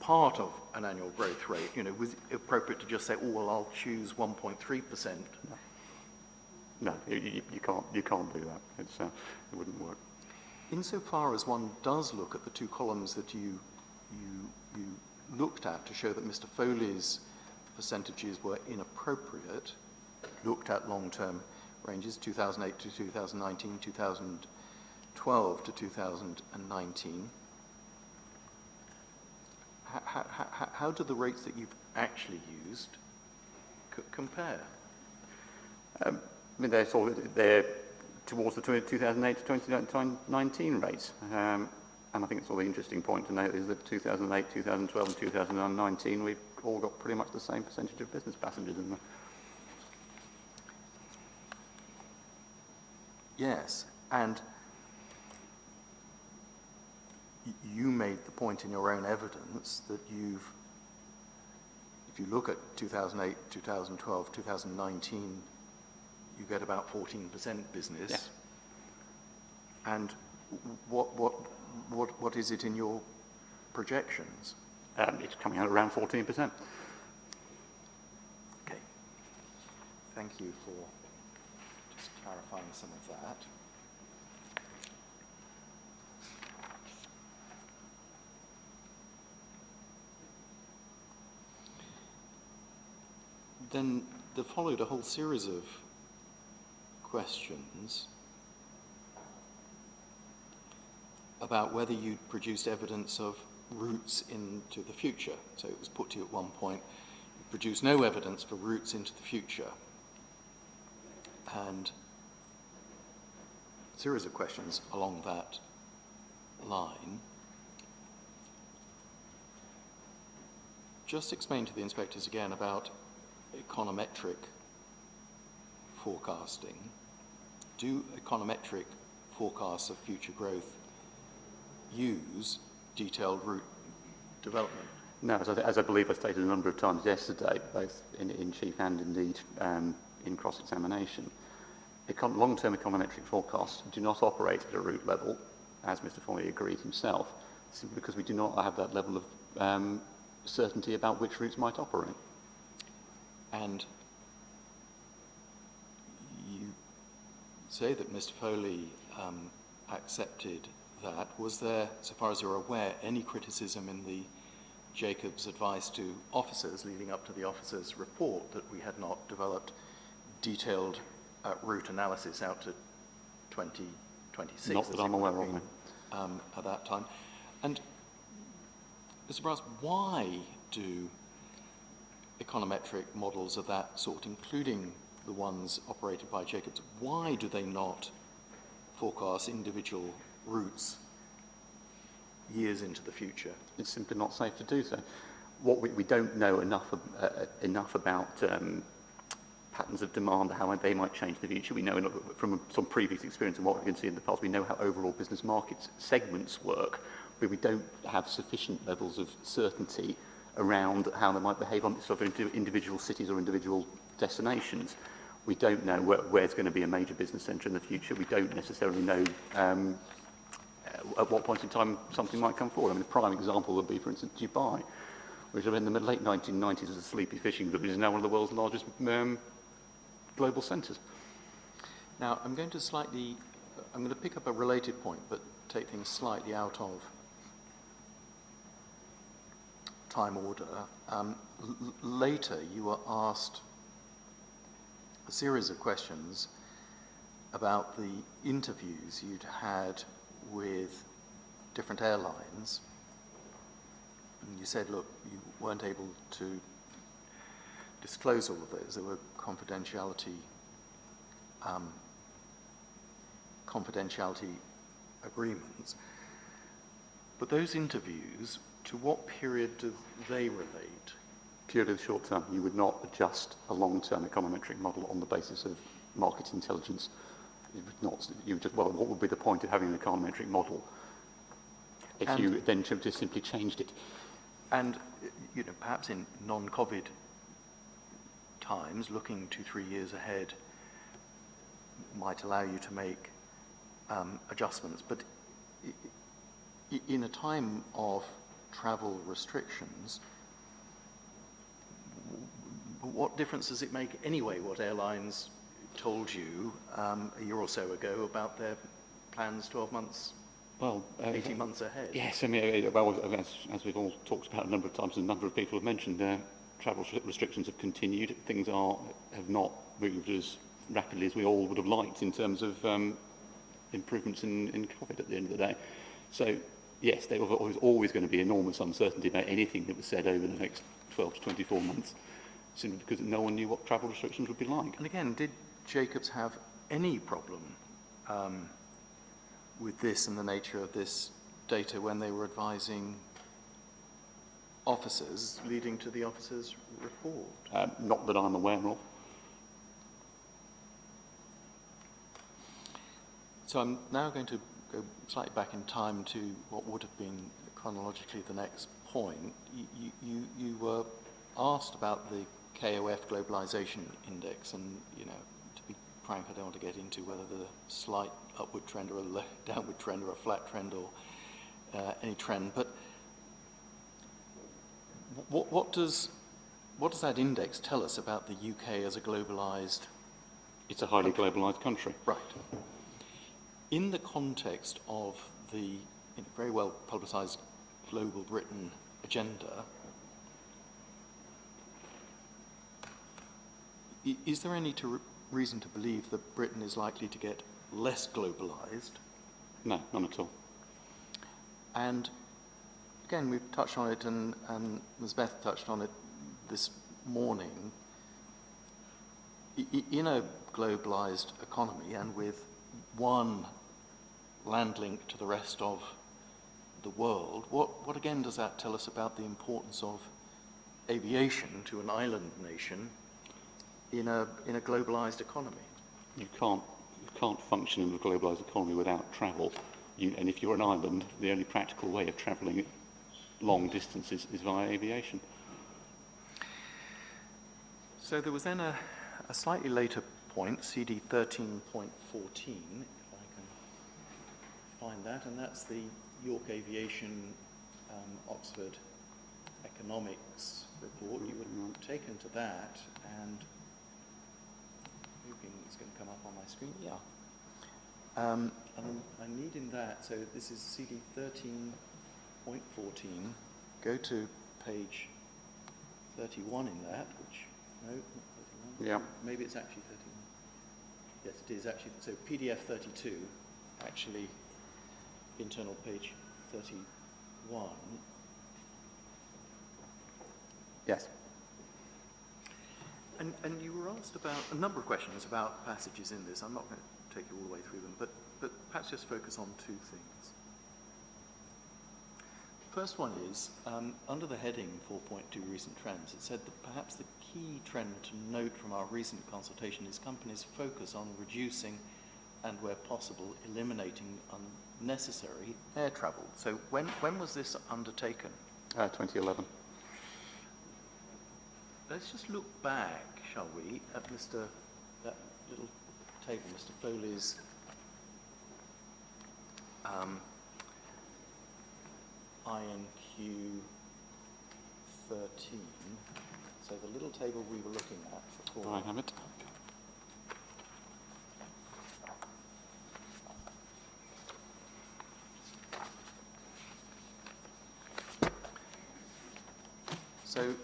part of an annual growth rate? You know, was it appropriate to just say, oh, well, I'll choose 1.3%? No, you can't do that. It wouldn't work. Insofar as one does look at the two columns that you looked at to show that Mr. Foley's percentages were inappropriate, looked at long-term ranges, 2008 to 2019, 2012 to 2019, how do the rates that you've actually used compare? I mean, they're towards the 2008 to 2019 rates. And I think it's all the interesting point to note is that 2008, 2012 and 2019, we've all got pretty much the same percentage of business passengers in them. Yes, and you made the point in your own evidence that if you look at 2008, 2012, 2019, you get about 14% business. Yeah. And what is it in your projections? It's coming out around 14%. Okay. Thank you for just clarifying some of that. Then there followed a whole series of questions about whether you'd produced evidence of routes into the future. So it was put to you at one point, you produced no evidence for routes into the future. And a series of questions along that line. Just explain to the inspectors again about econometric forecasting. Do econometric forecasts of future growth use detailed route development? No, as I believe I stated a number of times yesterday, both in chief and indeed in cross-examination, long-term econometric forecasts do not operate at a route level, as Mr. Foley agreed himself, simply because we do not have that level of certainty about which routes might operate. And you say that Mr. Foley accepted that. Was there, so far as you're aware, any criticism in the Jacobs advice to officers leading up to the officers' report that we had not developed detailed route analysis out to 2026? Not that I'm aware of, no. At that time. And Mr. Brass, why do econometric models of that sort, including the ones operated by Jacobs, why do they not forecast individual routes years into the future? It's simply not safe to do so. What we don't know enough about patterns of demand, how they might change in the future. We know from some previous experience and what we can see in the past, we know how overall business markets segments work, but we don't have sufficient levels of certainty around how they might behave on sort of individual cities or individual destinations. We don't know where's going to be a major business centre in the future. We don't necessarily know at what point in time something might come forward. I mean, a prime example would be, for instance, Dubai, which in the late 1990s was a sleepy fishing village, is now one of the world's largest global centres. Now, I'm going to pick up a related point, but take things slightly out of time order. Later, you were asked a series of questions about the interviews you'd had with different airlines. And you said, look, you weren't able to disclose all of those. There were confidentiality agreements. But those interviews, to what period do they relate? Purely the short term. You would not adjust a long-term econometric model on the basis of market intelligence. What would be the point of having an econometric model if you then just simply changed it? And, perhaps in non-COVID times, looking 2-3 years ahead might allow you to make adjustments. But in a time of travel restrictions, what difference does it make anyway what airlines told you a year or so ago about their plans 12 months, Well, 18 months ahead. yes, I mean, well, as we've all talked about a number of times, and a number of people have mentioned, travel restrictions have continued. Things have not moved as rapidly as we all would have liked in terms of improvements in COVID at the end of the day. So, yes, there was always going to be enormous uncertainty about anything that was said over the next 12 to 24 months, simply because no one knew what travel restrictions would be like. And again, did Jacobs have any problem with this and the nature of this data when they were advising officers, leading to the officers' report? Not that I'm aware of. So I'm now going to go slightly back in time to what would have been chronologically the next point. You were asked about the KOF Globalization Index, and, you know, to be frank, I don't want to get into whether the slight upward trend or a downward trend or a flat trend or any trend, but what does that index tell us about the UK as a globalized? It's a highly globalised country. Right. In the context of the very well publicised Global Britain agenda, is there any reason to believe that Britain is likely to get less globalised? No, none at all. And again, we've touched on it, and Ms. Beth touched on it this morning. In a globalised economy and with one land link to the rest of the world, what again does that tell us about the importance of aviation to an island nation in a globalised economy? You can't function in a globalised economy without travel. And if you're an island, the only practical way of travelling long distances is via aviation. So there was then a slightly later point, CD 13.14, if I can find that, and that's the York Aviation Oxford Economics report. You were taken to that, and hoping it's going to come up on my screen. Yeah. And I need in that, so this is CD 13.14. Go to page 31 in that, which, no, not 31. Yeah. Maybe it's actually 31. Yes, it is actually. So PDF 32, actually, internal page 31. Yes. And you were asked about a number of questions about passages in this. I'm not going to take you all the way through them, but perhaps just focus on two things. The first one is, under the heading 4.2 Recent Trends, it said that perhaps the key trend to note from our recent consultation is companies' focus on reducing and, where possible, eliminating unnecessary air travel. So when was this undertaken? 2011. Let's just look back, shall we, at that little table, Mr. Foley's INQ 13. So the little table we were looking at before. I have it. So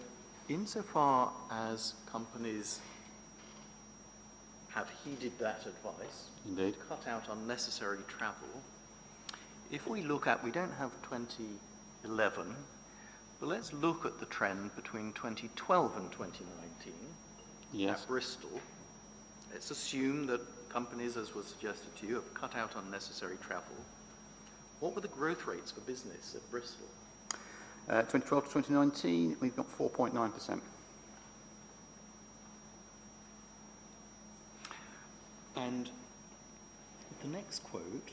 insofar as companies have heeded that advice, Indeed. cut out unnecessary travel, if we look at, we don't have 2011, but let's look at the trend between 2012 and 2019 Yes. at Bristol. Let's assume that companies, as was suggested to you, have cut out unnecessary travel. What were the growth rates for business at Bristol? 2012 to 2019, we've got 4.9%. And the next quote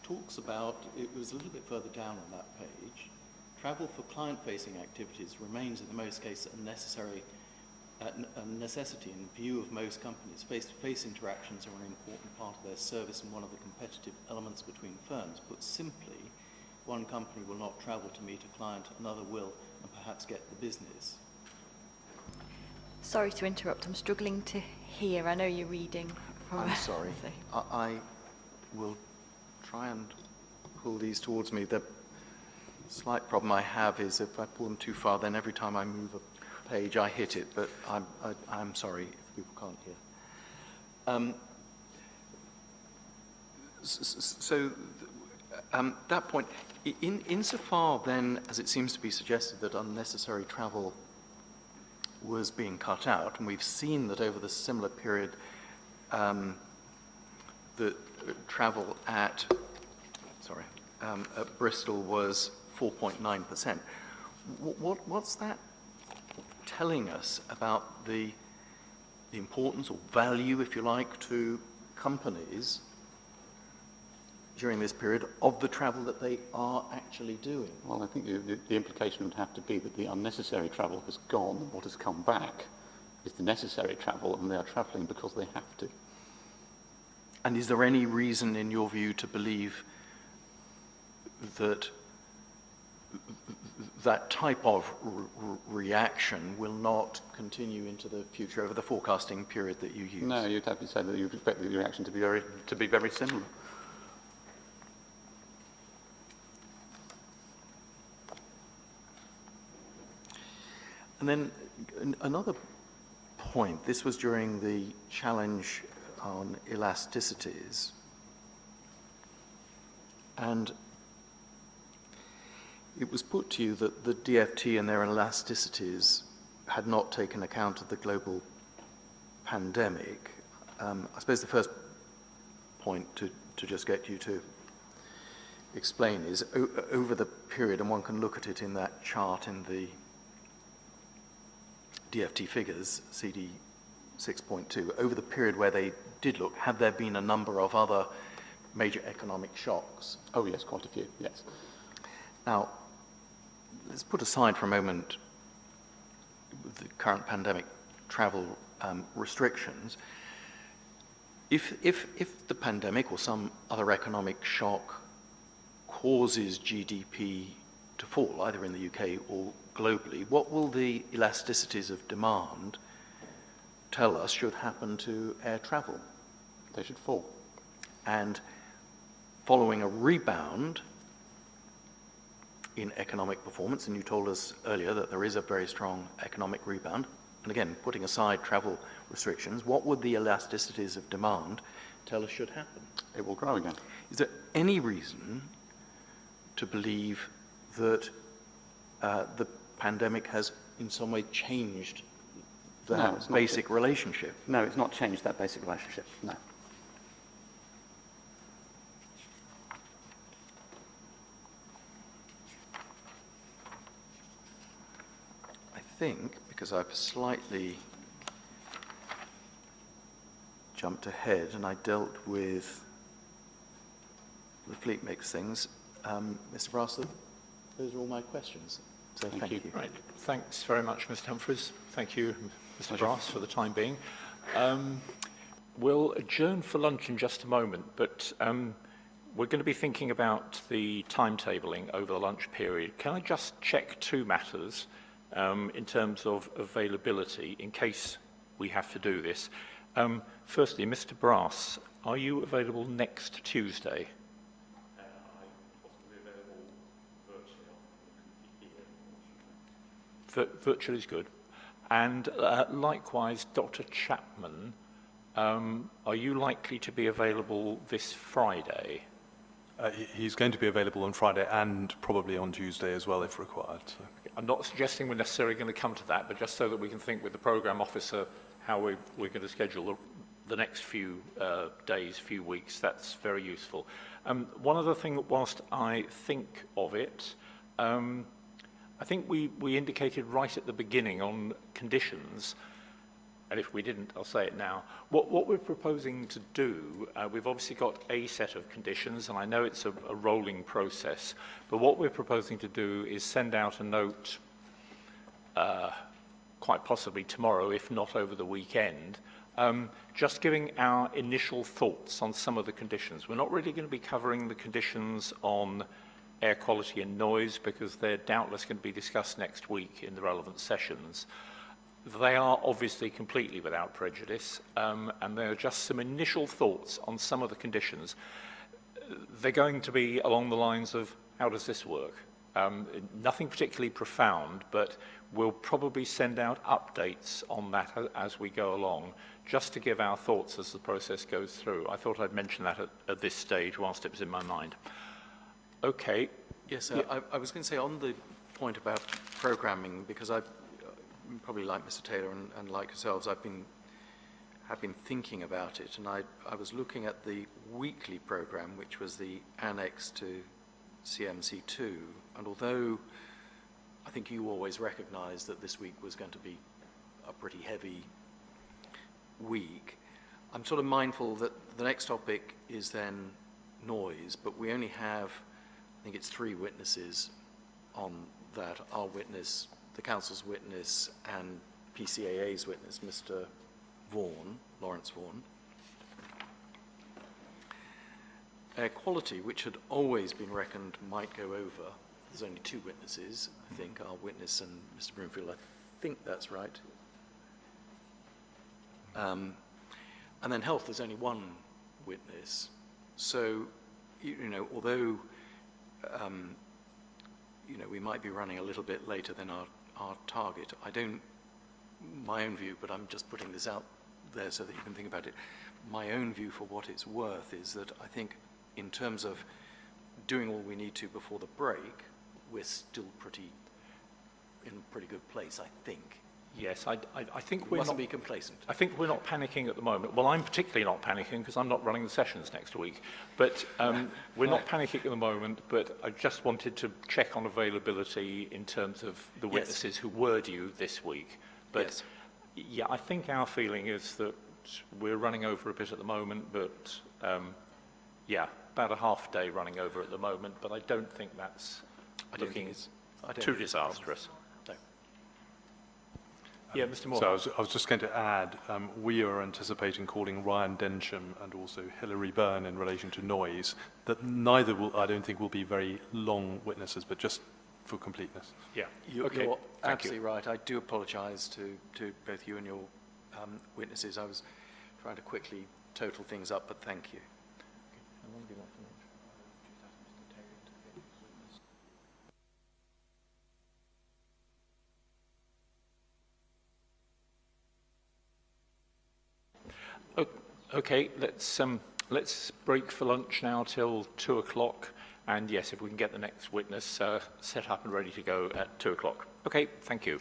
talks about, it was a little bit further down on that page, travel for client-facing activities remains in the most cases a necessity in view of most companies. Face-to-face interactions are an important part of their service and one of the competitive elements between firms. Put simply, one company will not travel to meet a client, another will, and perhaps get the business. Sorry to interrupt, I'm struggling to hear. I know you're reading from I'm sorry. I will try and pull these towards me. The slight problem I have is if I pull them too far, then every time I move a page, I hit it, but I'm sorry if people can't hear. That point, insofar then as it seems to be suggested that unnecessary travel was being cut out, and we've seen that over the similar period that travel at Bristol was 4.9%. What's that telling us about the importance or value, if you like, to companies during this period of the travel that they are actually doing? Well, I think the implication would have to be that the unnecessary travel has gone, and what has come back is the necessary travel, and they are travelling because they have to. And is there any reason, in your view, to believe that that type of reaction will not continue into the future over the forecasting period that you use? No, you'd have to say that you'd expect the reaction to be very similar. And then another point, this was during the challenge on elasticities, and it was put to you that the DFT and their elasticities had not taken account of the global pandemic. I suppose the first point to just get you to explain is over the period, and one can look at it in that chart in the DFT figures, CD 6.2, over the period where they did look, had there been a number of other major economic shocks? Oh yes, quite a few, yes. Now, let's put aside for a moment the current pandemic travel restrictions. If the pandemic or some other economic shock causes GDP to fall, either in the UK or globally, what will the elasticities of demand tell us should happen to air travel? They should fall. And following a rebound in economic performance, and you told us earlier that there is a very strong economic rebound, and again, putting aside travel restrictions, what would the elasticities of demand tell us should happen? It will grow again. Is there any reason to believe that the pandemic has in some way changed that basic relationship? No, it's not changed that basic relationship, no. I think, because I've slightly jumped ahead and I dealt with the fleet mix things, Mr. Brass, those are all my questions. So thank you. Right. Thanks very much, Mr. Humphreys. Thank you, Mr. Brass, for the time being. We'll adjourn for lunch in just a moment, but we're going to be thinking about the timetabling over the lunch period. Can I just check two matters in terms of availability in case we have to do this? Firstly, Mr. Brass, are you available next Tuesday? Virtual is good. And likewise, Dr. Chapman, are you likely to be available this Friday? He's going to be available on Friday and probably on Tuesday as well if required. So. I'm not suggesting we're necessarily going to come to that, but just so that we can think with the programme officer how we're going to schedule the next few days, few weeks. That's very useful. One other thing, whilst I think of it, I think we indicated right at the beginning on conditions, and if we didn't, I'll say it now. What we're proposing to do, we've obviously got a set of conditions, and I know it's a rolling process, but what we're proposing to do is send out a note, quite possibly tomorrow, if not over the weekend, just giving our initial thoughts on some of the conditions. We're not really going to be covering the conditions on air quality and noise because they're doubtless going to be discussed next week in the relevant sessions. They are obviously completely without prejudice, and there are just some initial thoughts on some of the conditions. They're going to be along the lines of, how does this work? Nothing particularly profound, but we'll probably send out updates on that as we go along, just to give our thoughts as the process goes through. I thought I'd mention that at this stage whilst it was in my mind. Okay. Yes, I was going to say on the point about programming, because I've probably like Mr. Taylor and like yourselves, have been thinking about it, and I was looking at the weekly program, which was the annex to CMC2, and although I think you always recognized that this week was going to be a pretty heavy week, I'm sort of mindful that the next topic is then noise, but we only have, I think it's 3 witnesses on that, our witness, the council's witness, and PCAA's witness, Mr. Vaughan, Lawrence Vaughan. Air quality, which had always been reckoned might go over. There's only 2 witnesses, I think, our witness and Mr. Broomfield. I think that's right. And then health, there's only 1 witness. So, you know, although, you know, we might be running a little bit later than our target, my own view, but I'm just putting this out there so that you can think about it. My own view, for what it's worth, is that I think in terms of doing all we need to before the break, we're still in a pretty good place, I think. Yes, I think We mustn't be complacent. I think we're not panicking at the moment. Well, I'm particularly not panicking because I'm not running the sessions next week. But we're not panicking at the moment, but I just wanted to check on availability in terms of the witnesses who were due this week. But yeah, I think our feeling is that we're running over a bit at the moment, but yeah, about a half day running over at the moment, but I don't think that's looking too disastrous. Yeah, Mr. Moore. So I was just going to add, we are anticipating calling Ryan Densham and also Hilary Byrne in relation to noise, that neither will, I don't think, will be very long witnesses, but just for completeness. Yeah. You're absolutely right. I do apologise to both you and your witnesses. I was trying to quickly total things up, but thank you. Okay, let's break for lunch now till 2 o'clock. And yes, if we can get the next witness set up and ready to go at 2 o'clock. Okay, thank you.